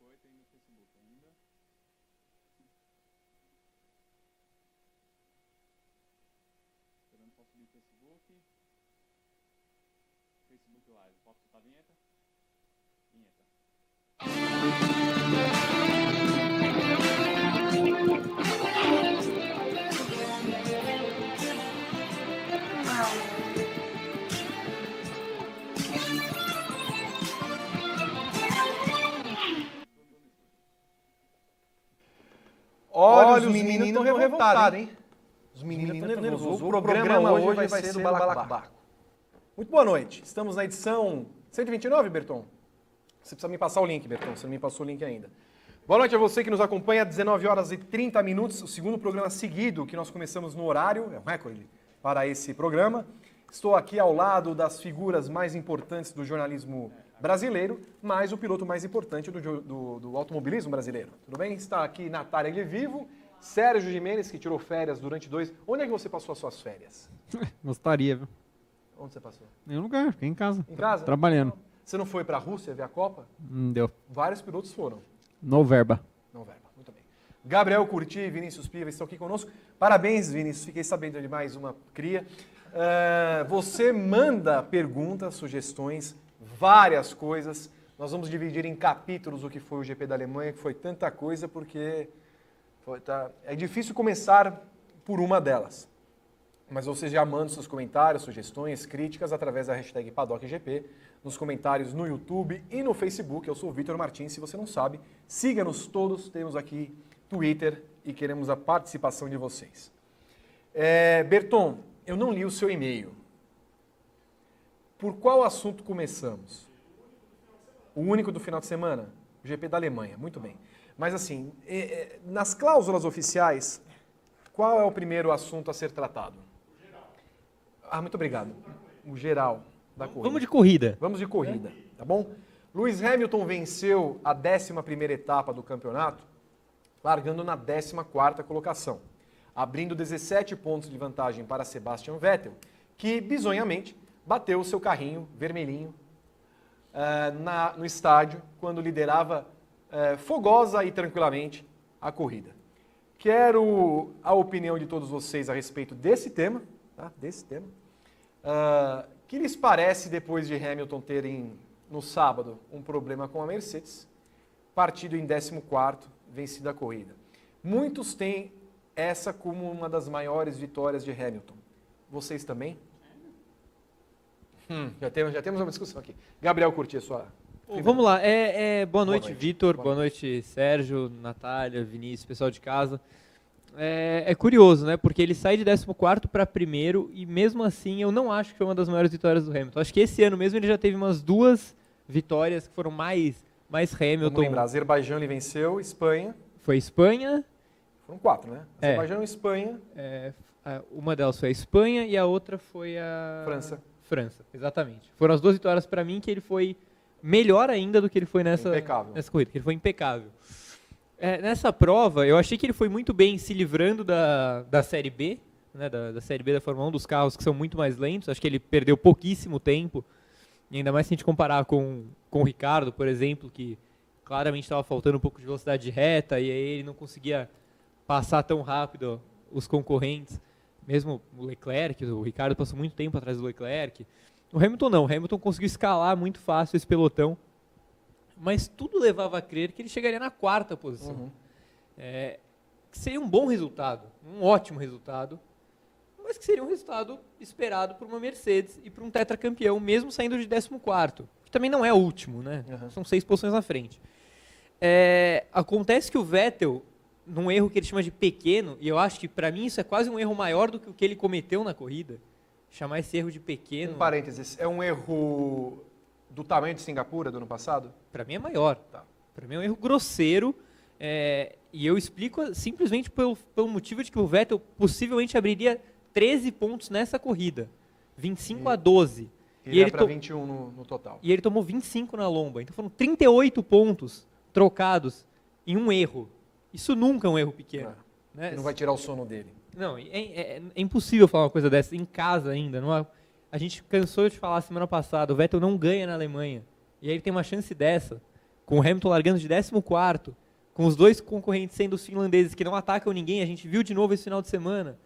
28 aí no Facebook ainda. Esperando para subir no Facebook. Facebook Live. Posso soltar a vinheta? Vinheta. Olha, os meninos estão revoltados, hein? Os meninos estão nervosos. O programa hoje vai ser do Balacobaco. Muito boa noite. Estamos na edição 129, Berton. Você precisa me passar o link, Berton. Você não me passou o link ainda. Boa noite a você que nos acompanha. 19 horas e 30 minutos. O segundo programa seguido que nós começamos no horário. É um recorde para esse programa. Estou aqui ao lado das figuras mais importantes do jornalismo brasileiro, mas o piloto mais importante do automobilismo brasileiro. Tudo bem? Está aqui Natália Guevivo, Sérgio Gimenez, que tirou férias durante 2... Onde é que você passou as suas férias? Gostaria, viu? Onde você passou? Em nenhum lugar, fiquei em casa. Em casa? Trabalhando. Você não foi para a Rússia ver a Copa? Não deu. Vários pilotos foram. No verba. Não verba, muito bem. Gabriel Curti e Vinícius Piva estão aqui conosco. Parabéns, Vinícius. Fiquei sabendo de mais uma cria. Você manda perguntas, sugestões, várias coisas. Nós vamos dividir em capítulos o que foi o GP da Alemanha, que foi tanta coisa, porque é difícil começar por uma delas. Mas você já manda seus comentários, sugestões, críticas através da hashtag PaddockGP, nos comentários no YouTube e no Facebook. Eu sou o Vitor Martins, se você não sabe, siga-nos todos, temos aqui Twitter e queremos a participação de vocês. Berton, eu não li o seu e-mail. Por qual assunto começamos? O único do final de semana? O GP da Alemanha, muito bem. Mas assim, nas cláusulas oficiais, qual é o primeiro assunto a ser tratado? Muito obrigado. O geral da corrida. Vamos de corrida. Vamos de corrida, tá bom? Lewis Hamilton venceu a 11ª etapa do campeonato, largando na 14ª colocação, abrindo 17 pontos de vantagem para Sebastian Vettel, que, bizonhamente, bateu o seu carrinho vermelhinho no estádio, quando liderava fogosa e tranquilamente a corrida. Quero a opinião de todos vocês a respeito desse tema, tá? Que lhes parece depois de Hamilton terem, no sábado, um problema com a Mercedes, partido em 14º, vencida a corrida. Muitos têm essa como uma das maiores vitórias de Hamilton. Vocês também? Já temos uma discussão aqui. Gabriel Curti, sua... Vamos lá. Boa noite, Vitor. Boa Boa noite, Sérgio, Natália, Vinícius, pessoal de casa. É curioso, né? Porque ele sai de 14º para primeiro e mesmo assim eu não acho que foi uma das maiores vitórias do Hamilton. Acho que esse ano mesmo ele já teve umas 2 vitórias que foram mais Hamilton. Vamos lembrar, Azerbaijão ele venceu, Espanha. Foi Espanha. Foram 4, né? Azerbaijão e Espanha. Uma delas foi a Espanha e a outra foi a... França, exatamente. Foram as 2 vitórias para mim que ele foi melhor ainda do que ele foi nessa corrida, que ele foi impecável. Nessa prova, eu achei que ele foi muito bem se livrando da Série B, né, da Série B da Fórmula 1, dos carros que são muito mais lentos. Acho que ele perdeu pouquíssimo tempo, e ainda mais se a gente comparar com o Ricardo, por exemplo, que claramente estava faltando um pouco de velocidade de reta, e aí ele não conseguia passar tão rápido os concorrentes. Mesmo o Leclerc, o Ricardo passou muito tempo atrás do Leclerc. O Hamilton não, o Hamilton conseguiu escalar muito fácil esse pelotão, mas tudo levava a crer que ele chegaria na 4ª posição. Que seria um bom resultado, um ótimo resultado, mas que seria um resultado esperado por uma Mercedes e por um tetracampeão, mesmo saindo de 14º, que também não é o último, né? São 6 posições na frente. Acontece que o Vettel, num erro que ele chama de pequeno, e eu acho que para mim isso é quase um erro maior do que o que ele cometeu na corrida, chamar esse erro de pequeno... Um parênteses, é um erro do tamanho de Singapura do ano passado? Para mim é maior. Tá. Para mim é um erro grosseiro, e eu explico simplesmente pelo motivo de que o Vettel possivelmente abriria 13 pontos nessa corrida, 25 a 12. E ele para 21 no total. E ele tomou 25 na lomba, então foram 38 pontos trocados em um erro. Isso nunca é um erro pequeno. Né? Não vai tirar o sono dele. Não, é impossível falar uma coisa dessa em casa ainda. A gente cansou de falar semana passada, o Vettel não ganha na Alemanha. E aí ele tem uma chance dessa. com o Hamilton largando de 14º, com os dois concorrentes sendo os finlandeses que não atacam ninguém, a gente viu de novo esse final de semana.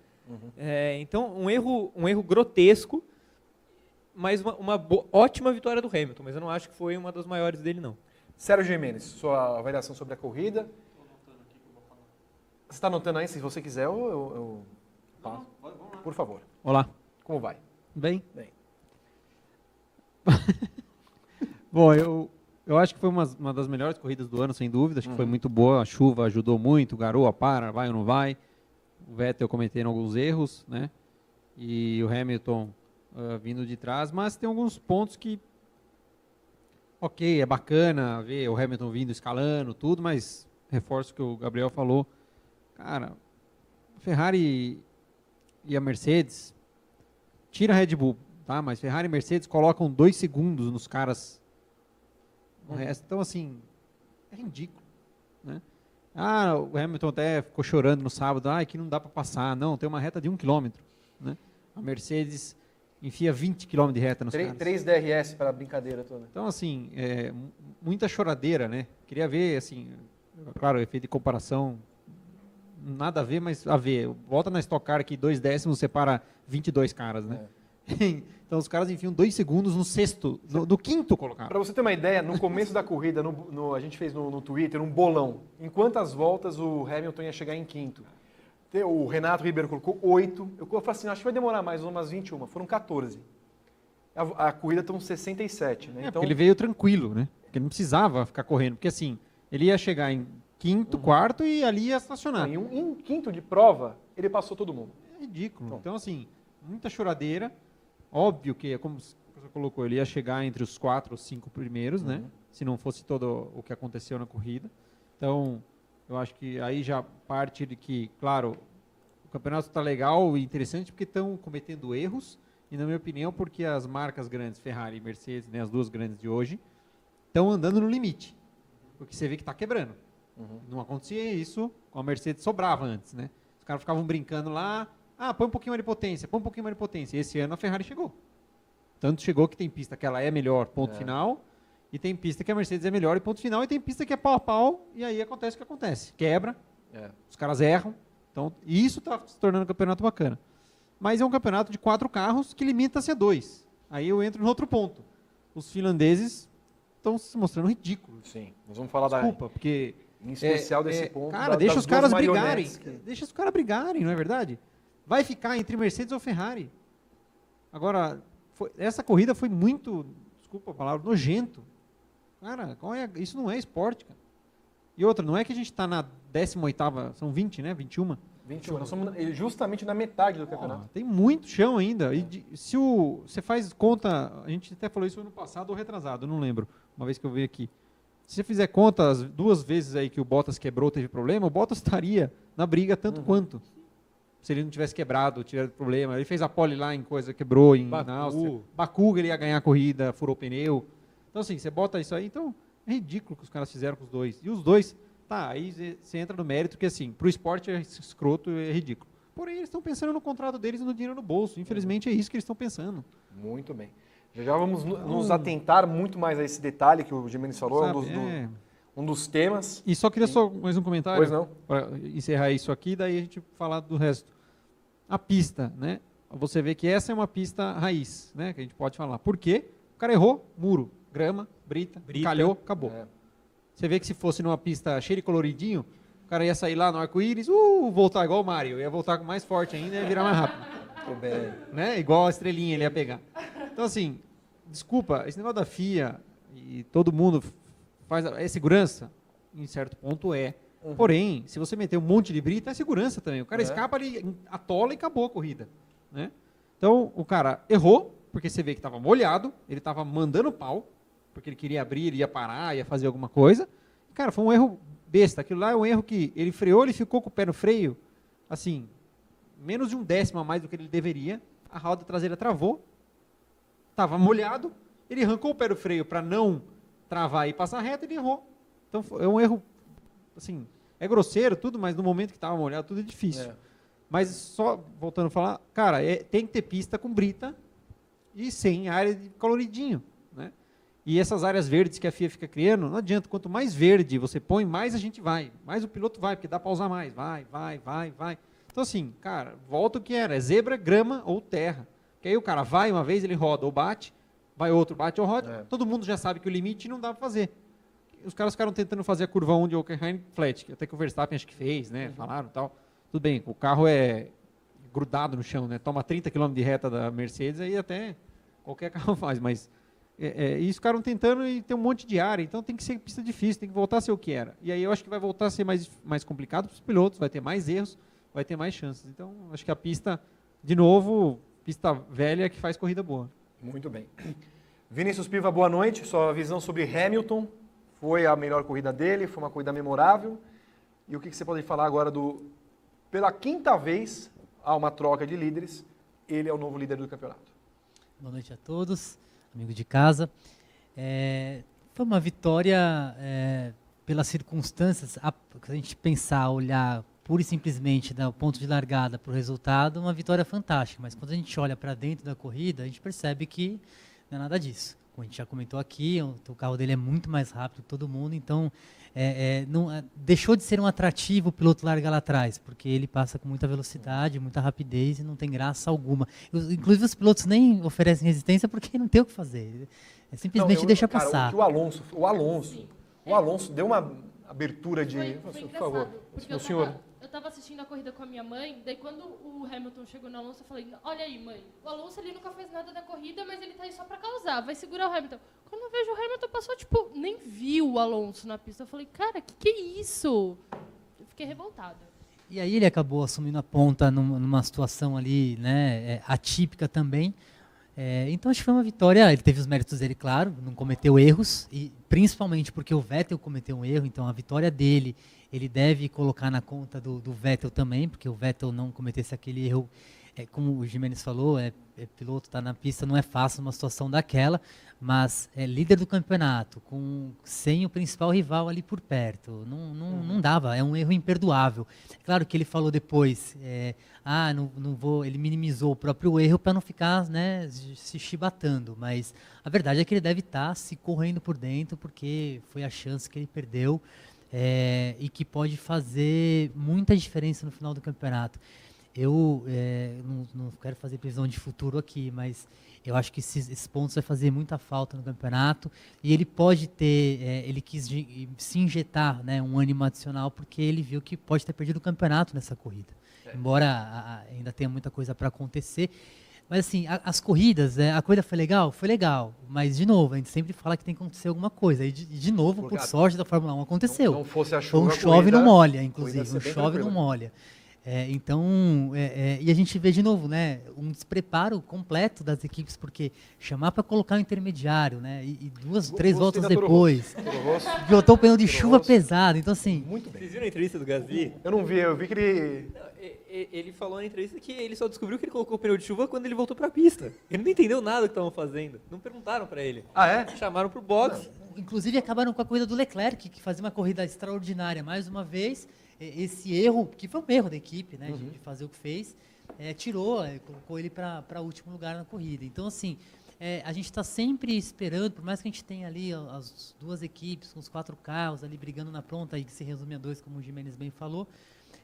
Então, um erro grotesco, mas uma ótima vitória do Hamilton, mas eu não acho que foi uma das maiores dele, não. Sérgio Gimenez, sua avaliação sobre a corrida. Você está anotando aí? Se você quiser, eu passo. Vamos lá. Por favor. Olá. Como vai? Bem? Bem. Bom, eu acho que foi uma das melhores corridas do ano, sem dúvida. Acho que foi muito boa. A chuva ajudou muito. Garoa, vai ou não vai. O Vettel cometendo alguns erros, né? E o Hamilton vindo de trás. Mas tem alguns pontos que... Ok, é bacana ver o Hamilton vindo escalando, tudo. Mas reforço o que o Gabriel falou. Cara, a Ferrari e a Mercedes... Tira a Red Bull, tá? Mas Ferrari e Mercedes colocam 2 segundos nos caras no resto. Então, assim, é ridículo, né? O Hamilton até ficou chorando no sábado. Que não dá para passar. Não, tem uma reta de 1 km, né? A Mercedes enfia 20 km de reta nos caras. 3 DRS para a brincadeira toda. Então, assim, muita choradeira, né? Queria ver, assim, claro, efeito de comparação, nada a ver, mas a ver. Volta na Stock Car que 2 décimos separa 22 caras, né? Então os caras enfiam 2 segundos no sexto, no quinto colocado. Para você ter uma ideia, no começo da corrida, a gente fez no Twitter um bolão. Em quantas voltas o Hamilton ia chegar em quinto? O Renato Ribeiro colocou 8. Eu falei assim, acho que vai demorar mais umas 21. Foram 14. A corrida estão 67, né? Então, porque ele veio tranquilo, né? Porque ele não precisava ficar correndo. Porque assim, ele ia chegar em quinto, quarto e ali ia estacionar. Em quinto de prova, ele passou todo mundo. É ridículo. Então, assim, muita choradeira. Óbvio que, como você colocou, ele ia chegar entre os 4 ou 5 primeiros, né? Se não fosse todo o que aconteceu na corrida. Então, eu acho que aí já parte de que, claro, o campeonato está legal e interessante porque estão cometendo erros. E, na minha opinião, porque as marcas grandes, Ferrari e Mercedes, né, as duas grandes de hoje, estão andando no limite. Porque você vê que está quebrando. Não acontecia isso, com a Mercedes sobrava antes, né? Os caras ficavam brincando lá, põe um pouquinho mais de potência, põe um pouquinho mais de potência. E esse ano a Ferrari chegou. Tanto chegou que tem pista que ela é melhor, ponto final, e tem pista que a Mercedes é melhor e ponto final, e tem pista que é pau a pau, e aí acontece o que acontece. Quebra, os caras erram, então isso está se tornando um campeonato bacana. Mas é um campeonato de 4 carros que limita-se a 2. Aí eu entro no outro ponto. Os finlandeses estão se mostrando ridículos. Sim, nós vamos falar porque... Em especial desse ponto. Cara, deixa os caras brigarem. Deixa os caras brigarem, não é verdade? Vai ficar entre Mercedes ou Ferrari. Agora, essa corrida foi muito, desculpa a palavra, nojento. Cara, isso não é esporte, cara. E outra, não é que a gente está na 18ª, são 20, né? 21. 21, nós somos justamente na metade do campeonato. Tem muito chão ainda. E se você faz conta, a gente até falou isso ano passado ou retrasado, não lembro, uma vez que eu vi aqui. Se você fizer conta, as 2 vezes aí que o Bottas quebrou, teve problema, o Bottas estaria na briga tanto quanto. Se ele não tivesse quebrado, tivesse problema. Ele fez a pole lá em coisa, quebrou na Áustria. Baku, ele ia ganhar a corrida, furou o pneu. Então, assim, você bota isso aí, então é ridículo o que os caras fizeram com os dois. E os dois, aí você entra no mérito que, assim, pro esporte é escroto, é ridículo. Porém, eles estão pensando no contrato deles e no dinheiro no bolso. Infelizmente, é isso que eles estão pensando. Muito bem. Já vamos nos atentar muito mais a esse detalhe que o Gimenez falou, um dos temas. E só queria mais um comentário. Pois não. Para encerrar isso aqui, daí a gente falar do resto. A pista, né? Você vê que essa é uma pista raiz, né? Que a gente pode falar. Por quê? O cara errou, muro, grama, brita. Calhou, acabou. Você vê que se fosse numa pista cheia de coloridinho, o cara ia sair lá no arco-íris, voltar igual o Mario, ia voltar com mais forte ainda e ia virar mais rápido. Muito bem. Né? Igual a estrelinha ele ia pegar. Então, assim, desculpa, esse negócio da FIA e todo mundo é segurança, em certo ponto é. Porém, se você meter um monte de brita, é segurança também. O cara escapa, ele atola e acabou a corrida. Né? Então, o cara errou, porque você vê que estava molhado, ele estava mandando pau, porque ele queria abrir, ele ia parar, ia fazer alguma coisa. Cara, foi um erro besta. Aquilo lá é um erro que ele freou, ele ficou com o pé no freio, assim, menos de 1/10 a mais do que ele deveria. A roda traseira travou, estava molhado, ele arrancou o pé do freio para não travar e passar reto, ele errou. Então, é um erro, assim, é grosseiro tudo, mas no momento que estava molhado, tudo é difícil. Mas só, voltando a falar, cara, tem que ter pista com brita e sem área de coloridinho, né? E essas áreas verdes que a FIA fica criando, não adianta, quanto mais verde você põe, mais a gente vai, mais o piloto vai, porque dá para usar mais, vai. Então assim, cara, volta o que era, é zebra, grama ou terra. Que aí o cara vai uma vez, ele roda ou bate, vai outro, bate ou roda, todo mundo já sabe que o limite não dá para fazer. Os caras ficaram tentando fazer a curva 1 de Hockenheim flat, que até que o Verstappen acho que fez, né, falaram e tal. Tudo bem, o carro é grudado no chão, né, toma 30 km de reta da Mercedes, aí até qualquer carro faz, mas isso ficaram tentando e tem um monte de área, então tem que ser pista difícil, tem que voltar a ser o que era. E aí eu acho que vai voltar a ser mais complicado para os pilotos, vai ter mais erros, vai ter mais chances. Então, acho que a pista, de novo, pista velha que faz corrida boa. Muito bem. Vinícius Piva, boa noite. Sua visão sobre Hamilton. Foi a melhor corrida dele, foi uma corrida memorável. E o que você pode falar agora pela quinta vez, há uma troca de líderes, ele é o novo líder do campeonato. Boa noite a todos, amigo de casa. Foi uma vitória pelas circunstâncias, se a gente pensar, olhar pura e simplesmente do ponto de largada para o resultado, uma vitória fantástica. Mas quando a gente olha para dentro da corrida, a gente percebe que não é nada disso. Como a gente já comentou aqui, o carro dele é muito mais rápido que todo mundo, então deixou de ser um atrativo o piloto largar lá atrás, porque ele passa com muita velocidade, muita rapidez e não tem graça alguma. Inclusive os pilotos nem oferecem resistência porque não tem o que fazer, simplesmente deixa passar. O Alonso deu uma abertura de... Foi por favor, porque o senhor... Eu estava assistindo a corrida com a minha mãe, daí quando o Hamilton chegou no Alonso, eu falei, olha aí, mãe, o Alonso ele nunca fez nada na corrida, mas ele tá aí só para causar, vai segurar o Hamilton. Quando eu vejo o Hamilton passou, nem viu o Alonso na pista. Eu falei, cara, que é isso? Eu fiquei revoltada. E aí ele acabou assumindo a ponta numa situação ali, né, atípica também. Então acho que foi uma vitória, ele teve os méritos dele, claro, não cometeu erros, e principalmente porque o Vettel cometeu um erro, então a vitória dele, ele deve colocar na conta do Vettel também, porque o Vettel não cometesse aquele erro, como o Gimenez falou, piloto está na pista, não é fácil uma situação daquela, mas líder do campeonato, sem o principal rival ali por perto, não dava, é um erro imperdoável. É claro que ele falou depois, não vou, ele minimizou o próprio erro para não ficar, né, se chibatando, mas a verdade é que ele deve estar se correndo por dentro, porque foi a chance que ele perdeu, e que pode fazer muita diferença no final do campeonato. Eu não quero fazer previsão de futuro aqui, mas eu acho que esses pontos vai fazer muita falta no campeonato, e ele pode ter, ele quis se injetar, né, um ânimo adicional, porque ele viu que pode ter perdido o campeonato nessa corrida, embora ainda tenha muita coisa para acontecer. Mas assim, as corridas, a corrida foi legal, mas de novo, a gente sempre fala que tem que acontecer alguma coisa, e de novo, por sorte da Fórmula 1, aconteceu. Não fosse a chuva, chove não molha, inclusive, chove não molha. E a gente vê de novo, né, um despreparo completo das equipes, porque chamar para colocar o intermediário, né, e três voltas depois, botou o pneu de chuva pesado, então assim... Muito bem. Vocês viram a entrevista do Gasly? Eu não vi, eu vi que ele... Ele falou na entrevista que ele só descobriu que ele colocou o pneu de chuva quando ele voltou para a pista. Ele não entendeu nada do que estavam fazendo, não perguntaram para ele. Ah, é? Chamaram pro box. Inclusive acabaram com a corrida do Leclerc, que fazia uma corrida extraordinária, mais uma vez. Esse erro, que foi um erro da equipe, né, de fazer o que fez, colocou ele para último lugar na corrida. Então, assim, a gente está sempre esperando, por mais que a gente tenha ali as duas equipes com os 4 carros ali brigando na pronta, aí que se resume a 2, como o Gimenez bem falou,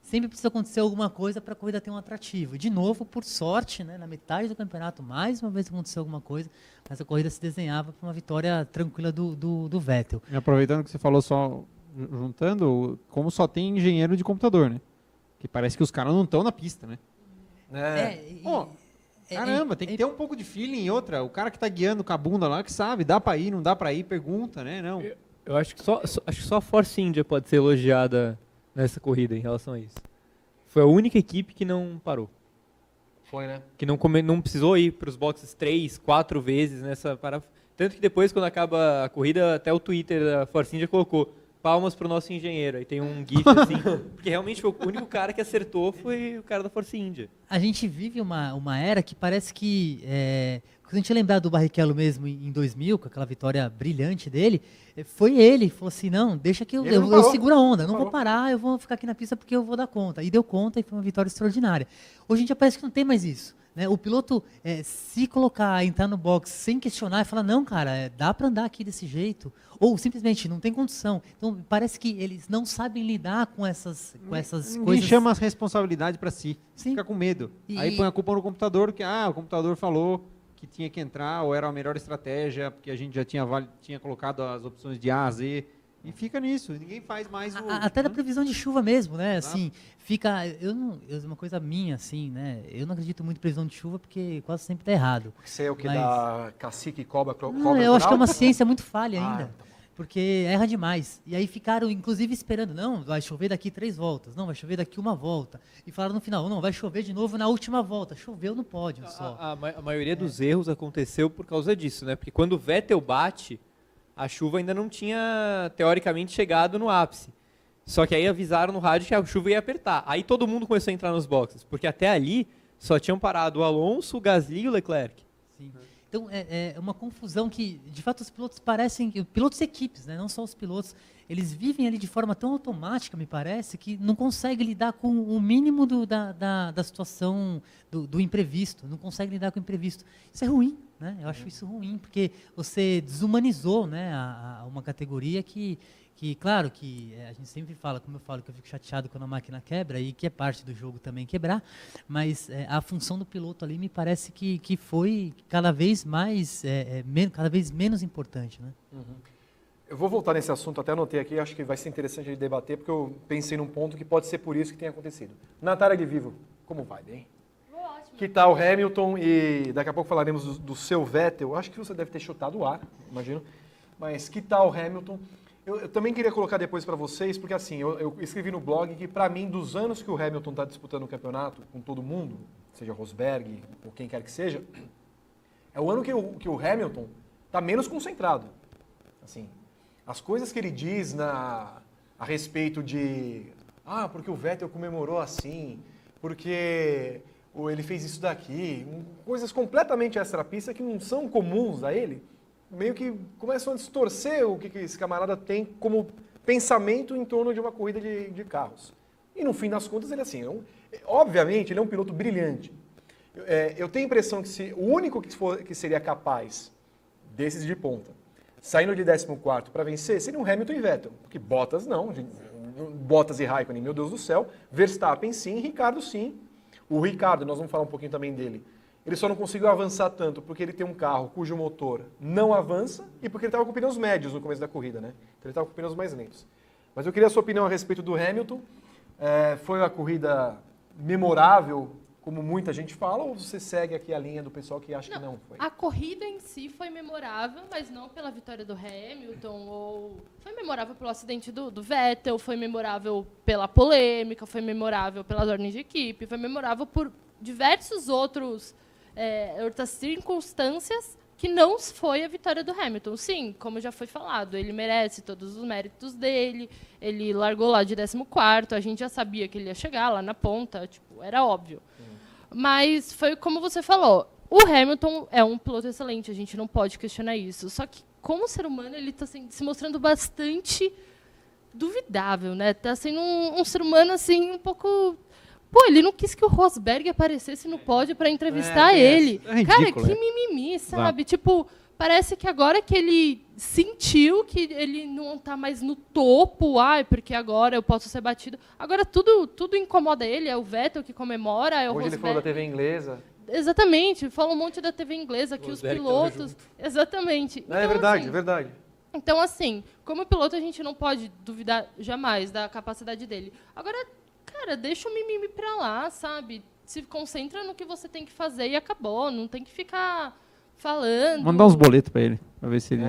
sempre precisa acontecer alguma coisa para a corrida ter um atrativo. De novo, por sorte, né, na metade do campeonato, mais uma vez aconteceu alguma coisa, mas a corrida se desenhava para uma vitória tranquila do Vettel. E aproveitando que você falou só... juntando, como só tem engenheiro de computador, né? Que parece que os caras não estão na pista, né? Caramba, tem que ter um pouco de feeling e outra. O cara que tá guiando com a bunda lá, que sabe, dá pra ir, não dá pra ir, pergunta, né? Não. Eu acho que só a Force India pode ser elogiada nessa corrida em relação a isso. Foi a única equipe que não parou. Foi, né? Que não precisou ir para os boxes 3, 4 vezes nessa parada. Tanto que depois, quando acaba a corrida, até o Twitter da Force India colocou palmas pro nosso engenheiro. Aí tem um gif assim, porque realmente foi o único cara que acertou foi o cara da Force India. A gente vive uma era que parece que quando a gente lembrar do Barrichello mesmo em 2000, com aquela vitória brilhante dele, foi ele, falou assim, não, deixa que eu seguro a onda, não vou parar, eu vou ficar aqui na pista porque eu vou dar conta. E deu conta e foi uma vitória extraordinária. Hoje em dia parece que não tem mais isso. Né? O piloto, se colocar, entrar no box sem questionar e falar, não, cara, dá para andar aqui desse jeito, ou simplesmente não tem condição. Então, parece que eles não sabem lidar com essas coisas. Ninguém chama a responsabilidade para si, Sim. Fica com medo. Aí põe a culpa no computador, que o computador falou que tinha que entrar, ou era a melhor estratégia, porque a gente já tinha colocado as opções de A a Z, e fica nisso, ninguém faz mais até da previsão de chuva mesmo, né? Assim, fica... uma coisa minha, assim, né? Eu não acredito muito em previsão de chuva, porque quase sempre tá errado. Você é o que dá cacique e cobra não, eu acho que é uma ciência muito falha ainda. Porque erra demais. E aí ficaram, inclusive, esperando. Não, vai chover daqui 3 voltas. Não, vai chover daqui 1 volta. E falaram no final, não, vai chover de novo na última volta. Choveu no pódio só. A maioria dos erros aconteceu por causa disso, né? Porque quando o Vettel bate, a chuva ainda não tinha, teoricamente, chegado no ápice. Só que aí avisaram no rádio que a chuva ia apertar. Aí todo mundo começou a entrar nos boxes. Porque até ali só tinham parado o Alonso, o Gasly e o Leclerc. Sim. Então, é uma confusão que, de fato, os pilotos parecem... Pilotos e equipes, né? Não só os pilotos. Eles vivem ali de forma tão automática, me parece, que não conseguem lidar com o mínimo da situação do imprevisto. Não conseguem lidar com o imprevisto. Isso é ruim, né? Eu acho isso ruim, porque você desumanizou, né, uma categoria que, claro, que a gente sempre fala, como eu falo, que eu fico chateado quando a máquina quebra, e que é parte do jogo também quebrar, mas a função do piloto ali me parece que foi cada vez mais, cada vez menos importante, né? Eu vou voltar nesse assunto, até anotei aqui, acho que vai ser interessante de debater, porque eu pensei num ponto que pode ser por isso que tenha acontecido. Natália de Vivo, como vai, bem? Ótimo. Que tal Hamilton? E daqui a pouco falaremos do seu Vettel. Acho que você deve ter chutado o ar, imagino. Mas que tal Hamilton? Eu também queria colocar depois para vocês, porque assim, eu escrevi no blog que para mim, dos anos que o Hamilton está disputando o campeonato com todo mundo, seja Rosberg ou quem quer que seja, é o ano que o Hamilton está menos concentrado. Assim, as coisas que ele diz a respeito de porque o Vettel comemorou assim, porque ele fez isso daqui, coisas completamente extra-pista que não são comuns a ele, meio que começam a distorcer o que esse camarada tem como pensamento em torno de uma corrida de carros. E no fim das contas, ele assim, obviamente, ele é um piloto brilhante. Eu tenho a impressão que o único que seria capaz desses de ponta, saindo de 14º para vencer, seria um Hamilton e Vettel. Porque Bottas não, Bottas e Raikkonen, meu Deus do céu, Verstappen sim, Ricardo sim. O Ricardo, nós vamos falar um pouquinho também dele, ele só não conseguiu avançar tanto porque ele tem um carro cujo motor não avança e porque ele estava com pneus médios no começo da corrida, né? Então ele estava com pneus mais lentos. Mas eu queria a sua opinião a respeito do Hamilton. Foi uma corrida memorável, como muita gente fala, ou você segue aqui a linha do pessoal que acha que não foi? A corrida em si foi memorável, mas não pela vitória do Hamilton, foi memorável pelo acidente do Vettel, foi memorável pela polêmica, foi memorável pelas ordens de equipe, foi memorável por diversos outras circunstâncias que não foi a vitória do Hamilton. Sim, como já foi falado, ele merece todos os méritos dele, ele largou lá de 14º, a gente já sabia que ele ia chegar lá na ponta, era óbvio. Mas foi como você falou, o Hamilton é um piloto excelente, a gente não pode questionar isso. Só que, como ser humano, ele está se mostrando bastante duvidável, né? Está sendo um ser humano, assim, um pouco... ele não quis que o Rosberg aparecesse no pódio para entrevistar ele. Cara, que mimimi, sabe? Parece que agora que ele sentiu que ele não está mais no topo, porque agora eu posso ser batido. Agora tudo incomoda ele, é o Vettel que comemora, é o Rosberg. Hoje ele falou da TV inglesa. Exatamente, fala um monte da TV inglesa, que os pilotos... Exatamente. Não, é verdade, é verdade. Então, assim, como piloto, a gente não pode duvidar jamais da capacidade dele. Agora, cara, deixa o mimimi pra lá, sabe? Se concentra no que você tem que fazer e acabou. Não tem que ficar falando. Mandar uns boletos pra ele, pra ver se ele...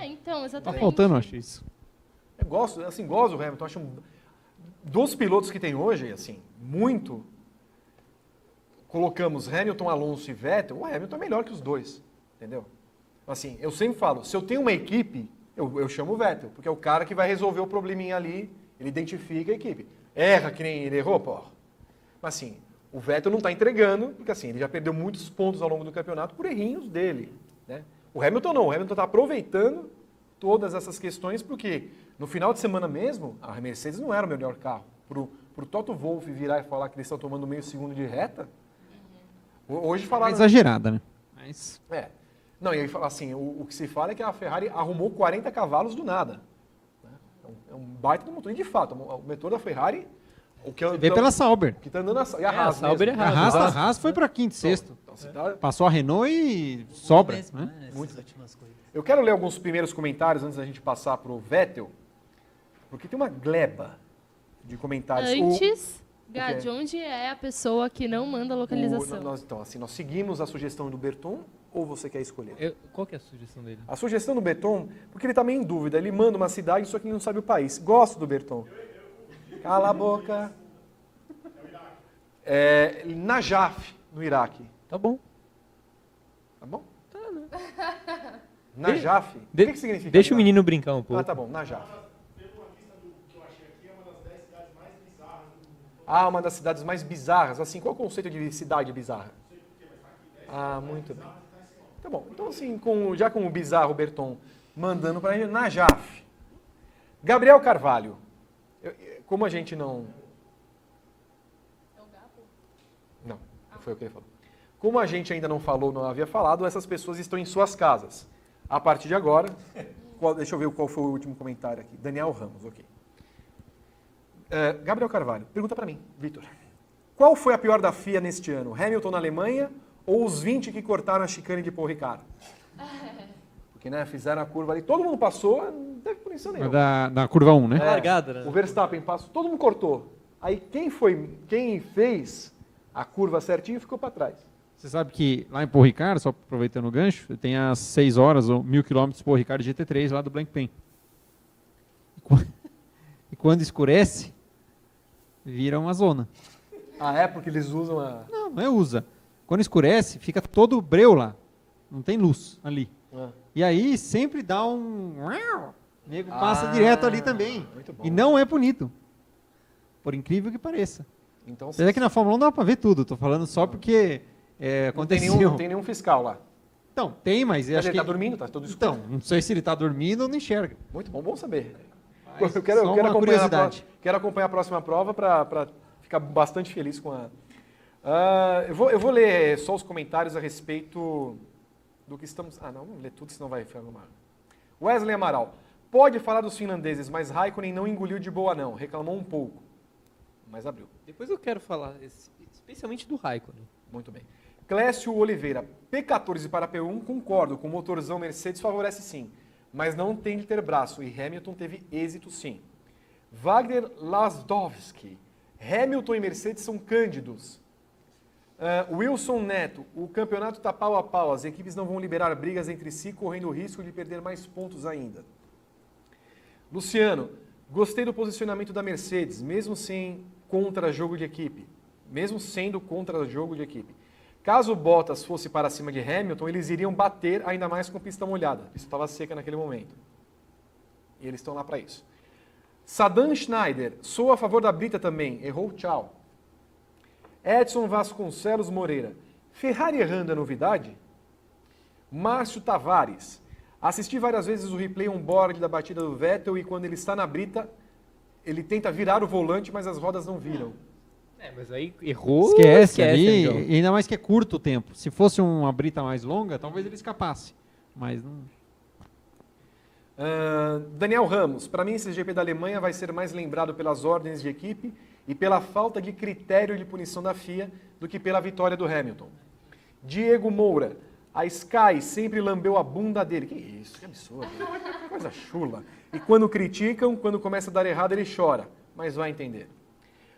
então, exatamente. Tá faltando, eu acho isso. Eu gosto do Hamilton. Acho dos pilotos que tem hoje, assim, muito... Colocamos Hamilton, Alonso e Vettel, o Hamilton é melhor que os dois, entendeu? Assim, eu sempre falo, se eu tenho uma equipe, eu chamo o Vettel, porque é o cara que vai resolver o probleminha ali, ele identifica a equipe. Erra que nem ele errou, pô. Mas assim, O Vettel não está entregando, porque assim, ele já perdeu muitos pontos ao longo do campeonato por errinhos dele. Né? O Hamilton não, o Hamilton está aproveitando todas essas questões, porque no final de semana mesmo, a Mercedes não era o melhor carro. Para o Toto Wolff virar e falar que eles estão tomando meio segundo de reta, hoje falaram... É exagerada, né? Mas... Não, e aí, assim, o que se fala é que a Ferrari arrumou 40 cavalos do nada. Né? É um baita do motor. E de fato, o motor da Ferrari... Vê pela Sauber. Que tá andando e a Haas. A Sauber é Haas. A Haas foi para quinto, sexto. Passou a Renault e sobra. Mesmo, né? Muitas últimas coisas. Eu quero ler alguns primeiros comentários antes da gente passar para o Vettel, porque tem uma gleba de comentários. Antes, Gad, onde é a pessoa que não manda localização? Nós seguimos a sugestão do Berton ou você quer escolher? Qual que é a sugestão dele? A sugestão do Berton, porque ele está meio em dúvida, ele manda uma cidade, só que ele não sabe o país. Gosto do Berton. Cala a boca. Najaf, no Iraque. Tá bom. Tá bom? Tá, né? Najaf? O que significa? Deixa Najaf? o menino brincar um pouco. Ah, tá bom, Najaf. Ah, uma das cidades mais bizarras. Assim, qual é o conceito de cidade bizarra? Ah, muito bem. Tá bom. Então, assim, já com o bizarro Berton mandando pra gente, Najaf. Gabriel Carvalho. Como a gente não... Não, não foi o que ele falou. Como a gente ainda não falou, não havia falado, essas pessoas estão em suas casas. A partir de agora... Deixa eu ver qual foi o último comentário aqui. Daniel Ramos, ok. Gabriel Carvalho, pergunta para mim, Vitor. Qual foi a pior da FIA neste ano? Hamilton na Alemanha ou os 20 que cortaram a chicane de Paul Ricard? Porque fizeram a curva ali, todo mundo passou, não teve punição nenhuma. Da curva 1, né? Largada, né? O Verstappen passou, todo mundo cortou. Aí quem fez a curva certinho ficou para trás. Você sabe que lá em Paul Ricard, só aproveitando o gancho, tem as 6 horas ou 1000 km Paul Ricard GT3 lá do Blancpain. E quando escurece, vira uma zona. Ah, é? Porque eles usam a... Não é usa. Quando escurece, fica todo breu lá. Não tem luz ali. E aí sempre dá um... O nego passa direto ali também. Muito bom. E não é bonito. Por incrível que pareça. Então, Apesar que na Fórmula 1 não dá pra ver tudo. Tô falando só porque aconteceu. Não tem nenhum fiscal lá. Então, tem, mas eu Mas acho ele que... tá dormindo, tá todo escuro. Então, não sei se ele tá dormindo ou não enxerga. Muito bom, bom saber. Mas Eu quero só uma acompanhar curiosidade. quero acompanhar a próxima prova para ficar bastante feliz com a... eu vou ler só os comentários a respeito do que estamos... Ah, não, vamos ler tudo, senão vai ficar uma... Wesley Amaral. Pode falar dos finlandeses, mas Raikkonen não engoliu de boa não, reclamou um pouco. Mas abriu. Depois eu quero falar especialmente do Raikkonen. Muito bem. Clécio Oliveira. P14 para P1, concordo, com o motorzão Mercedes favorece sim, mas não tem de ter braço, e Hamilton teve êxito sim. Wagner Lasdowski. Hamilton e Mercedes são cândidos. Wilson Neto. O campeonato está pau a pau, as equipes não vão liberar brigas entre si, correndo o risco de perder mais pontos ainda. Luciano. Gostei do posicionamento da Mercedes, mesmo sendo contra jogo de equipe. Caso Bottas fosse para cima de Hamilton, eles iriam bater ainda mais com pista molhada. Isso estava seca naquele momento. E eles estão lá para isso. Saddam Schneider, sou a favor da Brita também. Errou, tchau. Edson Vasconcelos Moreira, Ferrari errando é novidade? Márcio Tavares, assisti várias vezes o replay on-board da batida do Vettel e quando ele está na Brita, ele tenta virar o volante, mas as rodas não viram. Mas aí errou. Esquece ali, e ainda mais que é curto o tempo. Se fosse uma brita mais longa, talvez ele escapasse. Mas não. Daniel Ramos, para mim esse GP da Alemanha vai ser mais lembrado pelas ordens de equipe e pela falta de critério de punição da FIA do que pela vitória do Hamilton. Diego Moura, a Sky sempre lambeu a bunda dele. Que isso, que absurdo. Que coisa chula. E quando criticam, quando começa a dar errado, ele chora. Mas vai entender.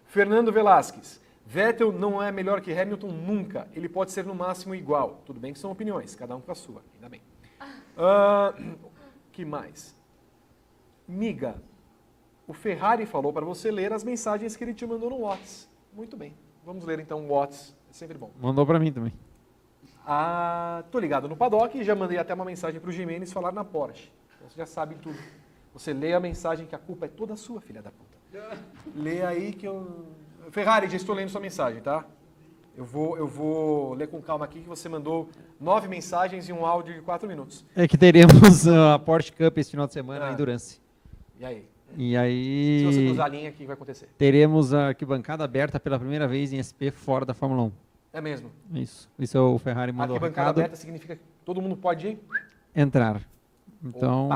Fernando Velasquez, Vettel não é melhor que Hamilton nunca. Ele pode ser no máximo igual. Tudo bem que são opiniões, cada um com a sua. Ainda bem. Que mais? Miga, o Ferrari falou para você ler as mensagens que ele te mandou no WhatsApp. Muito bem. Vamos ler então o WhatsApp. É sempre bom. Mandou para mim também. Tô ligado no paddock e já mandei até uma mensagem para o Jimenez falar na Porsche. Então você já sabe tudo. Você lê a mensagem que a culpa é toda sua, filha da puta. Lê aí que eu... Ferrari, já estou lendo sua mensagem, tá? Eu vou ler com calma aqui que você mandou 9 mensagens e um áudio de 4 minutos. É que teremos a Porsche Cup esse final de semana, a Endurance. E aí? Se você cruzar a linha, o que vai acontecer? Teremos a arquibancada aberta pela primeira vez em SP fora da Fórmula 1. É mesmo? Isso é o Ferrari mandou arquibancada aberta significa que todo mundo pode entrar. Então,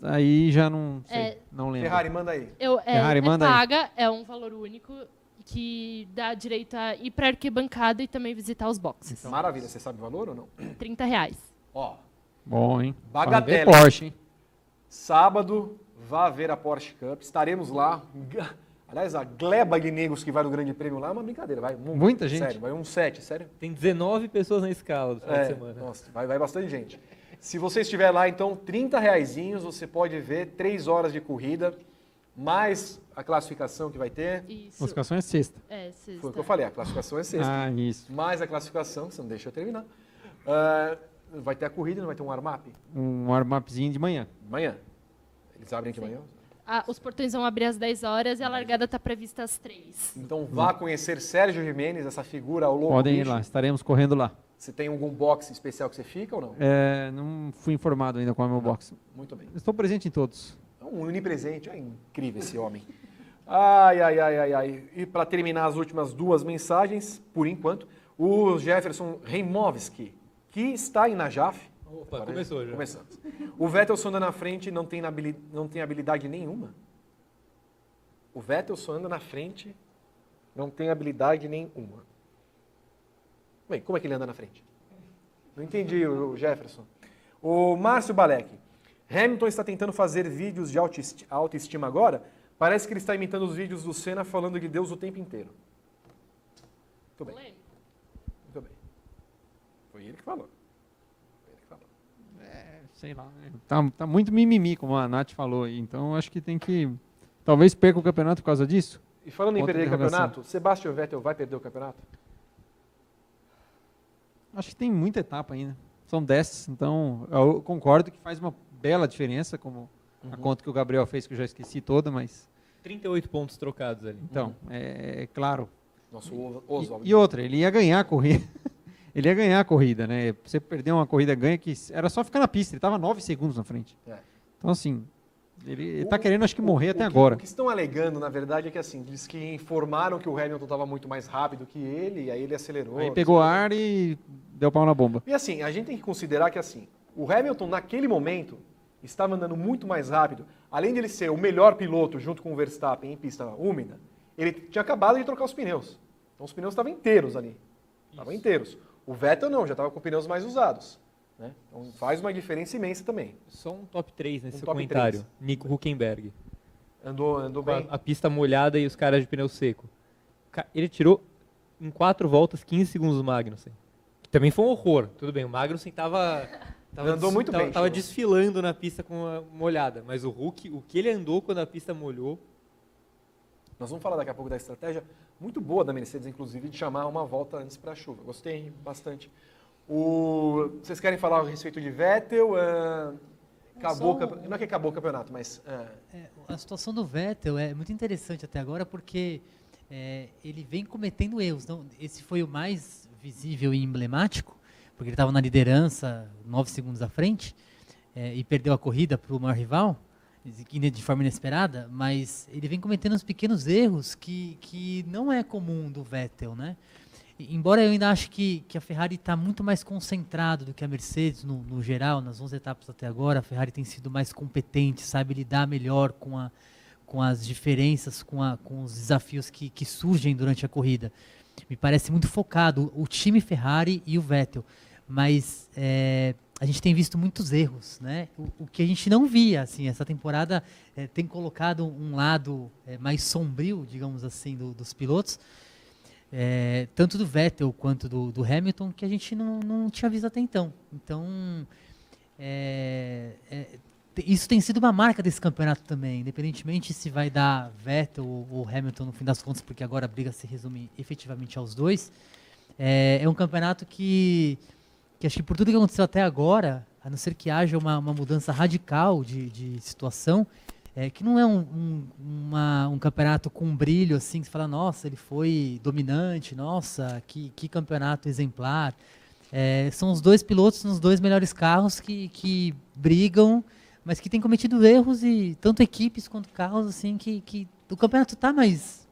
aí já não sei, não lembro. Ferrari, manda aí. Ferrari, manda paga, é um valor único que dá direito a ir para arquibancada e também visitar os boxes. Então, maravilha, você sabe o valor ou não? R$30. Ó. Bom, hein? Bagatela. Porsche, hein? Sábado, vá ver a Porsche Cup. Estaremos lá. Aliás, a gleba de negros que vai no Grande Prêmio lá é uma brincadeira. Vai muita gente. Sério, vai 7, sério. Tem 19 pessoas na escala do final de semana. Nossa, vai bastante gente. Se você estiver lá, então, R$30, você pode ver 3 horas de corrida, mais a classificação que vai ter. Isso. A classificação é sexta. Foi o que eu falei, a classificação é sexta. Isso. Mais a classificação, você não deixa eu terminar. Vai ter a corrida, não vai ter um warm-up? Um warm-upzinho de manhã. Manhã? Eles abrem de manhã? Os portões vão abrir às 10 horas e a largada está prevista às 3. Então vá conhecer Sérgio Jimenez, essa figura ao longo. Podem ir lá, estaremos correndo lá. Você tem algum box especial que você fica ou não? Não fui informado ainda qual é o meu box. Muito bem. Estou presente em todos. É um unipresente, é incrível esse homem. Ai. E para terminar as últimas 2 mensagens, por enquanto, o Jefferson Reimovski, que está em Najaf. Opa, começou já. Começamos. O Vettel só anda na frente e não tem habilidade nenhuma. O Vettel só anda na frente, não tem habilidade nenhuma. Bem, como é que ele anda na frente? Não entendi, o Jefferson. O Márcio Balek. Hamilton está tentando fazer vídeos de autoestima agora? Parece que ele está imitando os vídeos do Senna falando de Deus o tempo inteiro. Muito bem. Muito bem. Foi ele que falou. Sei lá. Tá muito mimimi, como a Nath falou aí. Então, acho que tem que... Talvez perca o campeonato por causa disso. E falando em perder o campeonato, Sebastian Vettel vai perder o campeonato? Acho que tem muita etapa ainda. São 10, então eu concordo que faz uma bela diferença, como a conta que o Gabriel fez, que eu já esqueci toda, mas... 38 pontos trocados ali. Então, é claro. Nossa, Oswald. E outra, ele ia ganhar a corrida. Ele ia ganhar a corrida, né? Você perdeu uma corrida ganha que era só ficar na pista, ele estava 9 segundos na frente. Então, assim, ele está querendo, acho que, morrer até agora. O que estão alegando, na verdade, é que, assim, diz que informaram que o Hamilton estava muito mais rápido que ele, e aí ele acelerou. Aí pegou ar e deu pau na bomba. E, assim, a gente tem que considerar que, assim, o Hamilton, naquele momento, estava andando muito mais rápido. Além de ele ser o melhor piloto junto com o Verstappen em pista úmida, ele tinha acabado de trocar os pneus. Então, os pneus estavam inteiros ali. Estavam inteiros. O Vettel não, já estava com pneus mais usados. Né? Então faz uma diferença imensa também. Só um top 3 nesse comentário. 3. Nico Hülkenberg. Andou bem. A pista molhada e os caras de pneu seco. Ele tirou em 4 voltas 15 segundos do Magnussen. Que também foi um horror. Tudo bem, o Magnussen estava andou muito bem. Estava desfilando na pista com a molhada. Mas o Hulk, o que ele andou quando a pista molhou... Nós vamos falar daqui a pouco da estratégia muito boa da Mercedes, inclusive, de chamar uma volta antes para a chuva. Gostei bastante. Vocês querem falar a respeito de Vettel? Não é que acabou o campeonato, mas... A situação do Vettel é muito interessante até agora, porque ele vem cometendo erros. Então, esse foi o mais visível e emblemático, porque ele estava na liderança 9 segundos à frente e perdeu a corrida para o maior rival, de forma inesperada, mas ele vem cometendo uns pequenos erros que não é comum do Vettel, né? Embora eu ainda ache que a Ferrari está muito mais concentrada do que a Mercedes no geral, nas 11 etapas até agora, a Ferrari tem sido mais competente, sabe lidar melhor com as diferenças, com os desafios que surgem durante a corrida. Me parece muito focado o time Ferrari e o Vettel, mas a gente tem visto muitos erros, né? O que a gente não via, assim, essa temporada tem colocado um lado mais sombrio, digamos assim, dos pilotos, tanto do Vettel quanto do Hamilton, que a gente não tinha visto até então. Então, isso tem sido uma marca desse campeonato também, independentemente se vai dar Vettel ou Hamilton no fim das contas, porque agora a briga se resume efetivamente aos dois. É um campeonato que acho que por tudo que aconteceu até agora, a não ser que haja uma mudança radical de situação, que não é um campeonato com brilho, assim, que você fala, nossa, ele foi dominante, nossa, que campeonato exemplar. São os dois pilotos, são os dois melhores carros que brigam, mas que têm cometido erros, e tanto equipes quanto carros, assim, que o campeonato está mais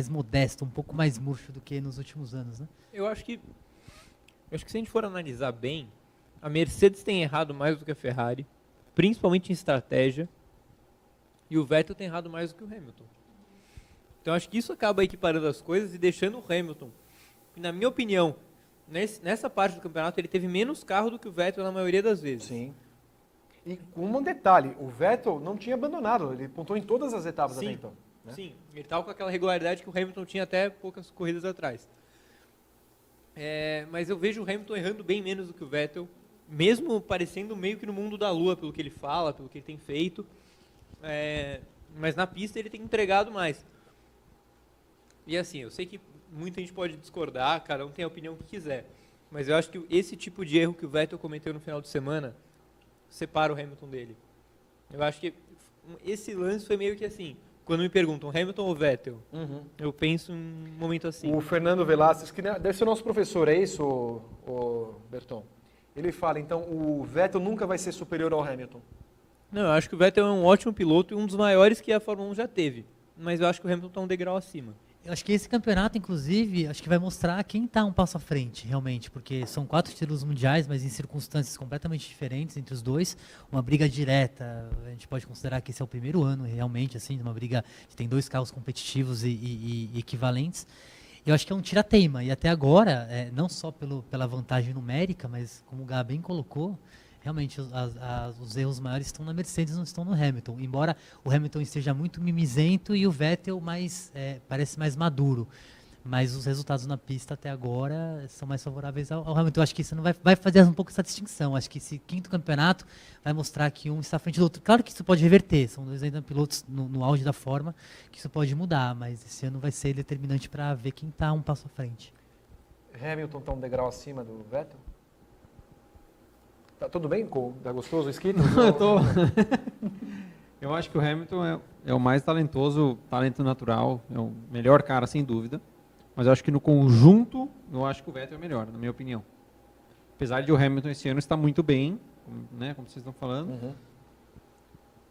modesto, um pouco mais murcho do que nos últimos anos, né? Eu acho que se a gente for analisar bem, a Mercedes tem errado mais do que a Ferrari, principalmente em estratégia, e o Vettel tem errado mais do que o Hamilton. Então acho que isso acaba equiparando as coisas e deixando o Hamilton, que, na minha opinião, nessa parte do campeonato ele teve menos carro do que o Vettel na maioria das vezes. Sim. E com um detalhe, o Vettel não tinha abandonado, ele pontuou em todas as etapas até então. Né? Sim, ele estava com aquela regularidade que o Hamilton tinha até poucas corridas atrás. Mas eu vejo o Hamilton errando bem menos do que o Vettel, mesmo parecendo meio que no mundo da lua, pelo que ele fala, pelo que ele tem feito. Mas na pista ele tem entregado mais. E assim, eu sei que muita gente pode discordar, cada um tem a opinião que quiser, mas eu acho que esse tipo de erro que o Vettel cometeu no final de semana separa o Hamilton dele. Eu acho que esse lance foi meio que assim, quando me perguntam Hamilton ou Vettel, eu penso em um momento assim. O Fernando Velasquez, que deve ser nosso professor, é isso, o Berton? Ele fala, então, o Vettel nunca vai ser superior ao Hamilton. Não, eu acho que o Vettel é um ótimo piloto e um dos maiores que a Fórmula 1 já teve, mas eu acho que o Hamilton está um degrau acima. Eu acho que esse campeonato, inclusive, acho que vai mostrar quem está um passo à frente, realmente, porque são 4 títulos mundiais, mas em circunstâncias completamente diferentes entre os dois. Uma briga direta, a gente pode considerar que esse é o primeiro ano, realmente, assim, uma briga que tem 2 carros competitivos e equivalentes. Eu acho que é um tira-teima, e até agora, não só pela vantagem numérica, mas como o Gá bem colocou, realmente os erros maiores estão na Mercedes, não estão no Hamilton. Embora o Hamilton esteja muito mimizento e o Vettel parece mais maduro. Mas os resultados na pista até agora são mais favoráveis ao Hamilton. Eu acho que isso não vai fazer um pouco essa distinção. Acho que esse 5º campeonato vai mostrar que um está à frente do outro. Claro que isso pode reverter. São 2 ainda pilotos no auge da forma, que isso pode mudar. Mas esse ano vai ser determinante para ver quem está um passo à frente. Hamilton está um degrau acima do Vettel? Tá tudo bem? Tá gostoso o esquito? Eu tô. Eu acho que o Hamilton é o mais talentoso, talento natural, é o melhor cara, sem dúvida. Mas eu acho que no conjunto, eu acho que o Vettel é melhor, na minha opinião. Apesar de o Hamilton esse ano estar muito bem, né, como vocês estão falando,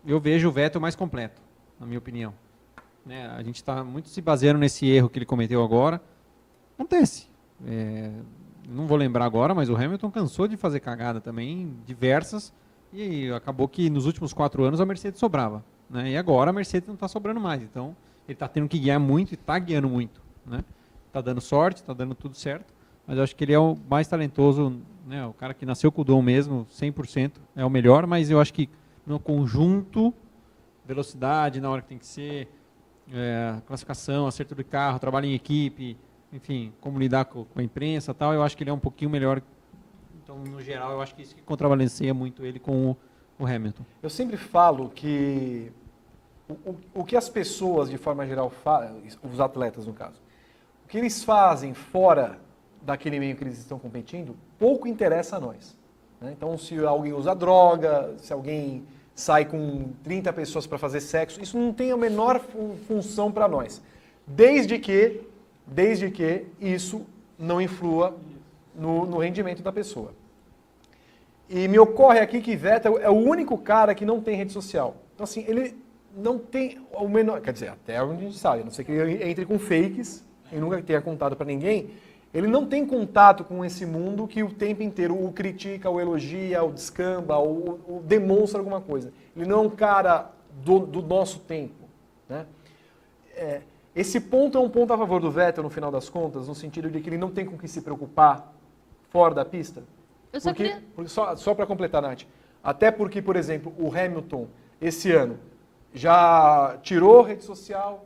eu vejo o Vettel mais completo, na minha opinião. Né, a gente está muito se baseando nesse erro que ele cometeu agora. Acontece. Não vou lembrar agora, mas o Hamilton cansou de fazer cagada também, diversas, e acabou que nos últimos 4 anos a Mercedes sobrava. Né? E agora a Mercedes não está sobrando mais, então ele está tendo que guiar muito e está guiando muito. Né? Está dando sorte, está dando tudo certo, mas eu acho que ele é o mais talentoso, né? O cara que nasceu com o dom mesmo, 100%, é o melhor, mas eu acho que no conjunto, velocidade na hora que tem que ser, classificação, acerto de carro, trabalho em equipe, enfim, como lidar com a imprensa e tal, eu acho que ele é um pouquinho melhor. Então, no geral, eu acho que isso que contrabalanceia muito ele com o Hamilton. Eu sempre falo que o que as pessoas, de forma geral, os atletas no caso, o que eles fazem fora daquele meio que eles estão competindo, pouco interessa a nós. Né? Então, se alguém usa droga, se alguém sai com 30 pessoas para fazer sexo, isso não tem a menor função para nós. Desde que isso não influa no rendimento da pessoa. E me ocorre aqui que Vettel é o único cara que não tem rede social. Então, assim, ele não tem o menor... Quer dizer, até onde a gente sabe, a não ser que ele entre com fakes e nunca tenha contado para ninguém, ele não tem contato com esse mundo que o tempo inteiro o critica, o elogia, o descamba, o demonstra alguma coisa. Ele não é um cara do nosso tempo, né? Esse ponto é um ponto a favor do Vettel, no final das contas, no sentido de que ele não tem com o que se preocupar fora da pista. Só para completar, Nath. Até porque, por exemplo, o Hamilton, esse ano, já tirou rede social,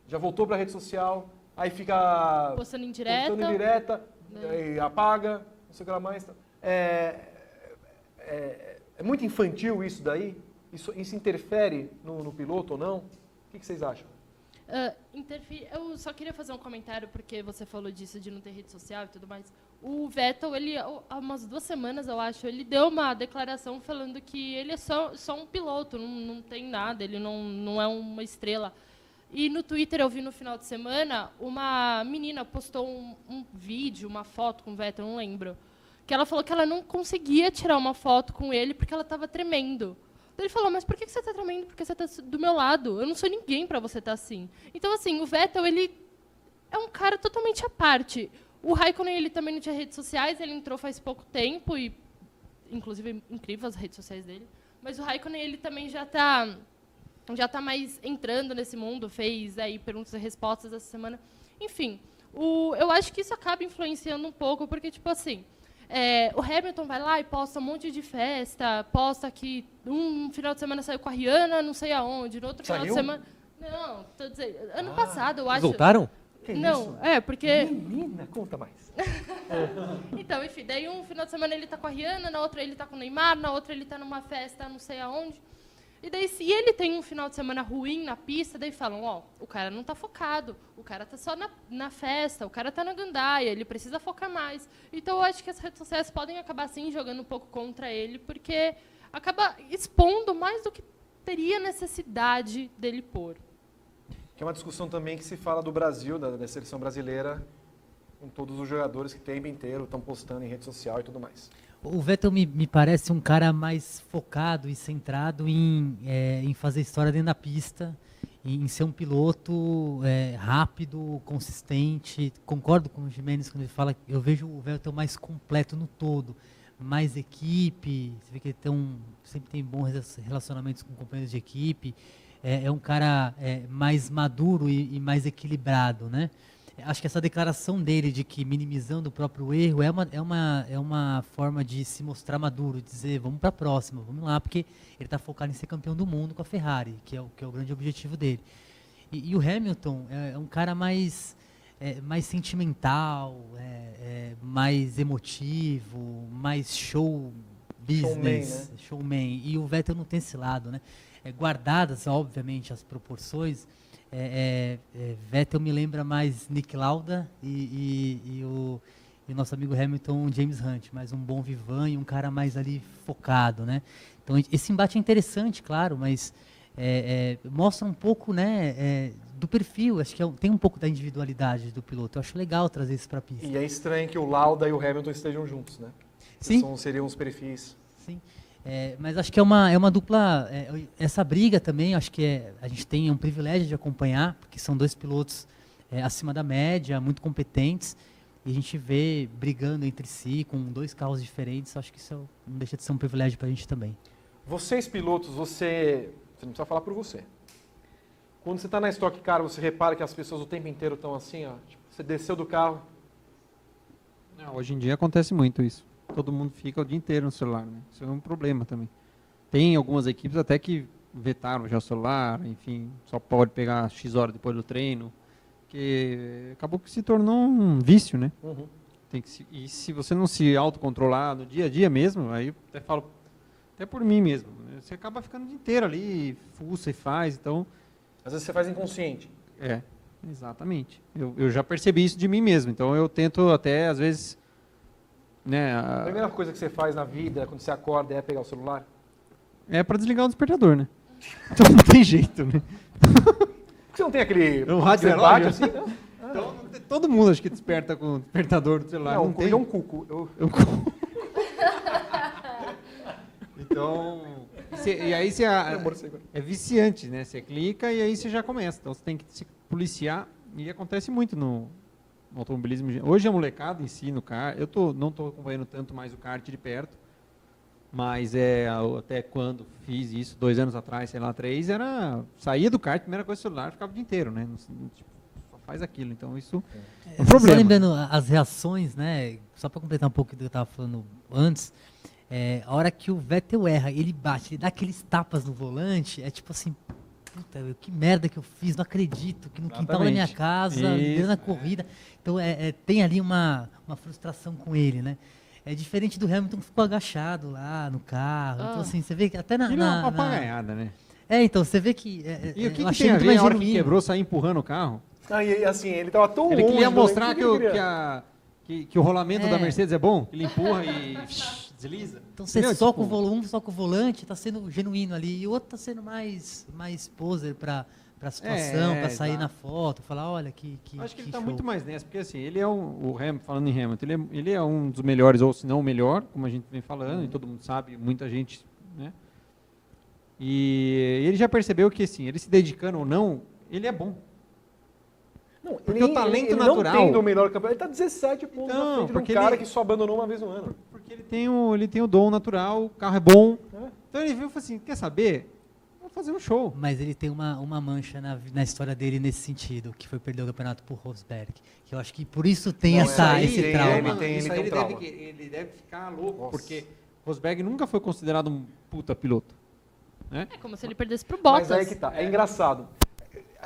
já voltou para a rede social, aí fica postando em direta, aí apaga, não sei o que lá mais. É muito infantil isso daí? Isso interfere no piloto ou não? O que vocês acham? Eu só queria fazer um comentário, porque você falou disso, de não ter rede social e tudo mais. O Vettel, há umas 2 semanas, eu acho, ele deu uma declaração falando que ele é só um piloto, não tem nada, ele não é uma estrela. E no Twitter, eu vi no final de semana, uma menina postou um vídeo, uma foto com o Vettel, não lembro, que ela falou que ela não conseguia tirar uma foto com ele porque ela estava tremendo. Ele falou, mas por que você está tremendo? Porque você está do meu lado. Eu não sou ninguém para você estar assim. Então, assim, o Vettel, ele é um cara totalmente à parte. O Raikkonen, ele também não tinha redes sociais, ele entrou faz pouco tempo, e, inclusive, incrível as redes sociais dele. Mas o Raikkonen, ele também já tá mais entrando nesse mundo, fez aí perguntas e respostas essa semana. Enfim, eu acho que isso acaba influenciando um pouco, porque, tipo assim, o Hamilton vai lá e posta um monte de festa, posta que um final de semana saiu com a Rihanna, não sei aonde, no outro final de semana... Não, tô dizendo, ano passado, eu acho... Voltaram? Que não, isso? Porque... Menina, conta mais. Então, enfim, daí um final de semana ele tá com a Rihanna, na outra ele tá com o Neymar, na outra ele tá numa festa não sei aonde. E daí, se ele tem um final de semana ruim na pista, daí falam, o cara não tá focado, o cara tá só na festa, o cara tá na gandaia, ele precisa focar mais. Então, eu acho que as redes sociais podem acabar, sim, jogando um pouco contra ele, porque acaba expondo mais do que teria necessidade dele pôr. Que é uma discussão também que se fala do Brasil, da seleção brasileira, com todos os jogadores que o tempo inteiro estão postando em rede social e tudo mais. O Vettel me parece um cara mais focado e centrado em fazer história dentro da pista, em ser um piloto rápido, consistente. Concordo com o Gimenez quando ele fala que eu vejo o Vettel mais completo no todo, mais equipe, você vê que ele sempre tem bons relacionamentos com companheiros de equipe, é um cara mais maduro e mais equilibrado, né? Acho que essa declaração dele de que minimizando o próprio erro é uma forma de se mostrar maduro, dizer vamos para a próxima, vamos lá, porque ele está focado em ser campeão do mundo com a Ferrari, que é o grande objetivo dele. E o Hamilton é um cara mais sentimental, mais emotivo, mais show business, showman. E o Vettel não tem esse lado, né? Guardadas, obviamente, as proporções, Vettel me lembra mais Nick Lauda e o nosso amigo Hamilton, James Hunt, mais um bom vivan e um cara mais ali focado, né? Então esse embate é interessante, claro, mas mostra um pouco, né, do perfil, acho que tem um pouco da individualidade do piloto. Eu acho legal trazer isso para a pista. E é estranho que o Lauda e o Hamilton estejam juntos, né? Sim. Seriam os perfis. Sim. Mas acho que é uma dupla. Essa briga também, acho que a gente tem um privilégio de acompanhar, porque são 2 pilotos acima da média, muito competentes, e a gente vê brigando entre si com 2 carros diferentes. Acho que isso não deixa de ser um privilégio para a gente também. Vocês pilotos, você não precisa falar por você. Quando você está na Stock Car, você repara que as pessoas o tempo inteiro estão assim, ó. Tipo, você desceu do carro. Hoje em dia acontece muito isso. Todo mundo fica o dia inteiro no celular, né? Isso é um problema também. Tem algumas equipes até que vetaram já o celular, enfim, só pode pegar X horas depois do treino, que acabou que se tornou um vício, né? Uhum. E se você não se autocontrolar no dia a dia mesmo, aí até falo, até por mim mesmo, né? Você acaba ficando o dia inteiro ali, fuça e faz, então... Às vezes você faz inconsciente. Exatamente. Eu já percebi isso de mim mesmo, então eu tento até, às vezes... Né, A primeira coisa que você faz na vida, quando você acorda, é pegar o celular? É para desligar o despertador, né? Então não tem jeito, né? Você não tem aquele... Um rádio relógio assim? Então, todo mundo acho que desperta com o despertador do celular. Não tem. É um cuco. Então, e aí você é viciante, né? Você clica e aí você já começa. Então você tem que se policiar e acontece muito no automobilismo. Hoje a molecada em si no kart, não estou acompanhando tanto mais o kart de perto, mas até quando fiz isso, 2 anos atrás, sei lá, 3, saía do kart, primeira coisa, celular, ficava o dia inteiro, né? Tipo, só faz aquilo, então isso é um problema. Só lembrando as reações, né? Só para completar um pouco do que eu estava falando antes, a hora que o Vettel erra, ele bate, ele dá aqueles tapas no volante, é tipo assim, puta, que merda que eu fiz, não acredito, que no quintal da minha casa, deu na corrida. Então tem ali uma frustração com ele, né? É diferente do Hamilton que ficou agachado lá no carro. Então assim, você vê que até uma papagaiada, né? Então, você vê que... E o que tem a ver a hora que quebrou, sair empurrando o carro? E assim, ele tava tão Ele longe... queria mostrar que o rolamento da Mercedes é bom, ele empurra e desliza. Então você só com o volante, tá sendo genuíno ali, e o outro tá sendo mais poser pra situação, pra sair na foto, falar, olha que acho que ele que tá show. muito mais nessa, porque assim, ele é falando em Hamilton, ele é um dos melhores, ou se não o melhor, como a gente vem falando, e todo mundo sabe, muita gente, né? E ele já percebeu que, assim, ele se dedicando ou não, ele é bom. Não, porque o talento ele natural... não tem o melhor campeonato, ele tá 17 pontos na frente de um cara que só abandonou uma vez no ano. Porque ele tem o dom natural, o carro é bom. Então ele viu e falou assim, quer saber? Vou fazer um show. Mas ele tem uma mancha na história dele nesse sentido, que foi perder o campeonato por Rosberg. Que eu acho que por isso tem esse trauma. Ele deve ficar louco, porque Rosberg nunca foi considerado um puta piloto. Né? É como se ele perdesse pro Bottas. Mas aí que tá, é engraçado.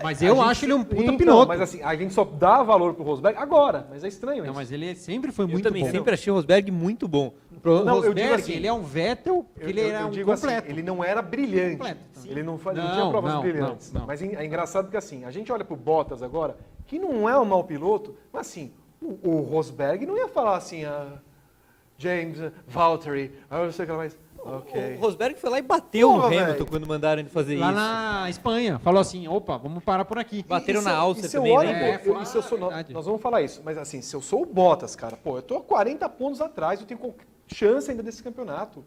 Mas eu acho ele um puta então, piloto. Mas assim, a gente só dá valor pro Rosberg agora, mas é estranho isso. Não, mas ele sempre foi muito bom. Eu também sempre achei o Rosberg muito bom. Não, Rosberg, eu digo assim, ele é um Vettel, ele era um completo. Assim, ele não era brilhante. Completo. Ele não tinha provas brilhantes. Não. Mas é engraçado porque assim, a gente olha pro Bottas agora, que não é um mau piloto, mas assim, o Rosberg não ia falar assim, James, Valtteri, não sei o que mais. Okay. O Rosberg foi lá e bateu no Hamilton véio. quando mandaram ele fazer lá isso. Lá na Espanha. Falou assim, opa, vamos parar por aqui. Bateram na Áustria também, né? Nós vamos falar isso, mas assim, se eu sou o Bottas, cara, eu tô a 40 pontos atrás, eu tenho chance ainda desse campeonato.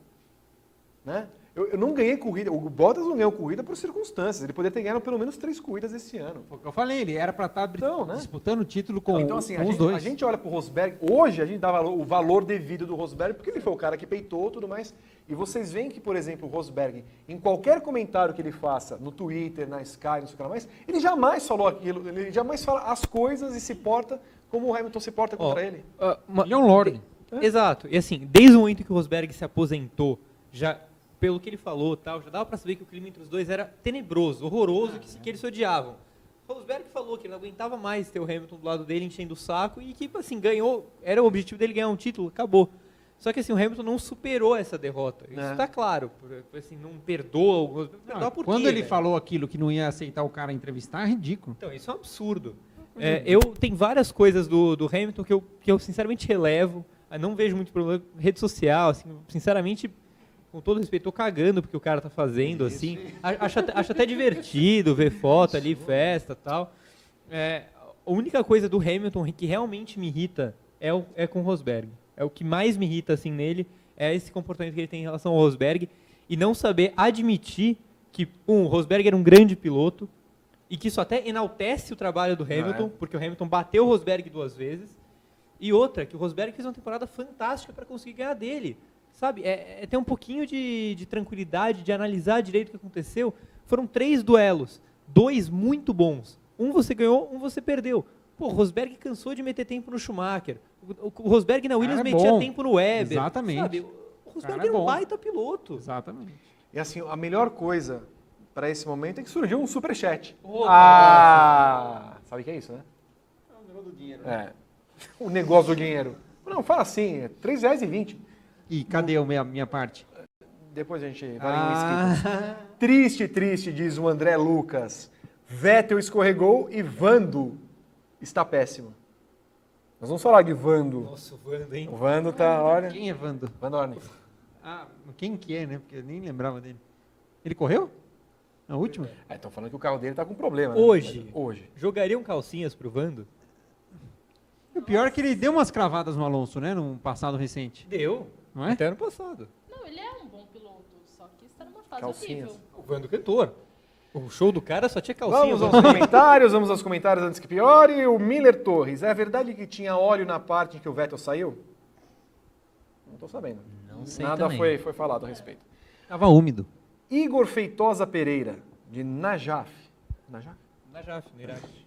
Né? Eu não ganhei corrida, o Bottas não ganhou corrida por circunstâncias, ele poderia ter ganhado pelo menos 3 corridas esse ano. Foi o que eu falei, ele era para estar disputando o título com assim, os dois. A gente olha pro Rosberg, hoje a gente dá o valor devido do Rosberg, porque ele foi o cara que peitou e tudo mais. E vocês veem que, por exemplo, o Rosberg, em qualquer comentário que ele faça, no Twitter, na Sky, não sei o que lá mais, ele jamais falou aquilo, ele jamais fala as coisas e se porta como o Hamilton se porta contra ele. Ele é um lorde. Exato. E assim, desde o momento que o Rosberg se aposentou, já pelo que ele falou, tal, já dava pra saber que o clima entre os dois era tenebroso, horroroso, que eles se odiavam. O Rosberg falou que ele não aguentava mais ter o Hamilton do lado dele enchendo o saco e que, assim, ganhou, era o objetivo dele ganhar um título, acabou. Só que assim, o Hamilton não superou essa derrota. Isso está claro. Assim, não perdoa alguns. Quando ele falou aquilo que não ia aceitar o cara entrevistar, é ridículo. Então, isso é um absurdo. Tem várias coisas do Hamilton que eu sinceramente relevo. Eu não vejo muito problema. Rede social, assim, sinceramente, com todo respeito, tô cagando porque o cara tá fazendo, assim. Acho até divertido ver foto ali, festa e tal. A única coisa do Hamilton que realmente me irrita é com o Rosberg. É o que mais me irrita assim nele, é esse comportamento que ele tem em relação ao Rosberg e não saber admitir que o Rosberg era um grande piloto e que isso até enaltece o trabalho do Hamilton, porque o Hamilton bateu o Rosberg 2 vezes, e outra, que o Rosberg fez uma temporada fantástica para conseguir ganhar dele. Sabe, ter um pouquinho de tranquilidade, de analisar direito o que aconteceu. Foram 3 duelos, 2 muito bons. Um você ganhou, um você perdeu. Pô, o Rosberg cansou de meter tempo no Schumacher. O Rosberg na Williams metia tempo no Weber. Exatamente. Sabe? O Rosberg era um baita piloto. Exatamente. E assim, a melhor coisa para esse momento é que surgiu um superchat. Sabe o que é isso, né? É o negócio do dinheiro. O negócio do dinheiro. Não, fala assim, é R$3,20. E cadê a minha parte? Depois a gente vai em inscritos. Triste, diz o André Lucas. Vettel escorregou e Vando está péssimo. Nós vamos falar de Vando. Nossa, o Vando, hein? O Vando tá, olha... Quem é Vando? Vando Orne. Quem que é, né? Porque eu nem lembrava dele. Ele correu? Na última? Estão falando que o carro dele tá com problema. Né? Hoje. Jogariam calcinhas pro Vando? O pior é que ele deu umas cravadas no Alonso, né? Num passado recente. Deu. Não é? Até ano passado. Não, ele é um bom piloto, só que está numa fase Calcinhas. horrível. O Vando cantor. O show do cara só tinha calcinha. Vamos aos comentários antes que piore. O Miller Torres, é verdade que tinha óleo na parte em que o Vettel saiu? Não estou sabendo. Não sei Nada também. foi falado a respeito. Tava úmido. Igor Feitosa Pereira, de Najaf. Najaf, no Iraque.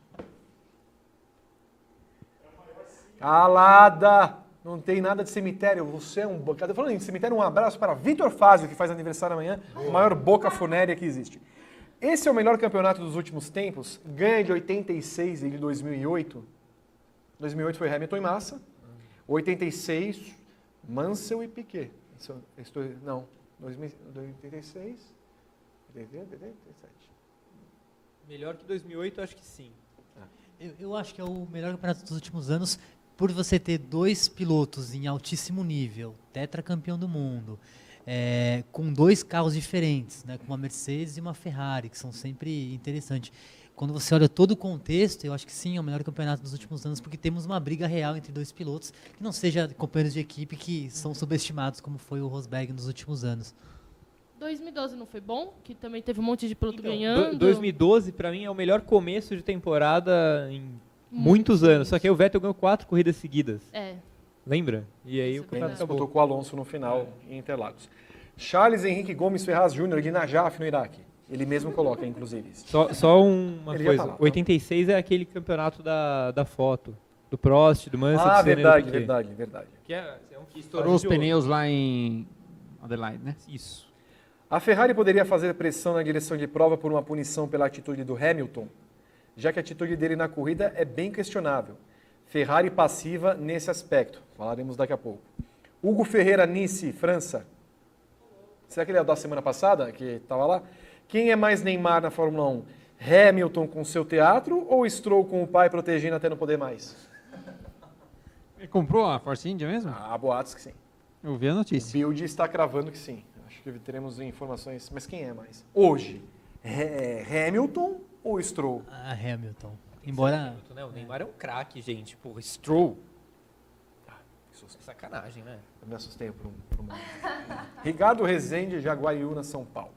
Calada! Não tem nada de cemitério. Você é um... Falando em cemitério, um abraço para Vitor Fazio, que faz aniversário amanhã. O maior boca funérea que existe. Esse é o melhor campeonato dos últimos tempos. Ganha de 86 e de 2008. 2008 foi Hamilton e Massa. 86, Mansell e Piquet. Não, 86... Melhor que 2008, acho que sim. Eu acho que é o melhor campeonato dos últimos anos, por você ter 2 pilotos em altíssimo nível, tetracampeão do mundo, com 2 carros diferentes, né, com uma Mercedes e uma Ferrari, que são sempre interessantes. Quando você olha todo o contexto, eu acho que sim, é o melhor campeonato dos últimos anos, porque temos uma briga real entre 2 pilotos, que não seja companheiros de equipe que são subestimados, como foi o Rosberg nos últimos anos. 2012 não foi bom? Que também teve um monte de piloto ganhando. 2012, pra mim, é o melhor começo de temporada em muitos anos. Só que aí o Vettel ganhou 4 corridas seguidas. Lembra? E aí o campeonato acabou. Disputou com o Alonso no final, em Interlagos. Charles Henrique Gomes Ferraz Júnior, de Najaf, no Iraque. Ele mesmo coloca, inclusive. Só uma Ele coisa. tá lá, 86 é aquele campeonato da foto. Do Prost, do Mansell. Ah, verdade. Que é um que Estourou os pneus lá em Adelaide, né? Isso. A Ferrari poderia fazer pressão na direção de prova por uma punição pela atitude do Hamilton, já que a atitude dele na corrida é bem questionável. Ferrari passiva nesse aspecto. Falaremos daqui a pouco. Hugo Ferreira, Nice, França. Será que ele é da semana passada, que estava lá? Quem é mais Neymar na Fórmula 1? Hamilton com seu teatro ou Stroll com o pai protegendo até não poder mais? Ele comprou a Force India mesmo? Há boatos que sim. Eu vi a notícia. Build está cravando que sim. Acho que teremos informações. Mas quem é mais? Hoje, Hamilton ou Stroll? Hamilton. Embora... O Neymar é um craque, gente. Porra, Stroll. Sacanagem, né? Eu me assustei por um momento. Ricardo Rezende, Jaguariúna, São Paulo.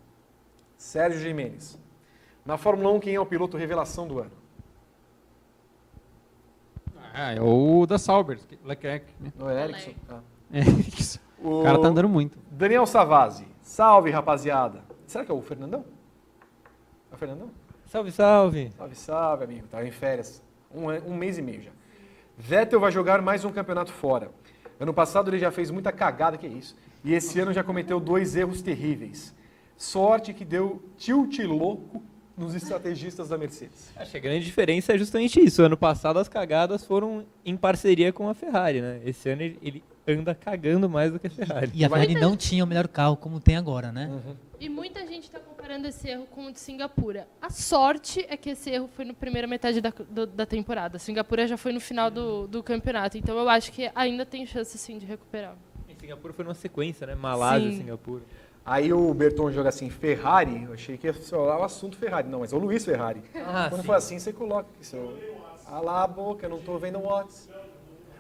Sérgio Jimenez. Na Fórmula 1, quem é o piloto revelação do ano? É o da Sauber, Leclerc. Né? Não é Ericsson? O cara tá andando muito. Daniel Savazzi. Salve, rapaziada. Será que é o Fernandão? É o Fernandão? Salve, salve. Salve, amigo. Tá em férias. Um mês e meio já. Vettel vai jogar mais um campeonato fora. Ano passado ele já fez muita cagada, que é isso. E esse ano já cometeu 2 erros terríveis. Sorte que deu tilt louco nos estrategistas da Mercedes. Acho que a grande diferença é justamente isso. Ano passado as cagadas foram em parceria com a Ferrari, né? Esse ano ele anda cagando mais do que a Ferrari. E a Ferrari não tinha o melhor carro como tem agora, né? Uhum. E muita gente está comparando esse erro com o de Singapura. A sorte é que esse erro foi na primeira metade da temporada. Singapura já foi no final do campeonato. Então eu acho que ainda tem chance, sim, de recuperar. Em Singapura foi numa sequência, né? Malásia, Sim. Singapura. Aí o Berton joga assim, Ferrari, eu achei que ia falar o assunto Ferrari. Não, mas é o Luiz Ferrari. Quando sim. for assim, você coloca aqui seu... Ah lá a boca, eu não tô vendo o Watts.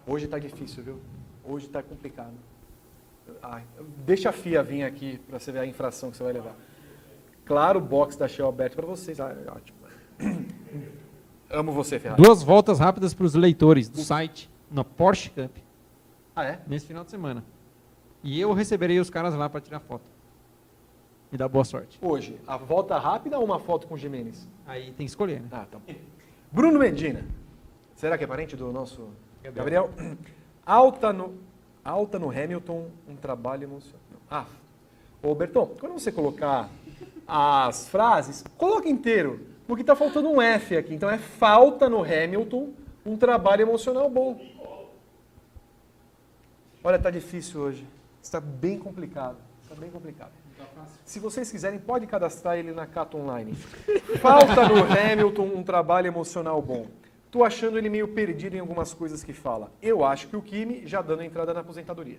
Hoje tá difícil, viu? Hoje tá complicado. Deixa a FIA vir aqui para você ver a infração que você vai levar. Claro, o box da Shell aberto para vocês. Ótimo. Amo você, Ferrari. 2 voltas rápidas para os leitores do site na Porsche Cup nesse final de semana. E eu receberei os caras lá para tirar foto. Me dá boa sorte. Hoje, a volta rápida ou uma foto com o Jimenez? Aí tem que escolher, né? Tá. Bruno Medina. Será que é parente do nosso Gabriel? Alta no Hamilton, um trabalho emocional. Ô Berton, quando você colocar as frases, coloca inteiro, porque está faltando um F aqui. Então é falta no Hamilton, um trabalho emocional bom. Olha, tá difícil hoje. Está bem complicado. Se vocês quiserem, pode cadastrar ele na Cato Online. Falta no Hamilton um trabalho emocional bom. Tô achando ele meio perdido em algumas coisas que fala. Eu acho que o Kimi já dando entrada na aposentadoria.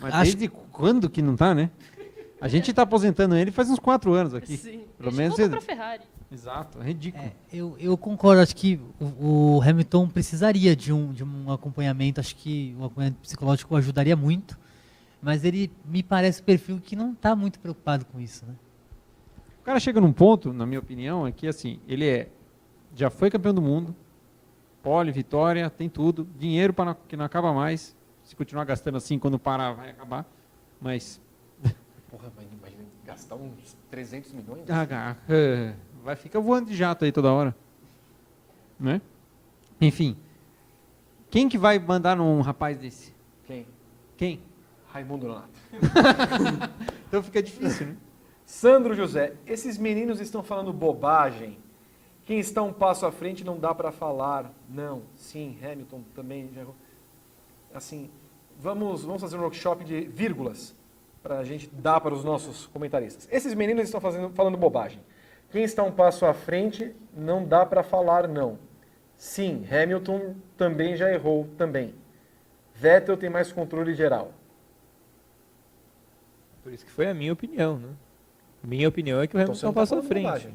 Mas desde quando que não tá, né? A gente tá aposentando ele faz uns 4 anos aqui. Sim. Pelo menos para Ferrari. Exato, é ridículo. Eu concordo, acho que o Hamilton precisaria de um acompanhamento, acho que o acompanhamento psicológico ajudaria muito, mas ele me parece o perfil que não está muito preocupado com isso, né? O cara chega num ponto, na minha opinião, é que assim, ele já foi campeão do mundo, pole, vitória, tem tudo, dinheiro que não acaba mais, se continuar gastando assim, quando parar vai acabar, mas... Porra, mas imagina gastar uns 300 milhões? Vai ficar voando de jato aí toda hora. Né? Enfim. Quem que vai mandar num rapaz desse? Quem? Raimundo Nonato. Então fica difícil, né? Sandro José, esses meninos estão falando bobagem. Quem está um passo à frente não dá para falar. Não, sim, Hamilton também. Assim, vamos fazer um workshop de vírgulas. para a gente dar para os nossos comentaristas. Esses meninos estão falando bobagem. Quem está um passo à frente, não dá para falar não. Sim, Hamilton também já errou também. Vettel tem mais controle geral. Por isso que foi a minha opinião, né? Minha opinião é que o Hamilton passou à frente. Bobagem.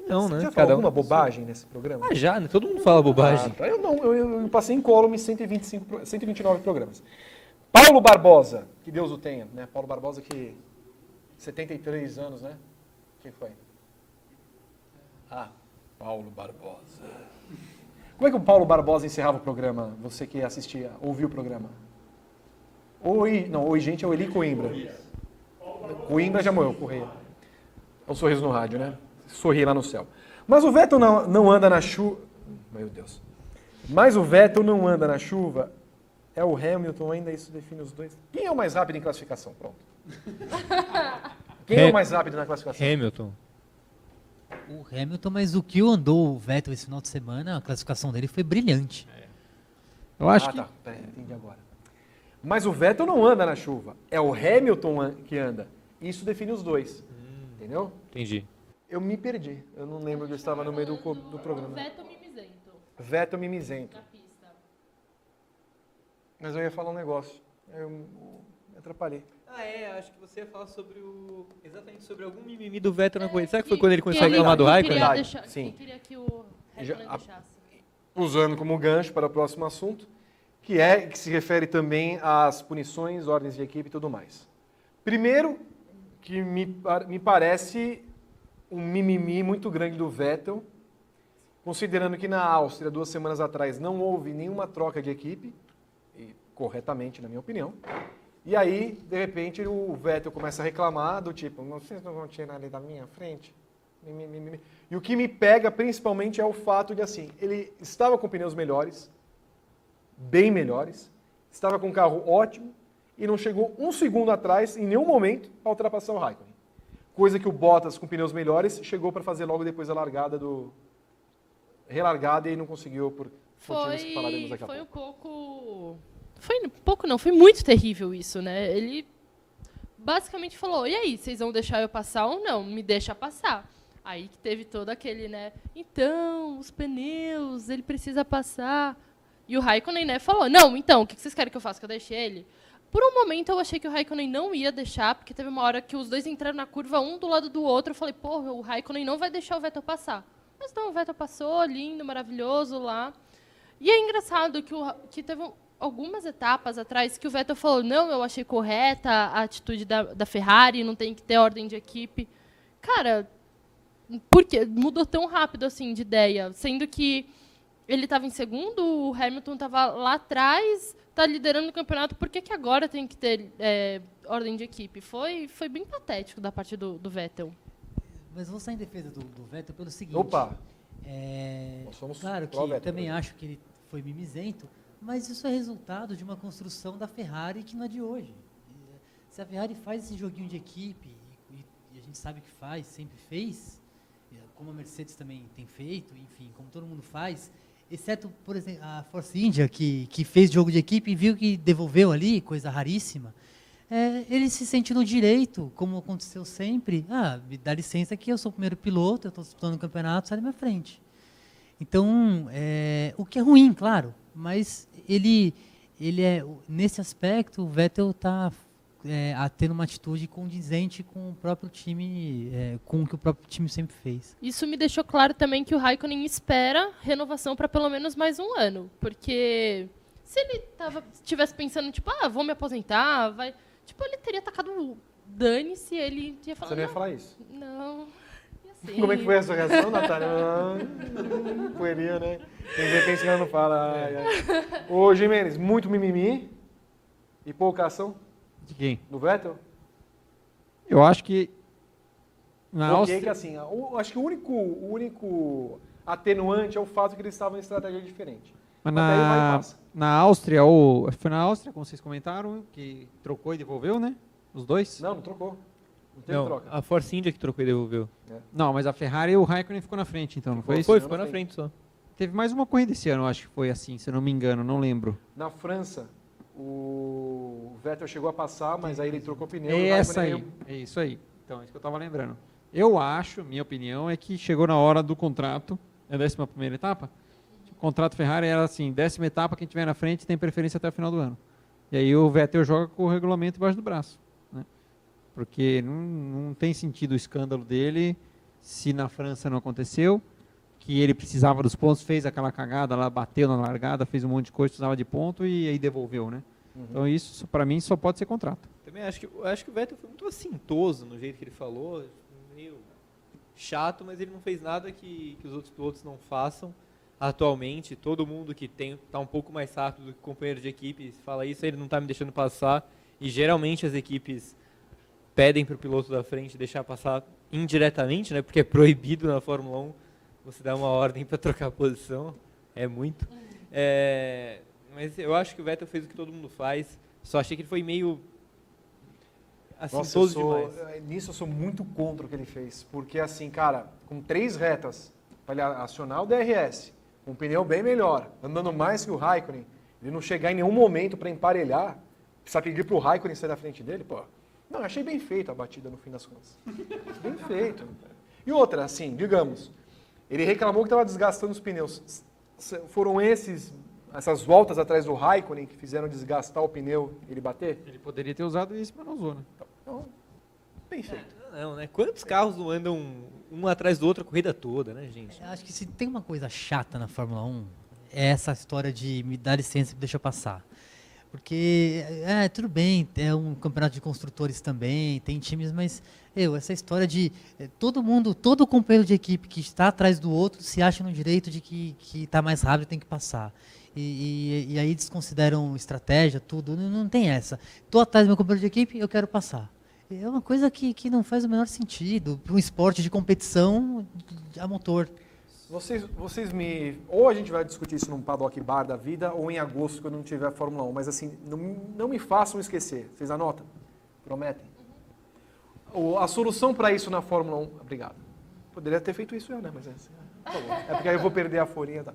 Não, Você né? já falou alguma bobagem nesse programa? Ah, já, né? Todo mundo fala bobagem. Tá. Eu não, eu passei incólume 129 programas. Paulo Barbosa, que Deus o tenha, né? Paulo Barbosa que 73 anos, né? Quem foi? Paulo Barbosa. Como é que o Paulo Barbosa encerrava o programa? Você que assistia, ouviu o programa? Oi, gente, é o Eli Coimbra. Coimbra já morreu, Correia. É um sorriso no rádio, né? Sorri lá no céu. Mas o Vettel não anda na chuva. Meu Deus. Mas o Vettel não anda na chuva. É o Hamilton, ainda isso define os dois. Quem é o mais rápido em classificação? Pronto. Quem é o mais rápido na classificação? Hamilton. O Hamilton, mas o que andou o Vettel esse final de semana, a classificação dele foi brilhante. Eu acho que... Tá, entendi agora. Mas o Vettel não anda na chuva. É o Hamilton que anda. Isso define os dois. Entendeu? Entendi. Eu me perdi. Eu não lembro que eu estava no meio do programa. Vettel mimizento. Vettel mimizento. Na pista. Mas eu ia falar um negócio. Eu me atrapalhei. Acho que você ia falar exatamente sobre algum mimimi do Vettel na corrida. Será que foi quando ele começou a reclamar do Raikkonen? Sim. Quem queria que o Raikkonen deixasse. Usando como gancho para o próximo assunto, que se refere também às punições, ordens de equipe e tudo mais. Primeiro, que me parece um mimimi muito grande do Vettel, considerando que na Áustria, 2 semanas atrás, não houve nenhuma troca de equipe, e corretamente, na minha opinião. E aí, de repente, o Vettel começa a reclamar do tipo, vocês não vão tirar ali da minha frente? E o que me pega principalmente é o fato de, assim, ele estava com pneus melhores, bem melhores, estava com um carro ótimo e não chegou um segundo atrás, em nenhum momento, para ultrapassar o Raikkonen. Coisa que o Bottas, com pneus melhores, chegou para fazer logo depois da largada relargada e não conseguiu por motivos que falaremos daqui a pouco. Foi muito terrível isso, né? Ele basicamente falou, e aí, vocês vão deixar eu passar ou não? Me deixa passar. Aí que teve todo aquele, né? Então, os pneus, ele precisa passar. E o Raikkonen, né, falou, não, então, o que vocês querem que eu faça? Que eu deixe ele? Por um momento eu achei que o Raikkonen não ia deixar, porque teve uma hora que os dois entraram na curva, um do lado do outro. Eu falei, porra, o Raikkonen não vai deixar o Vettel passar. Mas não, o Vettel passou, lindo, maravilhoso lá. E é engraçado que teve algumas etapas atrás que o Vettel falou, não, eu achei correta a atitude da Ferrari, não tem que ter ordem de equipe. Cara, por que mudou tão rápido assim de ideia? Sendo que ele estava em segundo, o Hamilton estava lá atrás, está liderando o campeonato, por que agora tem que ter ordem de equipe? Foi bem patético da parte do Vettel. Mas vou sair em defesa do Vettel pelo seguinte. Opa! Nós somos claro que Vettel, também acho que ele foi mimizento, mas isso é resultado de uma construção da Ferrari que não é de hoje. Se a Ferrari faz esse joguinho de equipe, e a gente sabe que faz, sempre fez, como a Mercedes também tem feito, enfim, como todo mundo faz, exceto, por exemplo, a Force India, que fez jogo de equipe e viu que devolveu ali, coisa raríssima, ele se sente no direito, como aconteceu sempre, me dá licença que eu sou o primeiro piloto, eu estou disputando o campeonato, sai da minha frente. Então, o que é ruim, claro, mas ele nesse aspecto, o Vettel está tendo uma atitude condizente com o próprio time, com o que o próprio time sempre fez. Isso me deixou claro também que o Raikkonen espera renovação para pelo menos mais um ano, porque se ele estivesse pensando, tipo, vou me aposentar, ele teria tacado dane-se, ele ia falar... Você não ia falar isso? Não. Assim. Como é que foi a sua reação, Natália? Poeria, né? De repente ela não fala. Ô, Jimenez, muito mimimi e pouca ação. De quem? Do Vettel? Eu acho que na Áustria... que assim, acho que o único atenuante é o fato que eles estavam em estratégia diferente. Mas na Áustria, foi na Áustria, como vocês comentaram, que trocou e devolveu, né? Os dois? Não trocou. Não teve troca. A Force India que trocou e devolveu. Não, mas a Ferrari e o Raikkonen ficou na frente, então, não foi isso? Ficou na frente só. Teve mais uma corrida esse ano, acho que foi assim, se eu não me engano, não lembro. Na França, O Vettel chegou a passar, mas aí ele trocou o pneu. É isso aí. Então, é isso que eu estava lembrando. Eu acho, minha opinião, é que chegou na hora do contrato, é a 11ª etapa? O contrato Ferrari era assim, 10ª etapa, quem tiver na frente tem preferência até o final do ano. E aí o Vettel joga com o regulamento embaixo do braço. Né? Porque não tem sentido o escândalo dele se na França não aconteceu, que ele precisava dos pontos, fez aquela cagada lá, bateu na largada, fez um monte de coisa, precisava de ponto e aí devolveu, né? Então isso, para mim, só pode ser contrato. Também acho que o Vettel foi muito assintoso no jeito que ele falou, meio chato, mas ele não fez nada que os outros pilotos não façam. Atualmente, todo mundo que está um pouco mais rápido do que o companheiro de equipe fala isso, ele não está me deixando passar, e geralmente as equipes pedem para o piloto da frente deixar passar indiretamente, né, porque é proibido na Fórmula 1 você dar uma ordem para trocar a posição, é muito. Mas eu acho que o Vettel fez o que todo mundo faz, só achei que ele foi meio assintoso demais. Nisso eu sou muito contra o que ele fez, porque assim, cara, com 3 retas para acionar o DRS, com um pneu bem melhor, andando mais que o Raikkonen, ele não chegar em nenhum momento para emparelhar, precisa pedir para o Raikkonen sair da frente dele, pô. Não, achei bem feita a batida no fim das contas. Bem feito. E outra, assim, digamos, ele reclamou que estava desgastando os pneus. Foram essas voltas atrás do Raikkonen que fizeram desgastar o pneu e ele bater? Ele poderia ter usado isso, mas não usou, né? Então, bem feito. Não, né? Quantos carros não andam um atrás do outro a corrida toda, né, gente? Acho que se tem uma coisa chata na Fórmula 1, é essa história de me dar licença e deixa eu passar. Porque, tudo bem, é um campeonato de construtores também, tem times, mas essa história de todo companheiro de equipe que está atrás do outro se acha no direito de que está mais rápido e tem que passar. E aí desconsideram estratégia, tudo, não tem essa. Estou atrás do meu companheiro de equipe, eu quero passar. É uma coisa que não faz o menor sentido para um esporte de competição a motor. Vocês ou a gente vai discutir isso num paddock bar da vida, ou em agosto, quando não tiver Fórmula 1. Mas assim, não me façam esquecer. Vocês anotam? Prometem? A solução para isso na Fórmula 1... Obrigado. Poderia ter feito isso eu, né? Mas tá bom. É porque aí eu vou perder a folhinha. Tá?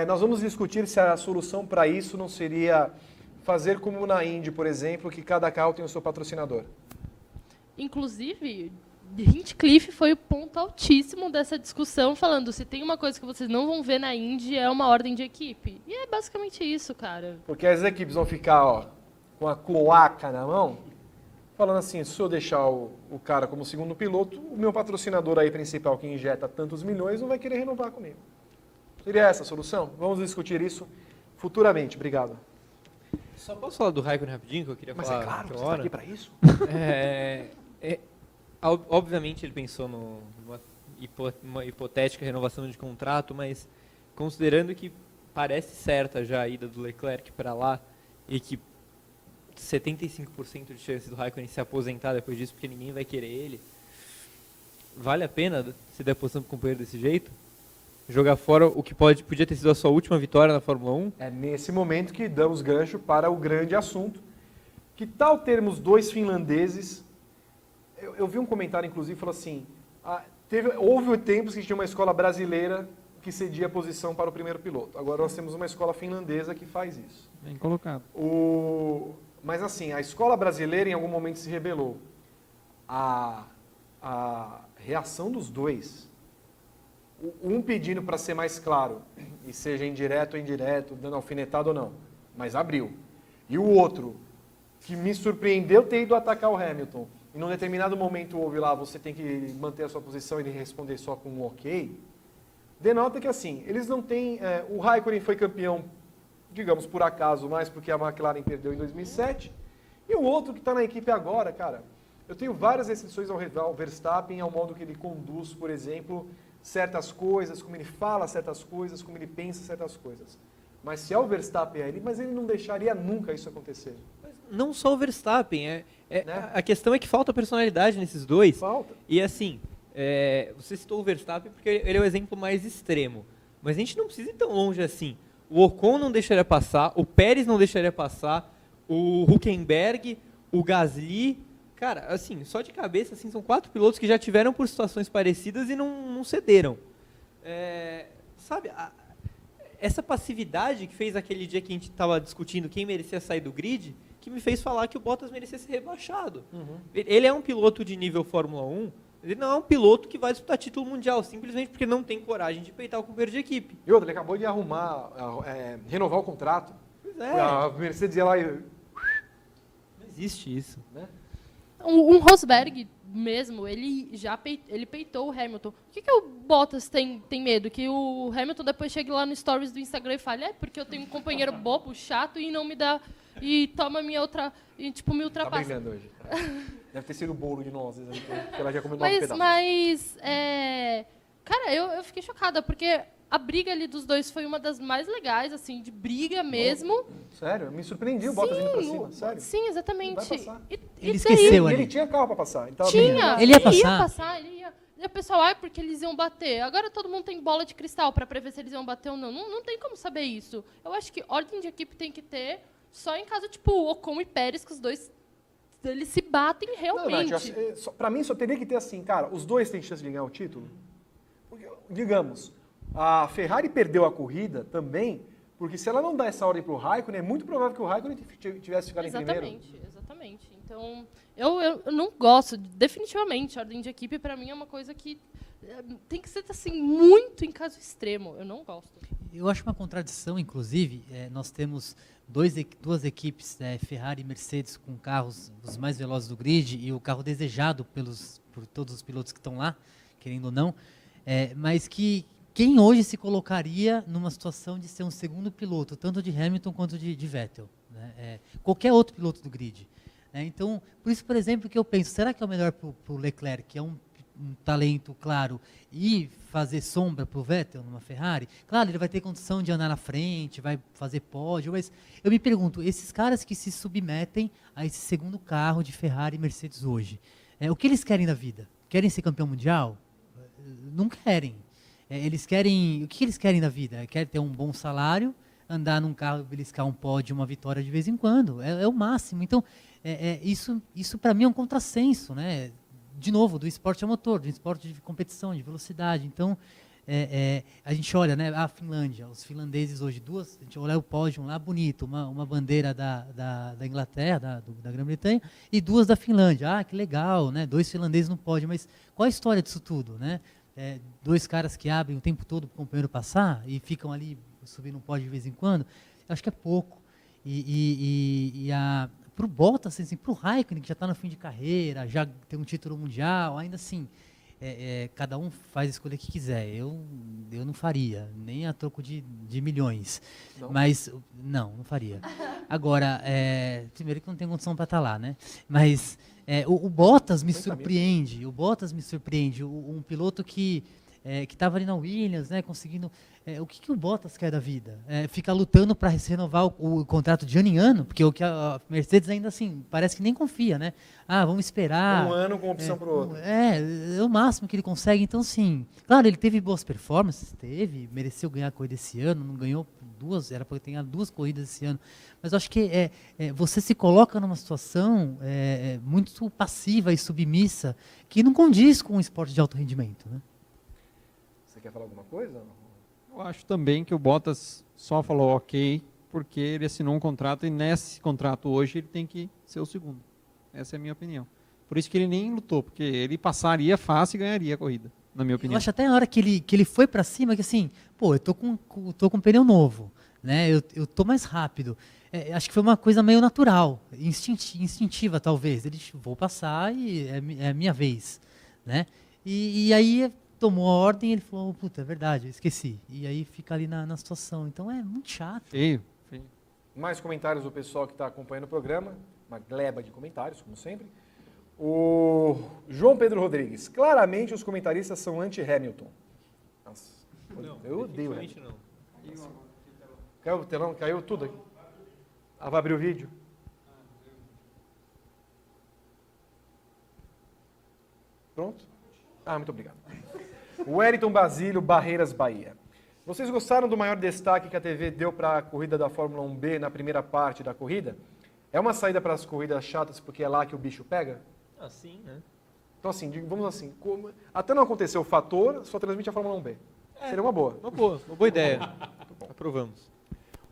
Nós vamos discutir se a solução para isso não seria fazer como na Indy, por exemplo, que cada carro tem o seu patrocinador. Inclusive, Hinchcliffe foi o ponto altíssimo dessa discussão, falando se tem uma coisa que vocês não vão ver na Indy é uma ordem de equipe. E é basicamente isso, cara. Porque as equipes vão ficar com a cloaca na mão, falando assim, se eu deixar o cara como segundo piloto, o meu patrocinador aí principal que injeta tantos milhões não vai querer renovar comigo. Seria essa a solução? Vamos discutir isso futuramente. Obrigado. Só posso falar do Raikkonen rapidinho, que eu queria falar? Mas é claro, você está aqui para isso. Obviamente ele pensou numa hipotética renovação de contrato, mas considerando que parece certa já a ida do Leclerc para lá e que 75% de chance do Raikkonen se aposentar depois disso, porque ninguém vai querer ele, vale a pena se der posição para o companheiro desse jeito? Jogar fora o que podia ter sido a sua última vitória na Fórmula 1? É nesse momento que damos gancho para o grande assunto. Que tal termos 2 finlandeses? Eu vi um comentário, inclusive, falou assim, houve tempos que tinha uma escola brasileira que cedia a posição para o primeiro piloto. Agora nós temos uma escola finlandesa que faz isso. Bem colocado. Mas assim, a escola brasileira em algum momento se rebelou. A reação dos dois, um pedindo para ser mais claro, e seja indireto ou indireto, dando alfinetado ou não, mas abriu. E o outro, que me surpreendeu ter ido atacar o Hamilton, e num determinado momento houve lá, você tem que manter a sua posição e ele responder só com um ok, denota que assim, eles não têm... o Raikkonen foi campeão, digamos, por acaso, mais porque a McLaren perdeu em 2007, e o outro que está na equipe agora, cara, eu tenho várias restrições ao Verstappen, ao modo que ele conduz, por exemplo, certas coisas, como ele fala certas coisas, como ele pensa certas coisas. Mas se é o Verstappen aí, mas ele não deixaria nunca isso acontecer. Não só o Verstappen, né? A questão é que falta personalidade nesses dois. Falta. E assim, você citou o Verstappen porque ele é o exemplo mais extremo. Mas a gente não precisa ir tão longe assim. O Ocon não deixaria passar, o Pérez não deixaria passar, o Hülkenberg, o Gasly. Cara, assim, só de cabeça, assim, são 4 pilotos que já tiveram por situações parecidas e não cederam. Sabe, essa passividade que fez aquele dia que a gente estava discutindo quem merecia sair do grid, que me fez falar que o Bottas merecia ser rebaixado. Ele é um piloto de nível Fórmula 1, ele não é um piloto que vai disputar título mundial, simplesmente porque não tem coragem de peitar o companheiro de equipe. E outro, ele acabou de renovar o contrato. Pois é. A Mercedes ia lá e... Não existe isso. Né? Um Rosberg mesmo, ele peitou o Hamilton. O que o Bottas tem medo? Que o Hamilton depois chegue lá no stories do Instagram e fale, porque eu tenho um companheiro bobo, chato e não me dá... E toma minha outra... E, tipo, me ultrapassa. Tá brilhando hoje. Deve ter sido o bolo de nozes ali, que ela já comeu 9 pedaços. Cara, eu fiquei chocada, porque a briga ali dos dois foi uma das mais legais, assim, de briga mesmo. Sério? Me surpreendi o Bottas indo pra cima, sério. Sim, exatamente. Vai passar. Ele esqueceu ali. Ele tinha carro pra passar. Ele ia passar. E o pessoal, porque eles iam bater. Agora todo mundo tem bola de cristal para prever se eles iam bater ou não. Não tem como saber isso. Eu acho que ordem de equipe tem que ter só em caso, tipo, Ocon e Pérez, que os dois, eles se batem realmente. Não, pra mim só teria que ter assim, cara, os dois têm chance de ganhar o título. Porque, digamos, a Ferrari perdeu a corrida também, porque se ela não dá essa ordem pro Raikkonen, é muito provável que o Raikkonen tivesse ficado em primeiro. Exatamente. Então, eu não gosto, definitivamente, a ordem de equipe para mim é uma coisa que tem que ser, assim, muito em caso extremo. Eu não gosto. Eu acho uma contradição, inclusive, nós temos duas equipes, Ferrari e Mercedes, com carros os mais velozes do grid e o carro desejado por todos os pilotos que estão lá, querendo ou não, mas que quem hoje se colocaria numa situação de ser um segundo piloto, tanto de Hamilton quanto de Vettel, né? Qualquer outro piloto do grid. Então, por isso, por exemplo, que eu penso, será que é o melhor para o Leclerc, que é um talento, claro, e fazer sombra para o Vettel numa Ferrari? Claro, ele vai ter condição de andar na frente, vai fazer pódio, mas eu me pergunto, esses caras que se submetem a esse segundo carro de Ferrari e Mercedes hoje, o que eles querem da vida? Querem ser campeão mundial? Não querem. Eles querem, o que eles querem da vida? Querem ter um bom salário, andar num carro e beliscar um pódio, uma vitória de vez em quando. É o máximo. Então, isso para mim é um contrassenso, né? De novo, do esporte a motor, do esporte de competição, de velocidade. Então, a gente olha, né, a Finlândia, os finlandeses hoje, a gente olha o pódio lá, bonito, uma bandeira da Inglaterra, da Grã-Bretanha, e duas da Finlândia. Ah, que legal, né? 2 finlandeses no pódio, mas qual a história disso tudo, né? 2 caras que abrem o tempo todo para o companheiro passar e ficam ali subindo um pódio de vez em quando, eu acho que é pouco. Para o Bottas, assim, para o Raikkonen, que já está no fim de carreira, já tem um título mundial, ainda assim, cada um faz a escolha que quiser. Eu não faria, nem a troco de milhões. Não. Mas, não faria. Agora, primeiro que não tem condição para estar lá, né? Mas o Bottas me surpreende. O Bottas me surpreende. Um piloto que estava ali na Williams, né, conseguindo... o que o Bottas quer da vida? Ficar lutando para renovar o contrato de ano em ano, porque o que a Mercedes ainda assim, parece que nem confia, né? Ah, vamos esperar. Um ano com opção para o outro. É o máximo que ele consegue. Então, sim, claro, ele teve boas performances, mereceu ganhar a corrida esse ano, não ganhou 2, era para ter 2 corridas esse ano. Mas eu acho que você se coloca numa situação muito passiva e submissa, que não condiz com o esporte de alto rendimento, né? Você quer falar alguma coisa? Eu acho também que o Bottas só falou ok, porque ele assinou um contrato e nesse contrato hoje ele tem que ser o segundo. Essa é a minha opinião. Por isso que ele nem lutou, porque ele passaria fácil e ganharia a corrida, na minha opinião. Eu acho até a hora que ele foi para cima, que assim, pô, eu tô com pneu novo, né? Eu tô mais rápido. Acho que foi uma coisa meio natural, instintiva talvez. Ele vou passar e é a minha vez, né? E aí tomou a ordem e ele falou, puta, é verdade, eu esqueci. E aí fica ali na situação. Então é muito chato. Feio. Mais comentários do pessoal que está acompanhando o programa. Uma gleba de comentários, como sempre. O João Pedro Rodrigues. Claramente os comentaristas são anti-Hamilton. Nossa, eu odeio Hamilton. Não. Caiu o telão? Caiu tudo aqui. Vai abrir o vídeo. Pronto? Muito obrigado. O Wellington Basílio, Barreiras, Bahia. Vocês gostaram do maior destaque que a TV deu para a corrida da Fórmula 1B na primeira parte da corrida? É uma saída para as corridas chatas porque é lá que o bicho pega? Sim, né? Então assim, vamos assim, até não acontecer o fator, só transmite a Fórmula 1B. Seria uma boa. Uma boa ideia. aprovamos.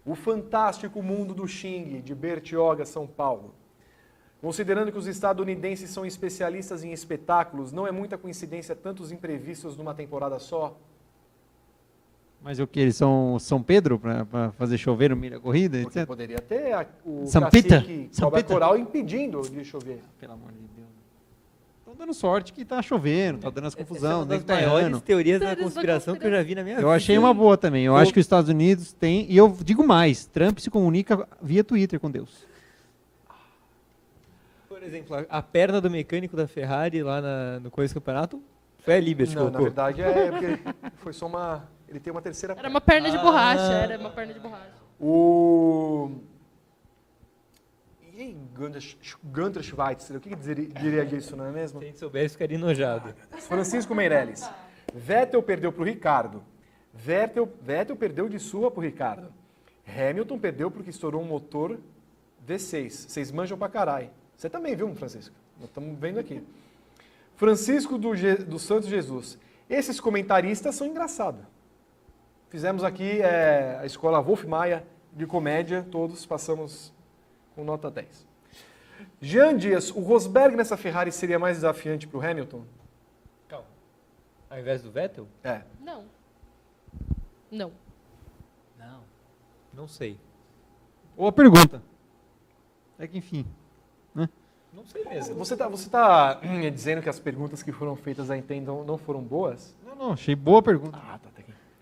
O Fantástico Mundo do Xing, de Bertioga, São Paulo. Considerando que os estadunidenses são especialistas em espetáculos, não é muita coincidência tantos imprevistos numa temporada só? Mas o que? Eles são São Pedro para fazer chover no meio da corrida? Porque etc? poderia ter o São cacique Peter? São Cobra Peter? Coral impedindo de chover. Pelo amor de Deus. Estão dando sorte que tá chovendo, tá dando as confusão. Essa é uma das maiores teorias da conspiração que eu já vi na minha vida. Eu achei uma boa também. Eu acho que os Estados Unidos têm... E eu digo mais, Trump se comunica via Twitter com Deus. Por exemplo, a perna do mecânico da Ferrari lá no começo do campeonato foi a Liberty que Não, na colocou. verdade é porque foi só uma... Ele tem uma terceira Era perna. uma perna de borracha, era uma perna de borracha. O... E Gunter Schweitzer, o que diria disso, não é mesmo? Se a gente soubesse, ficaria enojado. Francisco Meirelles. Vettel perdeu para o Ricardo. Vettel perdeu de surra para o Ricardo. Hamilton perdeu porque estourou um motor V6. Vocês manjam pra caralho. Você também viu, Francisco? Nós estamos vendo aqui. Francisco do Santos Jesus. Esses comentaristas são engraçados. Fizemos aqui a escola Wolf Maia de comédia, todos passamos com nota 10. Jean Dias, o Rosberg nessa Ferrari seria mais desafiante para o Hamilton? Calma. Ao invés do Vettel? É. Não. Não. Não. Não sei. Boa pergunta. É que enfim. Não sei mesmo. Você tá dizendo que as perguntas que foram feitas aí não foram boas? Não, achei boa pergunta. Ah, tá.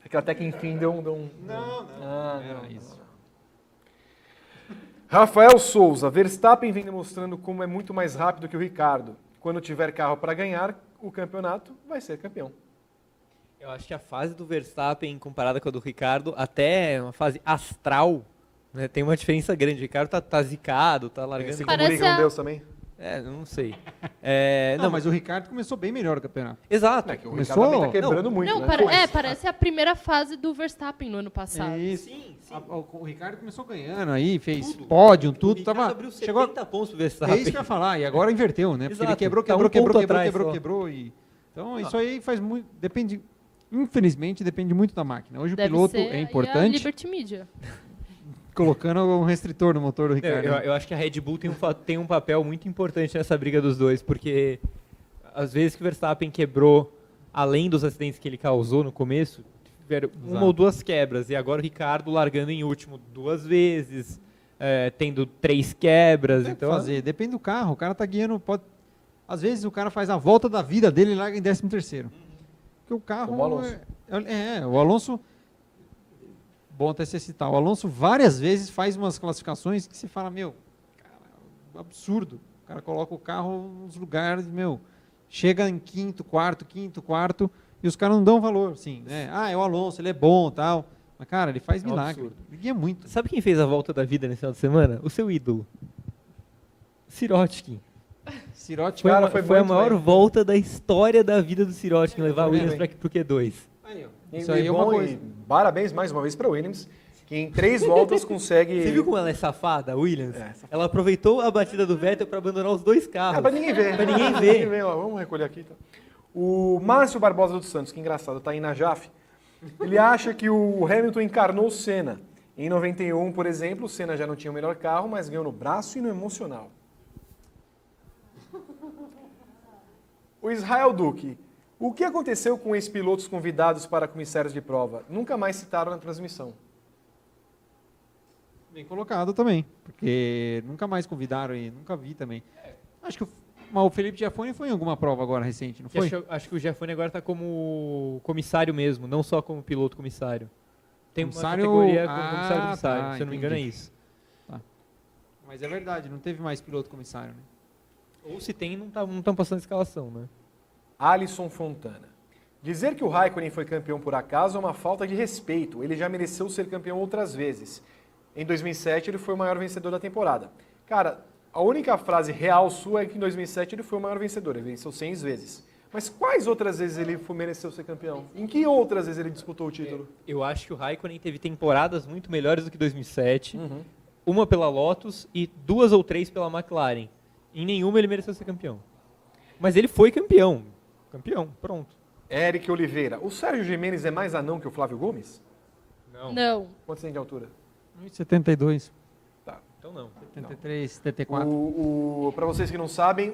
É que até que enfim deu um... Não. Era isso. Rafael Souza, Verstappen vem demonstrando como é muito mais rápido que o Ricardo. Quando tiver carro para ganhar o campeonato, vai ser campeão. Eu acho que a fase do Verstappen comparada com a do Ricardo, até uma fase astral, né, tem uma diferença grande. O Ricardo tá zicado, tá largando... Se Parece comunica com Deus também? Não sei. Não, mas o Ricardo começou bem melhor o campeonato. Exato. É que o Começou- Ricardo também tá quebrando muito, Não, né? parece a primeira fase do Verstappen no ano passado. Isso. Sim. O Ricardo começou ganhando aí, fez pódio, tudo. O Ricardo Tava, abriu 70 chegou, pontos pro é Verstappen. isso que eu ia falar, e agora inverteu, né? Porque ele Exato. quebrou. Tá um ponto atrás só. Então isso aí faz muito. Depende. Infelizmente, depende muito da máquina. Hoje Deve o piloto ser é aí a importante, Liberty Media. colocando um restritor no motor do Ricardo. Eu acho que a Red Bull tem um papel muito importante nessa briga dos dois, porque às vezes que o Verstappen quebrou, além dos acidentes que ele causou no começo, tiveram uma ou duas quebras, e agora o Ricardo largando em último 2 vezes, tendo 3 quebras. Deve Então, fazer, depende do carro. O cara tá guiando. Às vezes o cara faz a volta da vida dele e larga em 13º. Porque o carro. Como o Alonso. O Alonso. Bom até você citar. O Alonso várias vezes faz umas classificações que você fala, cara, absurdo. O cara coloca o carro nos lugares, chega em quinto, quarto, e os caras não dão valor, assim, né? É o Alonso, ele é bom, tal. Mas, cara, ele faz um milagre. absurdo. Ele guia muito. sabe quem fez a volta da vida nesse final de semana? O seu ídolo. Sirotkin. Sirotkin, Foi, Cara, a, foi foi a muito maior bem. volta da história da vida do Sirotkin, levar a foi Williams bem. pro Q2. Isso aí é uma bom, coisa. e parabéns mais uma vez para Williams, que em 3 voltas consegue... Você viu como ela é safada, a Williams? safada. Ela aproveitou a batida do Vettel para abandonar os 2 carros. Para ninguém ver. Pra ninguém ver. Ó, vamos recolher aqui. Então. O Márcio Barbosa dos Santos, que engraçado, tá aí na JAF. Ele acha que o Hamilton encarnou o Senna. Em 91, por exemplo, o Senna já não tinha o melhor carro, mas ganhou no braço e no emocional. O Israel Duque. O que aconteceu com esses pilotos convidados para comissários de prova? Nunca mais citaram na transmissão. Bem colocado também, porque nunca mais convidaram e nunca vi também. Acho que o Felipe Giafone foi em alguma prova agora recente, não foi? Acho que o Giafone agora está como comissário mesmo, não só como piloto comissário. Tem Comissário- uma categoria como Ah, comissário, tá, se eu não me engano é entendi. isso. Mas é verdade, não teve mais piloto comissário, né? Ou se tem, não estão passando escalação, né? Alisson Fontana. Dizer que o Raikkonen foi campeão por acaso é uma falta de respeito. Ele já mereceu ser campeão outras vezes. Em 2007, ele foi o maior vencedor da temporada. Cara, a única frase real sua é que em 2007 ele foi o maior vencedor. Ele venceu 100 vezes. Mas quais outras vezes ele mereceu ser campeão? Em que outras vezes ele disputou o título? Eu acho que o Raikkonen teve temporadas muito melhores do que 2007. Uhum. Uma pela Lotus e 2 ou 3 pela McLaren. Em nenhuma ele mereceu ser campeão. Mas ele foi campeão. Campeão, pronto. Eric Oliveira. O Sérgio Gimenez é mais anão que o Flávio Gomes? Não. Quanto você tem de altura? 1,72. Tá. Então não. 73, 74. Para vocês que não sabem,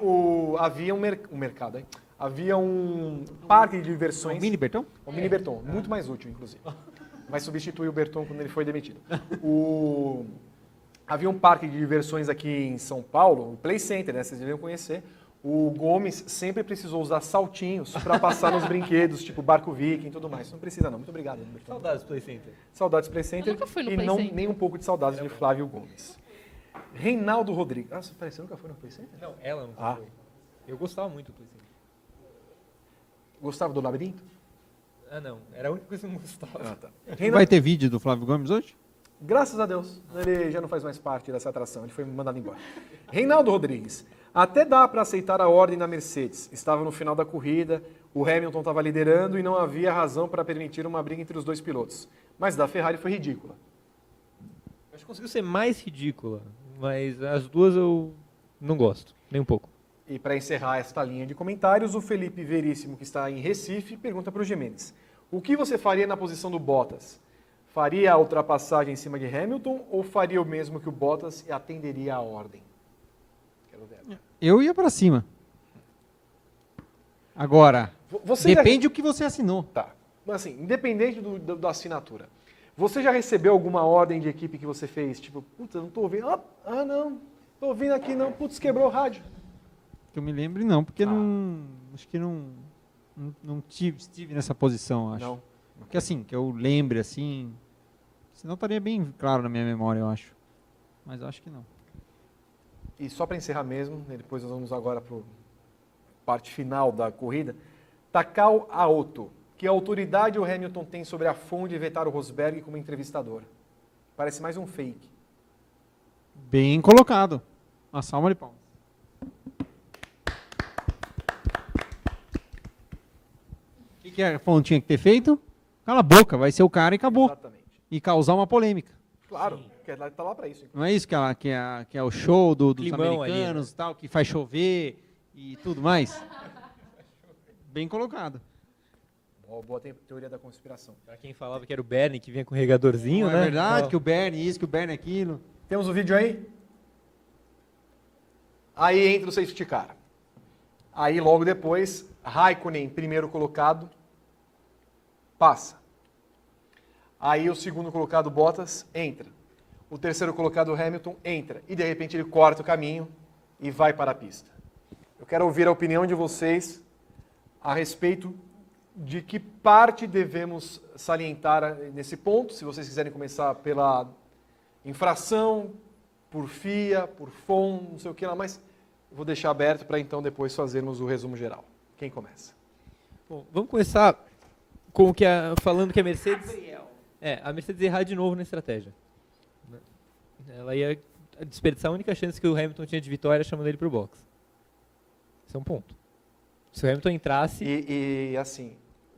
havia um mercado, hein? Havia um parque de diversões. Um mini Bertão? Um mini Berton, muito mais útil, inclusive. Vai substituir o Berton quando ele foi demitido. Havia um parque de diversões aqui em São Paulo, o Play Center, né? Vocês deveriam conhecer. O Gomes sempre precisou usar saltinhos para passar nos brinquedos, tipo Barco Viking e tudo mais. Não precisa não. Muito obrigado, Berton. Saudades do Play Center. Saudades do Play Center. Eu nunca fui no e Play não, Center. nem um pouco de saudades de Flávio Gomes. Reinaldo Rodrigues. Ah, você nunca foi no Play Center? Não, ela não foi. Eu gostava muito do Play Center. Gostava do labirinto? Ah, não. Era a única coisa que eu não gostava. Tá. Vai ter vídeo do Flávio Gomes hoje? Graças a Deus, ele já não faz mais parte dessa atração, ele foi mandado embora. Reinaldo Rodrigues, até dá para aceitar a ordem da Mercedes. Estava no final da corrida, o Hamilton estava liderando e não havia razão para permitir uma briga entre os dois pilotos. Mas da Ferrari foi ridícula. Acho que conseguiu ser mais ridícula, mas as duas eu não gosto, nem um pouco. E para encerrar esta linha de comentários, o Felipe Veríssimo, que está em Recife, pergunta para o Gimenez. O que você faria na posição do Bottas? Faria a ultrapassagem em cima de Hamilton ou faria o mesmo que o Bottas e atenderia a ordem? Quero ver. Eu ia para cima. Agora, Você depende do que você assinou. Tá. Mas assim, independente da assinatura, você já recebeu alguma ordem de equipe que você fez? Tipo, puta, não tô ouvindo. Ah, não. Tô ouvindo aqui não. Putz, quebrou o rádio. Que eu me lembre, não, porque não. Acho que não estive nessa posição, acho. Não. Porque assim, que eu lembre assim. Senão estaria bem claro na minha memória, eu acho. Mas eu acho que não. E só para encerrar mesmo, né, depois nós vamos agora para a parte final da corrida. Takao Aoto, que autoridade o Hamilton tem sobre a FOM de vetar o Rosberg como entrevistador? Parece mais um fake. Bem colocado. Uma salva de palmas. O que a FOM tinha que ter feito? Cala a boca, vai ser o cara e acabou. Exatamente. E causar uma polêmica. Claro, que ela está lá para isso. Não é isso que é o show dos Climão americanos ali, né? Tal, que faz chover e tudo mais? Bem colocado. Boa teoria da conspiração. Pra quem falava que era o Bernie que vinha com o regadorzinho, Não né? é verdade Ó, que o Bernie isso, que o Bernie aquilo. Temos o vídeo aí? Aí entra o safety car. Aí logo depois, Raikkonen, primeiro colocado, passa. Aí o segundo colocado, Bottas, entra. O terceiro colocado, Hamilton, entra. E de repente ele corta o caminho e vai para a pista. Eu quero ouvir a opinião de vocês a respeito de que parte devemos salientar nesse ponto. Se vocês quiserem começar pela infração, por FIA, por FOM, não sei o que lá, mas eu vou deixar aberto para então depois fazermos o resumo geral. Quem começa? Bom, vamos começar com o que falando que a Mercedes... a Mercedes ia errar de novo na estratégia. Ela ia desperdiçar a única chance que o Hamilton tinha de vitória chamando ele para o box. Esse é um ponto. Se o Hamilton entrasse... E assim,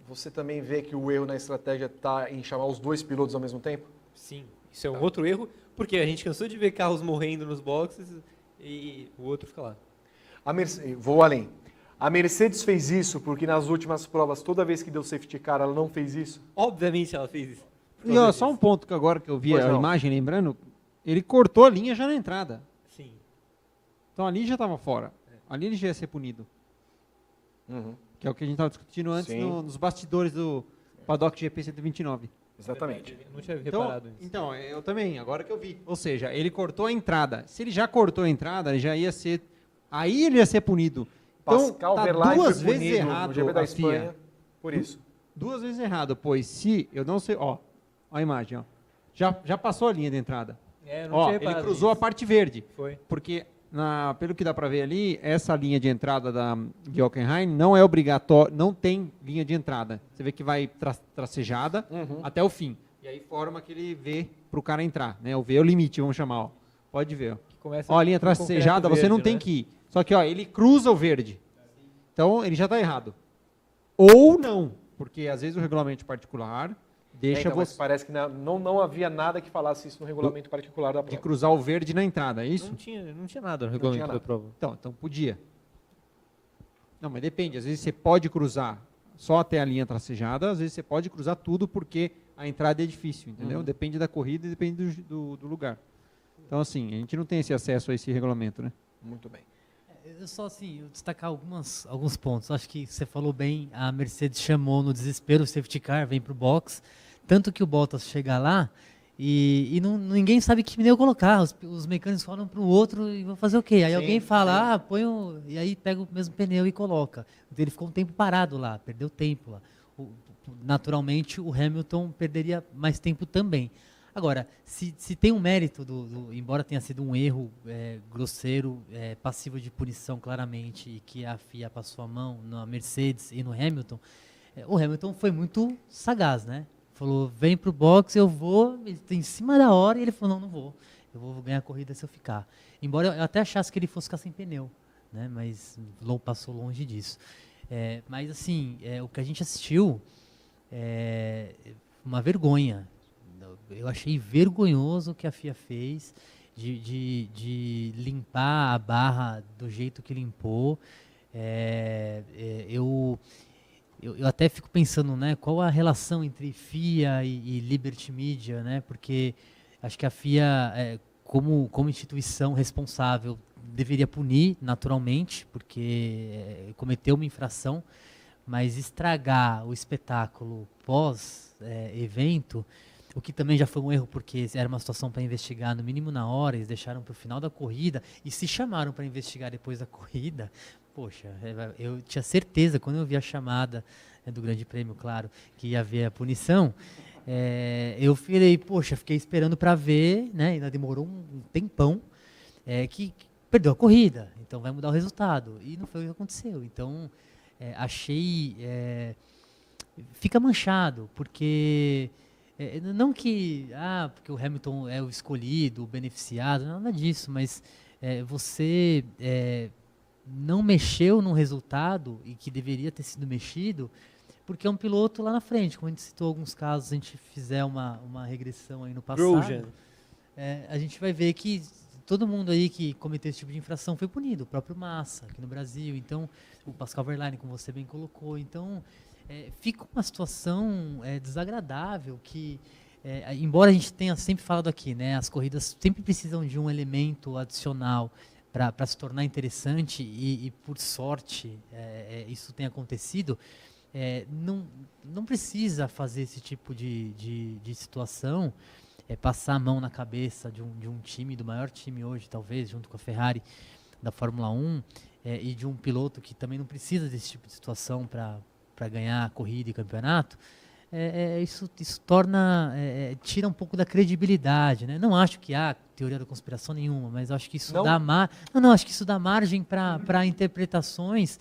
você também vê que o erro na estratégia está em chamar os dois pilotos ao mesmo tempo? Sim, isso é um outro erro, porque a gente cansou de ver carros morrendo nos boxes e o outro fica lá. Vou além. A Mercedes fez isso porque nas últimas provas, toda vez que deu safety car, ela não fez isso? Obviamente ela fez isso. E ó, só um ponto que agora que eu vi a imagem, lembrando, ele cortou a linha já na entrada. Sim. Então ali já estava fora. Ali ele já ia ser punido. Uhum. Que é o que a gente estava discutindo antes nos bastidores do Paddock GP 129. Exatamente. Eu não tinha reparado nisso. Então, eu também, agora que eu vi. Ou seja, ele cortou a entrada. Se ele já cortou a entrada, ele já ia ser... Aí ele ia ser punido. Então, Pascal tá Verlaine duas foi vezes punido errado no GP da a FIA. Espanha por isso. Duas vezes errado, pois se... Eu não sei... Ó a imagem, ó. Já passou a linha de entrada. Eu não Ó, tinha ele reparado cruzou a nisso. parte verde. Foi. Porque, pelo que dá para ver ali, essa linha de entrada de Hockenheim não é obrigatória, não tem linha de entrada. Você vê que vai tracejada até o fim. E aí forma aquele V para o cara entrar. Né? O V é o limite, vamos chamar. Ó. Pode ver. Ó, a linha tracejada, você não tem que ir. Só que ó, ele cruza o verde. Então, ele já está errado. Ou não, porque às vezes o regulamento particular... Deixa então, mas você parece que não havia nada que falasse isso no regulamento particular da prova. de cruzar o verde na entrada, é isso? Não tinha nada no regulamento da prova. Então podia. Não, mas depende. Às vezes você pode cruzar só até a linha tracejada, às vezes você pode cruzar tudo porque a entrada é difícil, entendeu? Depende da corrida e depende do lugar. Então, assim, a gente não tem esse acesso a esse regulamento, né? Muito bem. Eu só, assim, eu destacar alguns pontos. Acho que você falou bem, a Mercedes chamou no desespero o safety car, vem para o box, tanto que o Bottas chega lá e ninguém sabe que pneu colocar. Os mecânicos falam para o outro e vão fazer o quê? Aí alguém fala, põe e aí pega o mesmo pneu e coloca. Então ele ficou um tempo parado lá, perdeu tempo lá. Naturalmente, o Hamilton perderia mais tempo também. Agora, se tem um mérito, embora tenha sido um erro grosseiro, passivo de punição claramente, e que a FIA passou a mão na Mercedes e no Hamilton, o Hamilton foi muito sagaz, né? Falou, vem pro box, eu vou, em cima da hora, e ele falou, não vou, eu vou ganhar a corrida se eu ficar. Embora eu até achasse que ele fosse ficar sem pneu, né? Mas passou longe disso. Mas assim, o que a gente assistiu é uma vergonha. Eu achei vergonhoso o que a FIA fez de limpar a barra do jeito que limpou. Eu até fico pensando, né, qual a relação entre FIA e Liberty Media, né? Porque acho que a FIA, como instituição responsável, deveria punir naturalmente, porque cometeu uma infração, mas estragar o espetáculo pós-evento, o que também já foi um erro, porque era uma situação para investigar no mínimo na hora, eles deixaram para o final da corrida, e se chamaram para investigar depois da corrida, poxa, eu tinha certeza, quando eu vi a chamada do Grande Prêmio, claro, que ia haver a punição, eu fiquei esperando para ver, né, ainda demorou um tempão, que perdeu a corrida, então vai mudar o resultado, e não foi o que aconteceu. Então, achei... fica manchado, porque... não que porque o Hamilton é o escolhido, o beneficiado, nada disso, mas você não mexeu num resultado e que deveria ter sido mexido, porque é um piloto lá na frente. Como a gente citou alguns casos, se a gente fizer uma regressão aí no passado, a gente vai ver que todo mundo aí que cometeu esse tipo de infração foi punido, o próprio Massa, aqui no Brasil, então o Pascal Wehrlein, como você bem colocou, então... fica uma situação desagradável que, embora a gente tenha sempre falado aqui, né, as corridas sempre precisam de um elemento adicional para se tornar interessante e por sorte isso tem acontecido, não precisa fazer esse tipo de situação, passar a mão na cabeça de um time, do maior time hoje talvez, junto com a Ferrari da Fórmula 1, e de um piloto que também não precisa desse tipo de situação para ganhar a corrida e campeonato, isso torna, tira um pouco da credibilidade, né? Não acho que há teoria da conspiração nenhuma, mas acho que isso acho que isso dá margem para interpretações,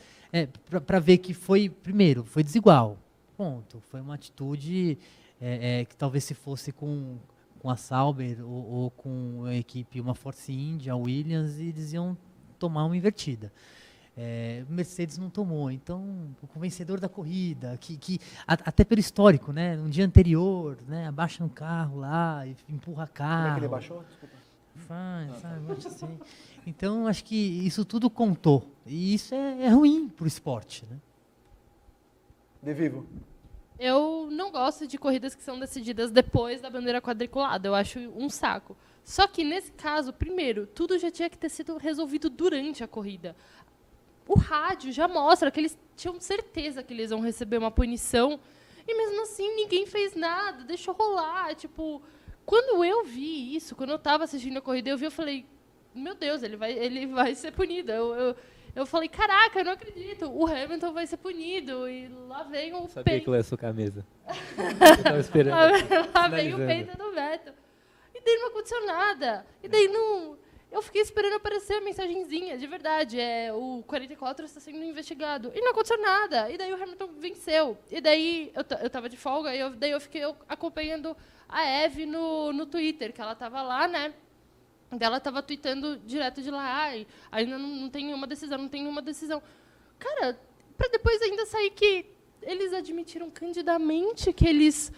para ver que foi desigual, ponto. Foi uma atitude que talvez se fosse com a Sauber ou com a equipe, uma Force India, a Williams, e eles iam tomar uma invertida. Mercedes não tomou, então o vencedor da corrida, que até pelo histórico, né, no dia anterior, né, abaixa no carro lá e empurra carro. Como é que ele abaixou? Desculpa. Faz assim. Então acho que isso tudo contou, e isso é ruim para o esporte, né? De Vivo. Eu não gosto de corridas que são decididas depois da bandeira quadriculada, eu acho um saco. Só que nesse caso, primeiro, tudo já tinha que ter sido resolvido durante a corrida. O rádio já mostra que eles tinham certeza que eles vão receber uma punição e mesmo assim ninguém fez nada, deixou rolar. Tipo, quando eu vi isso, quando eu estava assistindo a corrida, eu falei, meu Deus, ele vai ser punido. Eu falei, caraca, eu não acredito, o Hamilton vai ser punido. E lá vem o peito. Sabia que eu ia socar a mesa. Eu tava esperando. Lá vem o peito do Beto. E daí não aconteceu nada. E daí não... Eu fiquei esperando aparecer a mensagenzinha, de verdade, o 44 está sendo investigado. E não aconteceu nada. E daí o Hamilton venceu. E daí eu tava de folga, e daí eu fiquei acompanhando a Eve no Twitter, que ela tava lá, né? Ela tava tweetando direto de lá, ainda não tem nenhuma decisão, Cara, para depois ainda sair que eles admitiram candidamente que eles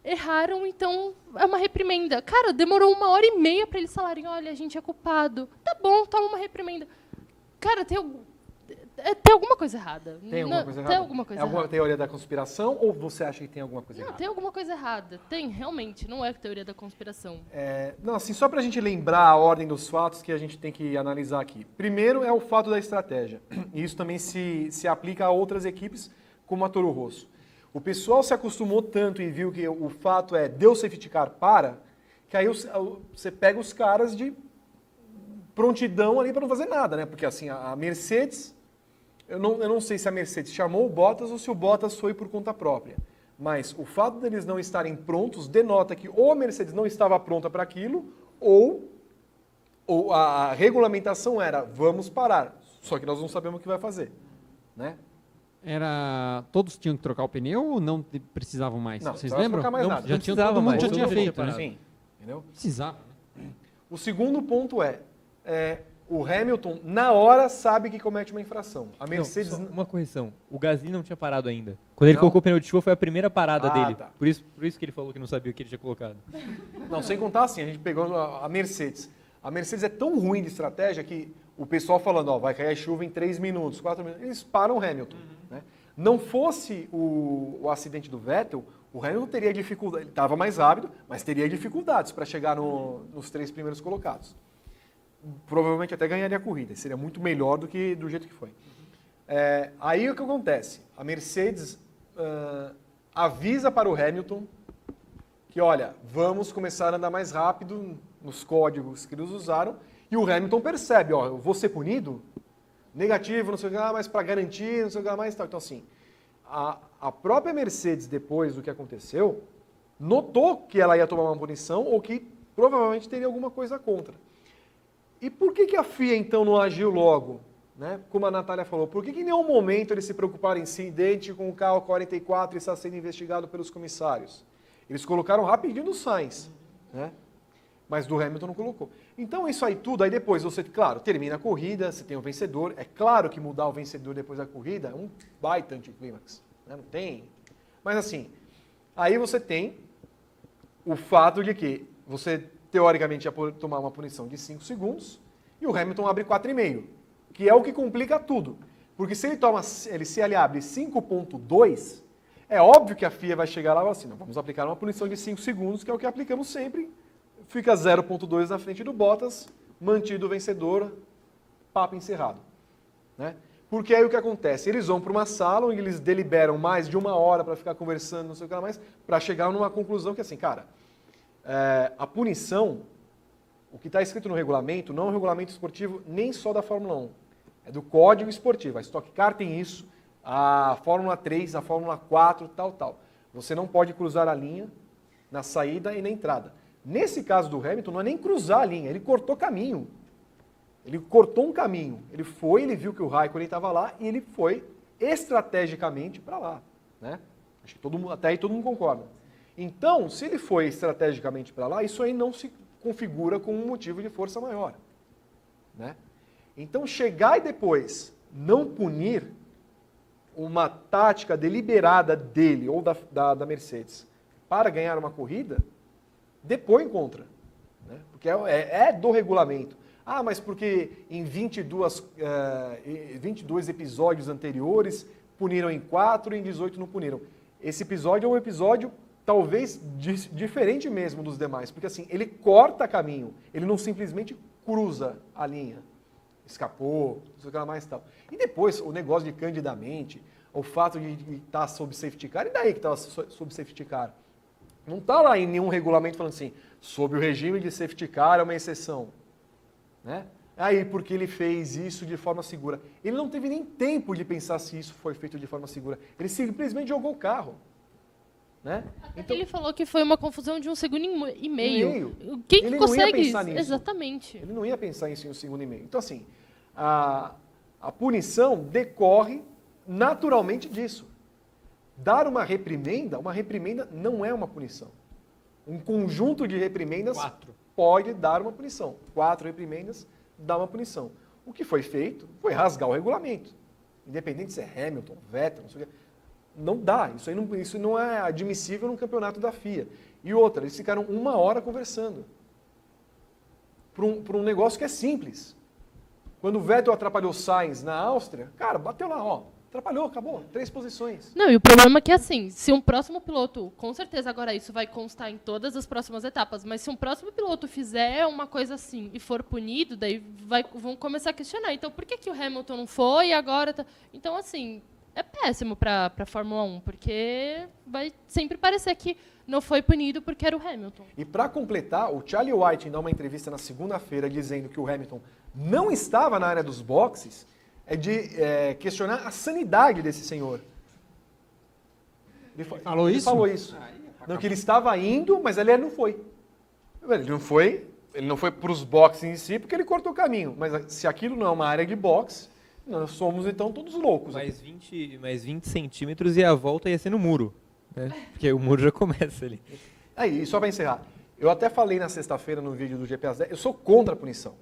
erraram, então é uma reprimenda. Cara, demorou 1h30 para eles falarem, olha, a gente é culpado. Tá bom, toma uma reprimenda. Cara, Tem alguma coisa errada. Tem alguma coisa errada? Tem alguma coisa alguma errada. teoria da conspiração ou você acha que tem alguma coisa Não, errada? tem alguma coisa errada. Tem, realmente. Não é teoria da conspiração. Não, assim, só pra gente lembrar a ordem dos fatos que a gente tem que analisar aqui. Primeiro é o fato da estratégia. E isso também se aplica a outras equipes, como a Toro Rosso. O pessoal se acostumou tanto e viu que o fato é deu safety car que aí você pega os caras de prontidão ali para não fazer nada, né? Porque assim, a Mercedes, eu não sei se a Mercedes chamou o Bottas ou se o Bottas foi por conta própria. Mas o fato deles não estarem prontos denota que ou a Mercedes não estava pronta para aquilo, ou a regulamentação era, vamos parar. Só que nós não sabemos o que vai fazer, né? Todos tinham que trocar o pneu ou não precisavam mais? Não, vocês não lembram? trocar mais não, nada. já Não tinha, precisava todo mundo mais, já todo tinha mundo feito, tinha né? Sim, entendeu? Precisava. O segundo ponto o Hamilton, na hora, sabe que comete uma infração. A Mercedes... Não, só uma correção. O Gasly não tinha parado ainda. Quando ele Não? colocou o pneu de chuva, foi a primeira parada dele. Tá. Por isso que ele falou que não sabia o que ele tinha colocado. Não, sem contar assim, a gente pegou a Mercedes. A Mercedes é tão ruim de estratégia que o pessoal falando, vai cair a chuva em 3 minutos, 4 minutos, eles param o Hamilton. Né? Não fosse o acidente do Vettel, o Hamilton teria dificuldade, ele estava mais rápido, mas teria dificuldades para chegar nos 3 primeiros colocados. Provavelmente até ganharia a corrida, seria muito melhor do jeito que foi. Aí o que acontece? A Mercedes avisa para o Hamilton que, olha, vamos começar a andar mais rápido nos códigos que eles usaram, e o Hamilton percebe, eu vou ser punido? Negativo, não sei o que lá, mas para garantir, não sei o que lá mais tal. Então, assim, a própria Mercedes, depois do que aconteceu, notou que ela ia tomar uma punição ou que provavelmente teria alguma coisa contra. E por que a FIA, então, não agiu logo? Né? Como a Natália falou, por que em nenhum momento eles se preocuparam em incidente com o carro 44 e está sendo investigado pelos comissários? Eles colocaram rapidinho no Sainz, né? Mas do Hamilton não colocou. Então isso aí tudo, aí depois você, claro, termina a corrida, você tem o vencedor. É claro que mudar o vencedor depois da corrida é um baita anticlímax, né? Não tem. Mas assim, aí você tem o fato de que você teoricamente ia tomar uma punição de 5 segundos e o Hamilton abre 4,5, que é o que complica tudo. Porque se ele abre 5,2, é óbvio que a FIA vai chegar lá e falar assim, não, vamos aplicar uma punição de 5 segundos, que é o que aplicamos sempre. Fica 0,2 na frente do Bottas, mantido o vencedor, papo encerrado. Né? Porque aí o que acontece? Eles vão para uma sala onde eles deliberam mais de 1 hora para ficar conversando, não sei o que lá mais, para chegar numa conclusão que assim, cara, a punição, o que está escrito no regulamento, não é um regulamento esportivo nem só da Fórmula 1, é do Código Esportivo. A Stock Car tem isso, a Fórmula 3, a Fórmula 4, tal. Você não pode cruzar a linha na saída e na entrada. Nesse caso do Hamilton, não é nem cruzar a linha, ele cortou caminho. Ele cortou um caminho. Ele viu que o Raikkonen estava lá e ele foi estrategicamente para lá. Né? Acho que até aí todo mundo concorda. Então, se ele foi estrategicamente para lá, isso aí não se configura como um motivo de força maior. Né? Então, chegar e depois não punir uma tática deliberada dele ou da Mercedes para ganhar uma corrida, depõe contra. Né? Porque é do regulamento. Mas porque em 22 episódios anteriores puniram em 4 e em 18 não puniram. Esse episódio é um episódio talvez diferente mesmo dos demais, porque assim, ele corta caminho, ele não simplesmente cruza a linha. Escapou, não sei o que lá mais tal. E depois, o negócio de candidamente, o fato de estar sob safety car, e daí que estava sob safety car? Não está lá em nenhum regulamento falando assim, sob o regime de safety car é uma exceção. Né? Aí, porque ele fez isso de forma segura. Ele não teve nem tempo de pensar se isso foi feito de forma segura. Ele simplesmente jogou o carro. Né? Então, ele falou que foi uma confusão de 1 segundo e meio. Quem ele consegue? Não ia pensar nisso. Exatamente. Ele não ia pensar isso em 1 segundo e meio. Então, assim, a punição decorre naturalmente disso. Dar uma reprimenda não é uma punição. Um conjunto de reprimendas pode dar uma punição. 4 reprimendas dá uma punição. O que foi feito foi rasgar o regulamento. Independente se é Hamilton, Vettel, não sei o que. Não dá. Isso não é admissível no campeonato da FIA. E outra, eles ficaram 1 hora conversando. Para um negócio que é simples. Quando o Vettel atrapalhou o Sainz na Áustria, cara, bateu lá, ó. Atrapalhou, acabou. 3 posições. Não, e o problema é que, assim, se um próximo piloto, com certeza agora isso vai constar em todas as próximas etapas, mas se um próximo piloto fizer uma coisa assim e for punido, daí vão começar a questionar. Então, por que o Hamilton não foi e agora... Então, assim, é péssimo para a Fórmula 1, porque vai sempre parecer que não foi punido porque era o Hamilton. E para completar, o Charlie Whiting dá uma entrevista na segunda-feira dizendo que o Hamilton não estava na área dos boxes, de questionar a sanidade desse senhor. Ele falou isso? Não, que ele estava indo, mas ele não foi. Ele não foi para os boxes em si, porque ele cortou o caminho. Mas se aquilo não é uma área de boxe, nós somos então todos loucos. Mais 20 centímetros e a volta ia ser no muro. Né? Porque o muro já começa ali. Aí, só para encerrar. Eu até falei na sexta-feira no vídeo do GP às 10, eu sou contra a punição.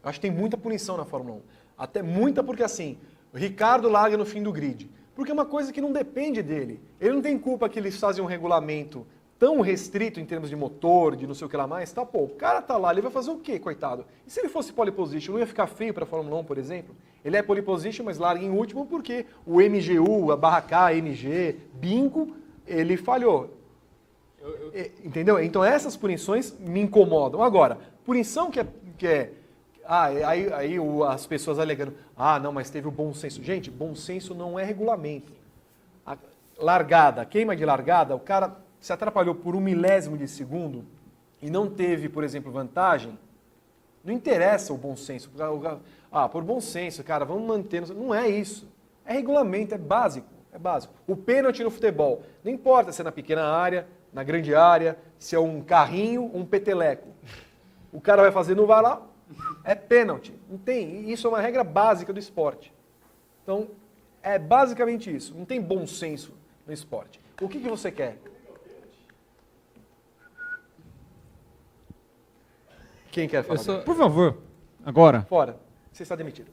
Eu acho que tem muita punição na Fórmula 1. Até muita porque, assim, o Ricardo larga no fim do grid. Porque é uma coisa que não depende dele. Ele não tem culpa que eles fazem um regulamento tão restrito em termos de motor, de não sei o que lá mais. Tá, pô, o cara tá lá, ele vai fazer o quê, coitado? E se ele fosse pole position, não ia ficar feio para a Fórmula 1, por exemplo? Ele é pole position, mas larga em último porque o MGU, a barra K, MG, bingo, ele falhou. Entendeu? Então essas punições me incomodam. Agora, punição que é aí as pessoas alegando, não, mas teve o bom senso. Gente, bom senso não é regulamento. A largada, queima de largada, o cara se atrapalhou por 1 milésimo de segundo e não teve, por exemplo, vantagem, não interessa o bom senso. Por bom senso, cara, vamos manter... Não é isso. É regulamento, é básico. É básico. O pênalti no futebol, não importa se é na pequena área, na grande área, se é um carrinho ou um peteleco. O cara vai fazer, não vai lá, é pênalti. Não tem. Isso é uma regra básica do esporte. Então, é basicamente isso. Não tem bom senso no esporte. O que você quer? Quem quer falar? Por favor, agora. Fora. Você está demitido.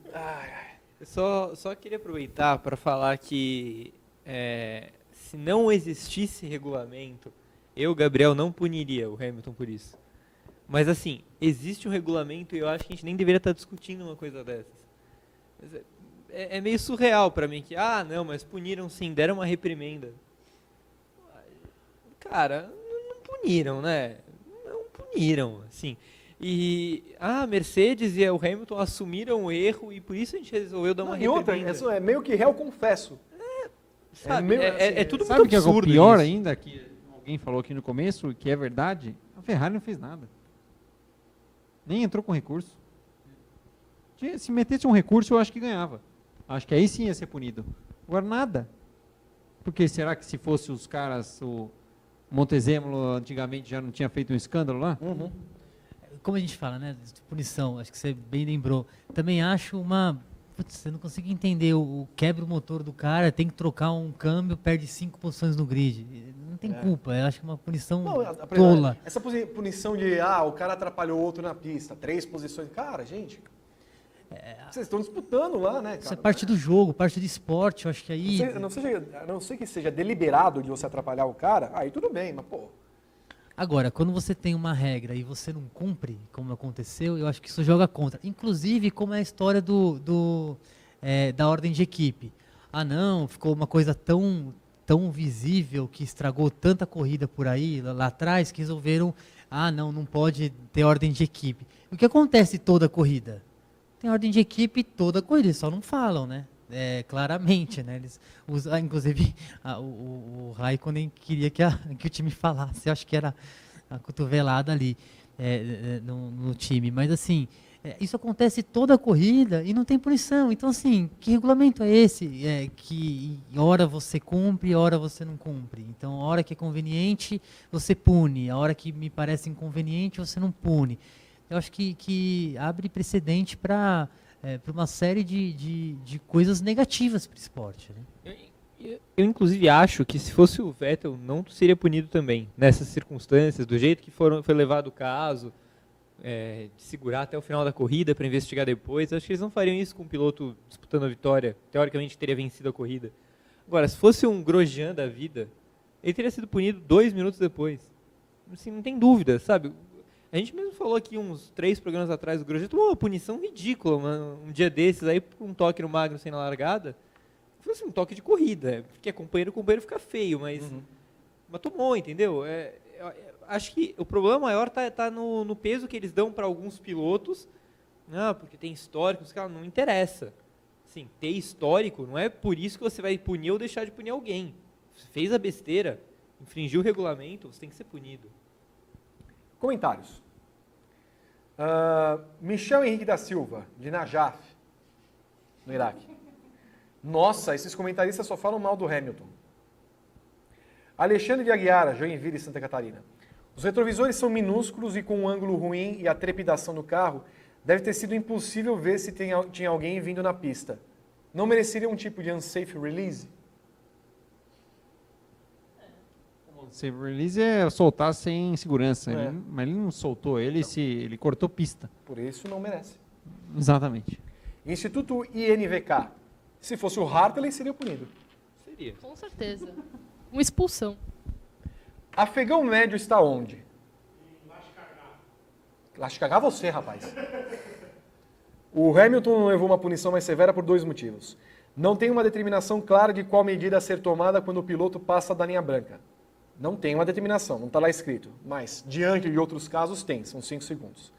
Eu só queria aproveitar para falar que se não existisse regulamento, eu, Gabriel, não puniria o Hamilton por isso. Mas assim, existe um regulamento e eu acho que a gente nem deveria estar discutindo uma coisa dessas. É meio surreal para mim que, não, mas puniram sim, deram uma reprimenda. Cara, não puniram, né? Não puniram, assim. E a Mercedes e o Hamilton assumiram o erro e por isso a gente resolveu dar uma reprimenda. E outra, é meio que réu confesso. Sabe, é tudo sabe muito que absurdo. É o pior isso. ainda, que alguém falou aqui no começo, que é verdade, a Ferrari não fez nada. Nem entrou com recurso. Se metesse um recurso, eu acho que ganhava. Acho que aí sim ia ser punido. Agora nada. Porque será que se fosse os caras, o Montezemolo antigamente já não tinha feito um escândalo lá? Uhum. Como a gente fala, né, de punição, acho que você bem lembrou. Também acho eu não consigo entender, quebra o motor do cara, tem que trocar um câmbio, perde 5 posições no grid. Não tem culpa, eu acho que é uma punição tola. Essa punição de, o cara atrapalhou o outro na pista, 3 posições. Cara, gente, vocês estão disputando lá, né, cara? Isso é parte do jogo, parte do esporte, eu acho que aí... A não ser que seja deliberado de você atrapalhar o cara, aí tudo bem, mas pô... Agora, quando você tem uma regra e você não cumpre, como aconteceu, eu acho que isso joga contra. Inclusive, como é a história da ordem de equipe. Não, ficou uma coisa tão visível que estragou tanta corrida por aí, lá atrás, que resolveram, não pode ter ordem de equipe. O que acontece toda a corrida? Tem ordem de equipe toda a corrida, eles só não falam, né? Claramente, né? Eles usam, inclusive o Raikkonen queria que o time falasse, eu acho que era a cotovelada ali no time, mas assim, isso acontece toda a corrida e não tem punição, então assim, que regulamento é esse? Que hora você cumpre, hora você não cumpre, então a hora que é conveniente você pune, a hora que me parece inconveniente você não pune. Eu acho que abre precedente para uma série de coisas negativas para o esporte. Né? Eu, inclusive, acho que se fosse o Vettel, não seria punido também, nessas circunstâncias, do jeito que foi levado o caso, de segurar até o final da corrida para investigar depois. Acho que eles não fariam isso com um piloto disputando a vitória, teoricamente teria vencido a corrida. Agora, se fosse um Grosjean da vida, ele teria sido punido 2 minutos depois. Assim, não tem dúvida, sabe? A gente mesmo falou aqui uns 3 programas atrás, o Grosjean tomou uma punição ridícula, um dia desses aí, por um toque no Magnussen na largada. Foi assim, um toque de corrida, porque o companheiro fica feio, mas tomou, entendeu? Acho que o problema maior tá no peso que eles dão para alguns pilotos, porque tem histórico, não interessa. Assim, ter histórico não é por isso que você vai punir ou deixar de punir alguém. Você fez a besteira, infringiu o regulamento, você tem que ser punido. Comentários. Michel Henrique da Silva, de Najaf, no Iraque. Nossa, esses comentaristas só falam mal do Hamilton. Alexandre de Aguiar, Joinville, Santa Catarina. Os retrovisores são minúsculos e com um ângulo ruim e a trepidação do carro, deve ter sido impossível ver se tinha alguém vindo na pista. Não mereceria um tipo de unsafe release? Unsafe release é soltar sem segurança, mas ele não soltou, ele cortou pista. Por isso não merece. Exatamente. Instituto INVK. Se fosse o Hartley, seria punido. Seria. Com certeza. Uma expulsão. Afegão médio está onde? Lascagá você, rapaz. O Hamilton levou uma punição mais severa por 2 motivos. Não tem uma determinação clara de qual medida a ser tomada quando o piloto passa da linha branca. Não tem uma determinação, não está lá escrito. Mas, diante de outros casos, tem, são 5 segundos.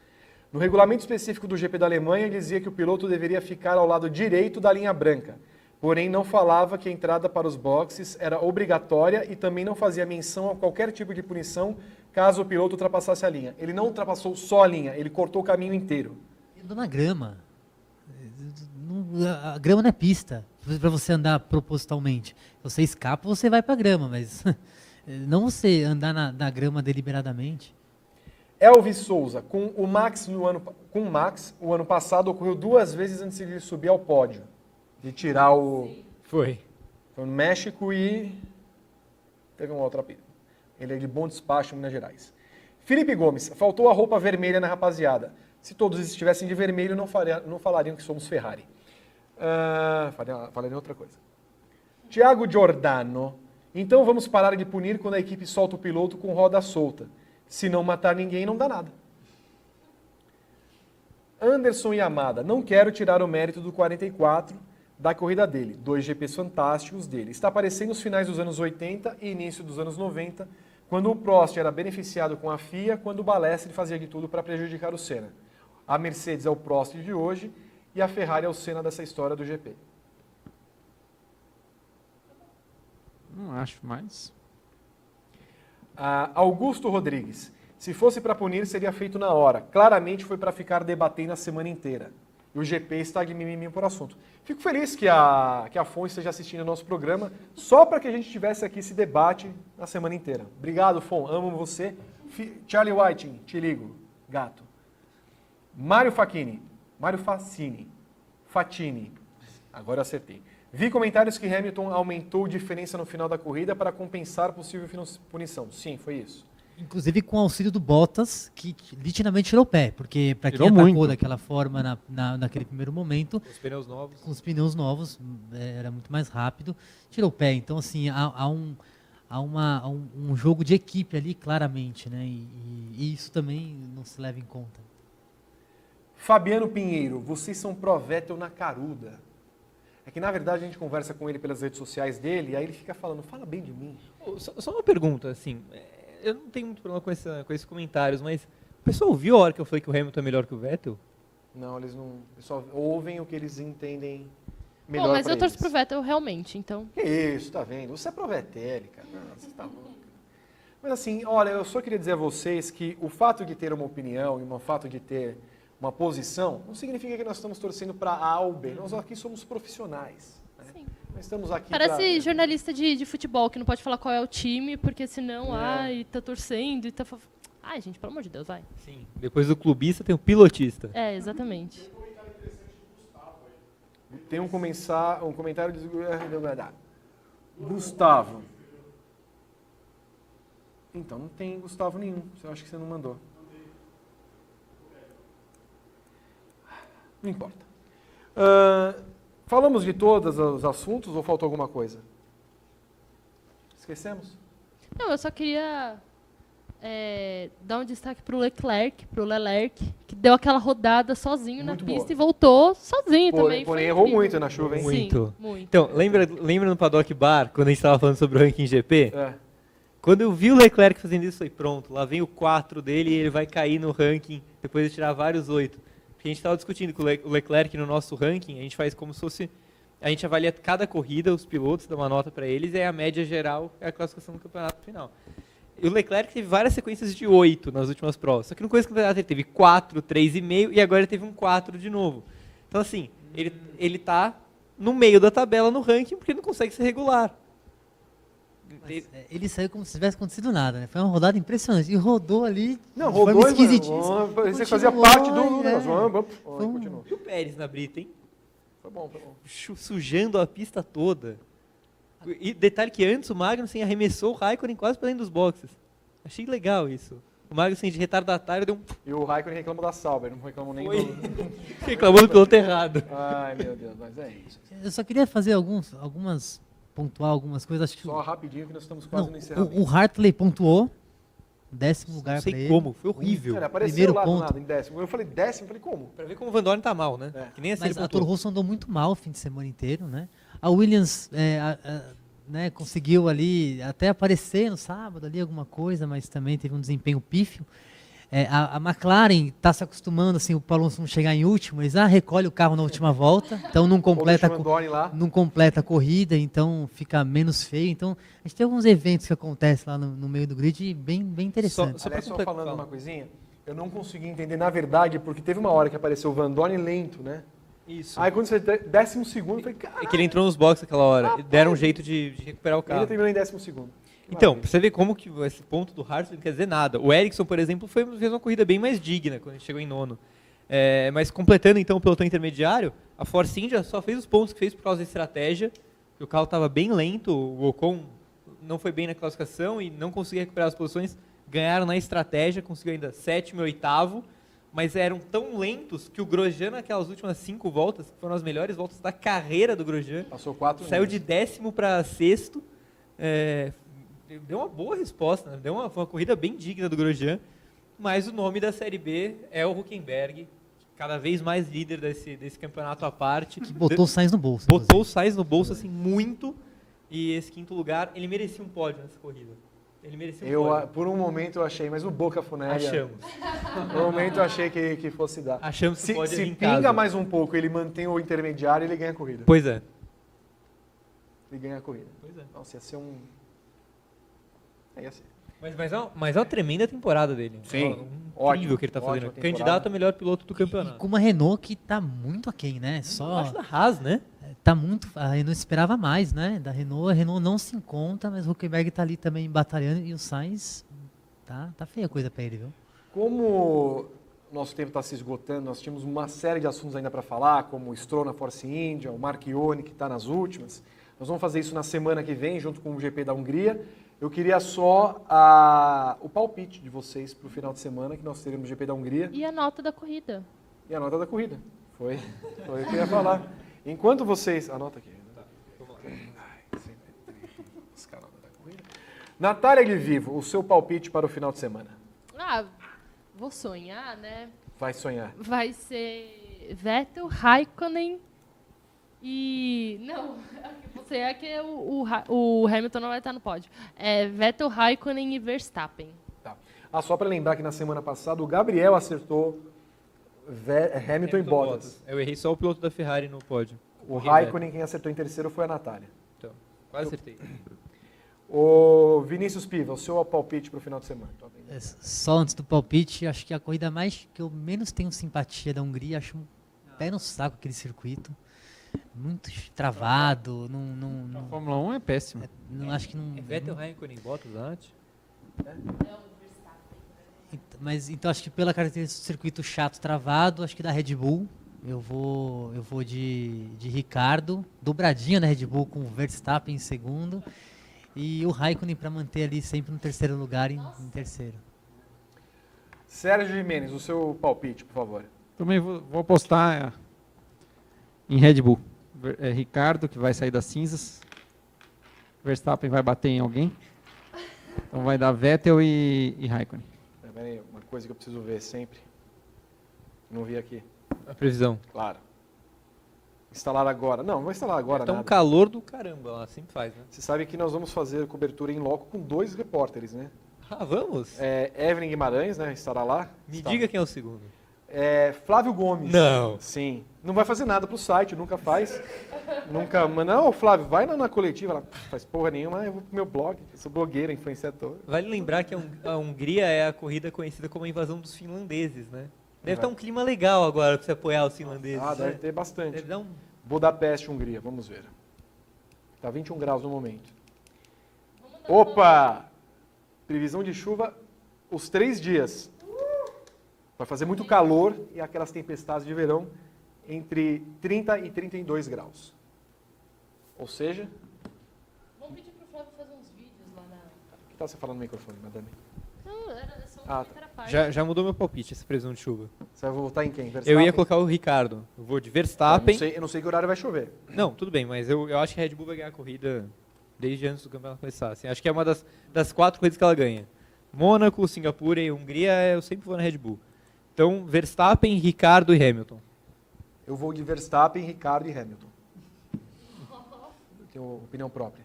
No regulamento específico do GP da Alemanha, dizia que o piloto deveria ficar ao lado direito da linha branca. Porém, não falava que a entrada para os boxes era obrigatória e também não fazia menção a qualquer tipo de punição caso o piloto ultrapassasse a linha. Ele não ultrapassou só a linha, ele cortou o caminho inteiro. Ele andou na grama. A grama não é pista para você andar propositalmente. Você escapa, você vai para a grama, mas não você andar na grama deliberadamente. Elvis Souza, com o Max, o ano passado ocorreu 2 vezes antes de ele subir ao pódio. De tirar o... Foi no México e... Teve uma outra pista. Ele é de Bom Despacho, Minas Gerais. Felipe Gomes, faltou a roupa vermelha na rapaziada. Se todos estivessem de vermelho, não falariam que somos Ferrari. Falariam outra coisa. Tiago Giordano, então vamos parar de punir quando a equipe solta o piloto com roda solta. Se não matar ninguém, não dá nada. Anderson Yamada, não quero tirar o mérito do 44 da corrida dele. 2 GPs fantásticos dele. Está parecendo os finais dos anos 80 e início dos anos 90, quando o Prost era beneficiado com a FIA, quando o Balestre fazia de tudo para prejudicar o Senna. A Mercedes é o Prost de hoje e a Ferrari é o Senna dessa história do GP. Não acho mais. Augusto Rodrigues. Se fosse para punir, seria feito na hora. Claramente foi para ficar debatendo a semana inteira. E o GP está de mimimi por assunto. Fico feliz que a Fon esteja assistindo ao nosso programa, só para que a gente tivesse aqui esse debate na semana inteira. Obrigado, Fon. Amo você. Charlie Whiting, te ligo. Gato. Mário Facchini. Fatini. Agora eu acertei. Vi comentários que Hamilton aumentou diferença no final da corrida para compensar possível punição. Sim, foi isso. Inclusive com o auxílio do Bottas, que nitidamente tirou o pé, porque para quem atacou daquela forma naquele primeiro momento, com os pneus novos, era muito mais rápido, tirou o pé. Então, assim, há um jogo de equipe ali, claramente, né? E isso também não se leva em conta. Fabiano Pinheiro, vocês são pró-Vettel na caruda. É que, na verdade, a gente conversa com ele pelas redes sociais dele, e aí ele fica falando, fala bem de mim. Só uma pergunta, assim, eu não tenho muito problema com esses comentários, mas o pessoal ouviu a hora que eu falei que o Hamilton é melhor que o Vettel? Não, eles não, eles só ouvem o que eles entendem melhor. Bom, mas eu torço pro Vettel realmente, então. Que isso, tá vendo? Você é pro Vettel, cara. Não, você tá louco. Mas assim, olha, eu só queria dizer a vocês que o fato de ter uma opinião e o fato de ter uma posição não significa que nós estamos torcendo para A ou B. Nós aqui somos profissionais. Né? Sim. Nós estamos aqui Parece jornalista de futebol, que não pode falar qual é o time, porque senão, ai, tá torcendo e tá... Ai, gente, pelo amor de Deus, vai. Sim, depois do clubista tem o pilotista. É, exatamente. Tem um comentário de Gustavo. Então, não tem Gustavo nenhum. Eu acho que você não mandou. Não importa. Falamos de todos os assuntos ou faltou alguma coisa? Esquecemos? Não, eu só queria dar um destaque pro Leclerc, que deu aquela rodada sozinho Muito na pista boa. e voltou sozinho também. Porém, Foi errou incrível. muito na chuva, hein? Muito. Sim, muito. Então, lembra no Paddock Bar, quando a gente estava falando sobre o ranking GP? É. Quando eu vi o Leclerc fazendo isso, foi pronto. Lá vem o 4 dele e ele vai cair no ranking depois de tirar vários 8. Porque a gente estava discutindo com o Leclerc no nosso ranking, a gente faz como se fosse... A gente avalia cada corrida, os pilotos, dá uma nota para eles, e aí a média geral é a classificação do campeonato final. E o Leclerc teve várias sequências de 8 nas últimas provas. Só que no começo do campeonato ele teve 4, 3,5 e agora ele teve um 4 de novo. Então, assim, ele tá no meio da tabela no ranking porque ele não consegue ser regular. Ele saiu como se tivesse acontecido nada, né? Foi uma rodada impressionante. E rodou ali. Não, de forma rodou, esquisitíssima. você fazia Continuou, parte do negócio. Continuou. E o Pérez na brita, hein? Foi bom, foi bom. Sujando a pista toda. E detalhe que antes o Magnussen arremessou o Raikkonen quase para dentro dos boxes. Achei legal isso. O Magnussen de retardatário deu um... E o Raikkonen reclamou da Sauber, não reclamou nem do... Reclamou do piloto errado. Ai, meu Deus, mas é isso. Eu só queria fazer pontuar algumas coisas. Acho que Só rapidinho que nós estamos quase no não, encerramento. o Hartley pontuou. 10º lugar Não para sei ele. como, foi horrível. Cara, apareceu Primeiro lá do ponto. nada, em 10º. Eu falei 10º, falei como? Pra ver como o Van Dorn tá mal, né? É. Que nem Mas ele a pontuou. Toro Rosso andou muito mal o fim de semana inteiro, né? A Williams né, conseguiu ali até aparecer no sábado ali alguma coisa, mas também teve um desempenho pífio. A McLaren está se acostumando, assim, o Alonso não chegar em último, eles recolhe o carro na última volta, então não completa, Ou deixa o Van Dorn lá. não completa a corrida, então fica menos feio. Então a gente tem alguns eventos que acontecem lá no meio do grid bem interessantes. Aliás, só falando uma coisinha, eu não consegui entender, na verdade, porque teve uma hora que apareceu o Van Dorn lento, né? Isso. Aí quando você 12º, eu falei, É caralho, que ele entrou nos boxes aquela hora. E deram um jeito de recuperar o ele carro. terminou em 12º. Então, pra você ver como que esse ponto do Hartley não quer dizer nada. O Ericsson, por exemplo, fez uma corrida bem mais digna quando ele chegou em 9º. Mas completando então o pelotão intermediário, a Force India só fez os pontos que fez por causa da estratégia. O carro estava bem lento, o Ocon não foi bem na classificação e não conseguia recuperar as posições. Ganharam na estratégia, conseguiu ainda 7º e 8º, mas eram tão lentos que o Grosjean, naquelas últimas 5 voltas, que foram as melhores voltas da carreira do Grosjean, Passou 4 saiu de 10º para 6º. Deu uma boa resposta, né? Deu uma corrida bem digna do Grosjean, mas o nome da Série B é o Hülkenberg, cada vez mais líder desse campeonato à parte. Que botou o Sainz no bolso. Botou o Sainz no bolso assim muito, e esse 5º lugar, ele merecia um pódio nessa corrida. Ele merecia um pódio. Por um momento eu achei, mas o Boca Funéria... Achamos. Por um momento eu achei que fosse dar. Achamos que pode Se vir em pinga casa. mais um pouco, ele mantém o intermediário, ele ganha a corrida. Pois é. Ele ganha a corrida. Pois é. Nossa, ia ser um... Ia ser. Mas é uma tremenda temporada dele. Sim. Incrível Ótimo, que ele está ótima fazendo. temporada. Candidato a melhor piloto do E campeonato. com uma Renault que tá muito aquém, né? Acho da Haas, né? Tá muito. A Renault esperava mais, né? Da Renault, a Renault não se encontra, mas o Hülkenberg tá ali também batalhando e o Sainz tá feia a coisa pra ele, viu? Como o nosso tempo está se esgotando, nós tínhamos uma série de assuntos ainda para falar, como o Stroll na Force India, o Marchione, que está nas últimas. Nós vamos fazer isso na semana que vem, junto com o GP da Hungria. Eu queria só o palpite de vocês para o final de semana, que nós teremos o GP da Hungria. E a nota da corrida. E a nota da corrida. Foi o que eu ia falar. Enquanto vocês... Anota aqui. Natália Guivivo, o seu palpite para o final de semana. Vou sonhar, né? Vai sonhar. Vai ser Vettel, Raikkonen e... Não, você é que o Hamilton não vai estar no pódio. Vettel, Raikkonen e Verstappen. Tá. Só para lembrar que na semana passada o Gabriel acertou Hamilton e Bottas. Eu errei só o piloto da Ferrari no pódio. O Raikkonen, quem acertou em terceiro foi a Natália. Então, quase acertei. O Vinícius Piva, o seu palpite para o final de semana. Só antes do palpite, acho que a corrida mais que eu menos tenho simpatia da Hungria, acho um pé no saco aquele circuito. Muito travado. A Fórmula 1 é péssima. Não acho que não. Vettel, Raikkonen e Bottas antes? Mas então acho que pela característica do circuito chato, travado, acho que da Red Bull. Eu vou de Ricardo, dobradinha na Red Bull com o Verstappen em segundo. E o Raikkonen para manter ali sempre no terceiro lugar em terceiro. Sérgio Jimenez, o seu palpite, por favor. Também vou apostar em Red Bull. Ricardo, que vai sair das cinzas. Verstappen vai bater em alguém. Então vai dar Vettel e Raikkonen. Peraí, uma coisa que eu preciso ver sempre. Não vi aqui. A previsão. Claro. Instalar agora. Não vou instalar agora Tá um nada. calor do caramba lá, sempre faz, né? Você sabe que nós vamos fazer cobertura em loco com 2 repórteres, né? Ah, vamos? Evelyn Guimarães, né? Estará lá. Me diga quem é o segundo. Flávio Gomes. Não. Sim. Não vai fazer nada pro site, nunca faz. Nunca. Mas não, Flávio, vai na coletiva. Ela faz porra nenhuma, eu vou pro meu blog. Eu sou blogueira, influenciador. Vale lembrar que a Hungria é a corrida conhecida como a invasão dos finlandeses, né? Deve estar um clima legal agora para você apoiar os finlandeses. Ah, deve né? ter bastante. Deve dar um... Budapeste, Hungria, vamos ver. Tá 21 graus no momento. Opa! Previsão de chuva os 3 dias. Vai fazer muito calor e aquelas tempestades de verão entre 30 e 32 graus. Ou seja... Vamos pedir pro Flávio fazer uns vídeos lá na... O que tá você falando no microfone, madame? Não, era só Ah, outra parte. Já mudou meu palpite, essa previsão de chuva. Você vai votar em quem? Verstappen? Eu ia colocar o Ricardo. Eu vou de Verstappen. Eu não sei que horário vai chover. Não, tudo bem, mas eu acho que a Red Bull vai ganhar a corrida desde antes do campeonato começar. Assim, acho que é uma das 4 corridas que ela ganha. Mônaco, Singapura e Hungria, eu sempre vou na Red Bull. Então, Verstappen, Ricardo e Hamilton. Eu vou de Verstappen, Ricardo e Hamilton. Tenho opinião própria.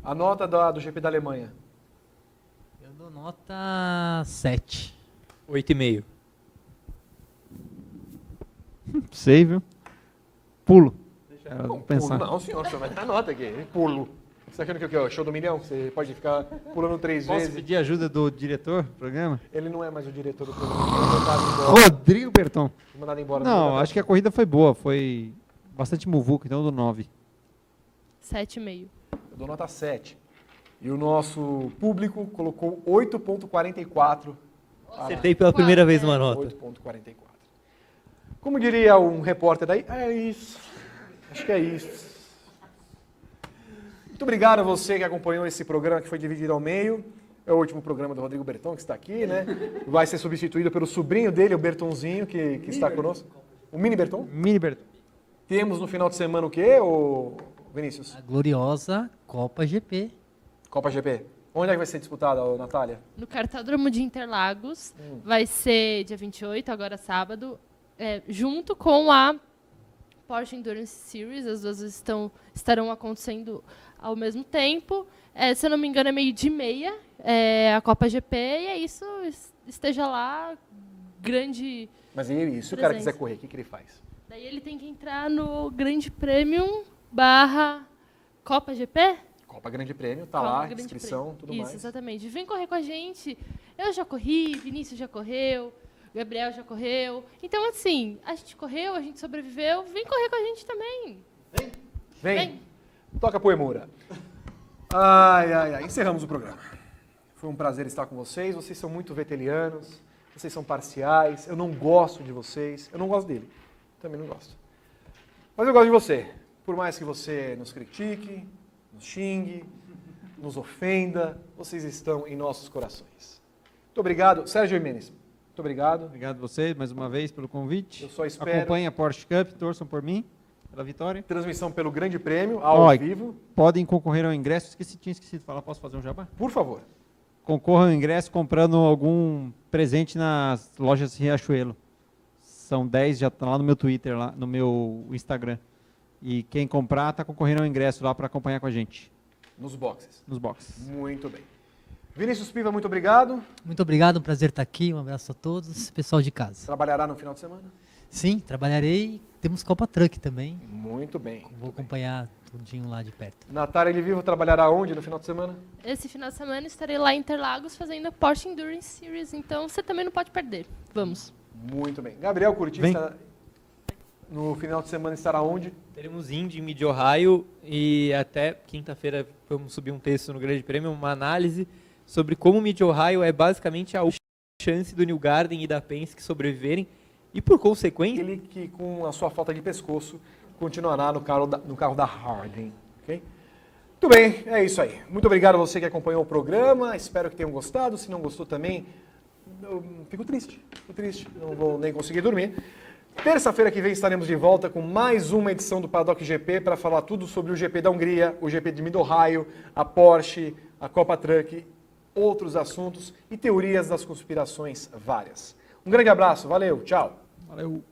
A nota do GP da Alemanha. Eu dou nota 7. 8,5. Sei, viu? Pulo. Não, pensar. pulo, não, senhor, você vai dar nota aqui. Pulo. Você tá achando que é o show do milhão? Que você pode ficar pulando 3 Posso vezes? pedir ajuda do diretor do programa? Ele não é mais o diretor do programa. Foi mandado embora. Rodrigo Berton. Foi mandado embora. Não, acho que a corrida foi boa. Foi bastante muvuca, então eu dou 9. 7,5. Eu dou nota 7. E o nosso público colocou 8,44. Acertei pela primeira vez uma nota. 8,44. Como diria um repórter daí, é isso. Acho que é isso. Muito obrigado a você que acompanhou esse programa que foi dividido ao meio. É o último programa do Rodrigo Berton, que está aqui, né? Vai ser substituído pelo sobrinho dele, o Bertonzinho, que está conosco. O Mini Berton. Mini Berton. Temos no final de semana o quê, Vinícius? A gloriosa Copa GP. Copa GP. Onde é que vai ser disputada, Natália? No Cartódromo de Interlagos. Vai ser dia 28, agora sábado, junto com a Porsche Endurance Series. As duas estarão acontecendo ao mesmo tempo. Se eu não me engano, é 12h30 a Copa GP. E é isso, esteja lá, grande... Mas e se o cara quiser correr, o que ele faz? Daí ele tem que entrar no Grande Prêmio / Copa GP? Copa Grande Prêmio, tá lá, inscrição, tudo mais. Isso, exatamente. Vem correr com a gente. Eu já corri, Vinícius já correu, Gabriel já correu. Então, assim, a gente correu, a gente sobreviveu. Vem correr com a gente também. Vem. Toca a poemura. Ai. Encerramos o programa. Foi um prazer estar com vocês. Vocês são muito vetelianos. Vocês são parciais. Eu não gosto de vocês. Eu não gosto dele. Também não gosto. Mas eu gosto de você. Por mais que você nos critique, nos xingue, nos ofenda, vocês estão em nossos corações. Muito obrigado. Sérgio Jimenez, muito obrigado. Obrigado a vocês mais uma vez pelo convite. Eu só espero. Acompanhem a Porsche Cup, torçam por mim, pela vitória. Transmissão pelo Grande Prêmio, ao vivo. Podem concorrer ao ingresso. Tinha esquecido de falar, posso fazer um jabá? Por favor. Concorram ao ingresso comprando algum presente nas lojas Riachuelo. São 10, já estão lá no meu Twitter, lá no meu Instagram. E quem comprar está concorrendo ao ingresso lá para acompanhar com a gente. Nos boxes. Nos boxes. Muito bem. Vinícius Piva, muito obrigado. Muito obrigado, um prazer estar aqui. Um abraço a todos, pessoal de casa. Trabalhará no final de semana? Sim, trabalharei. Temos Copa Truck também. Muito bem. Vou acompanhar tudinho lá de perto. Natália de Vivo trabalhará onde no final de semana? Esse final de semana estarei lá em Interlagos fazendo a Porsche Endurance Series. Então, você também não pode perder. Vamos. Muito bem. Gabriel Curti no final de semana estará onde? Teremos Indy em Mid-Ohio e até quinta-feira vamos subir um texto no Grande Prêmio, uma análise sobre como o Mid-Ohio é basicamente a chance do Newgarden e da Penske sobreviverem e, por consequência... Ele que, com a sua falta de pescoço, continuará no carro da Harding. Okay? Muito bem, é isso aí. Muito obrigado a você que acompanhou o programa. Espero que tenham gostado. Se não gostou também, eu fico triste. Não vou nem conseguir dormir. Terça-feira que vem estaremos de volta com mais uma edição do Paddock GP para falar tudo sobre o GP da Hungria, o GP de Mid-Ohio, a Porsche, a Copa Truck, outros assuntos e teorias das conspirações várias. Um grande abraço, valeu, tchau. Valeu.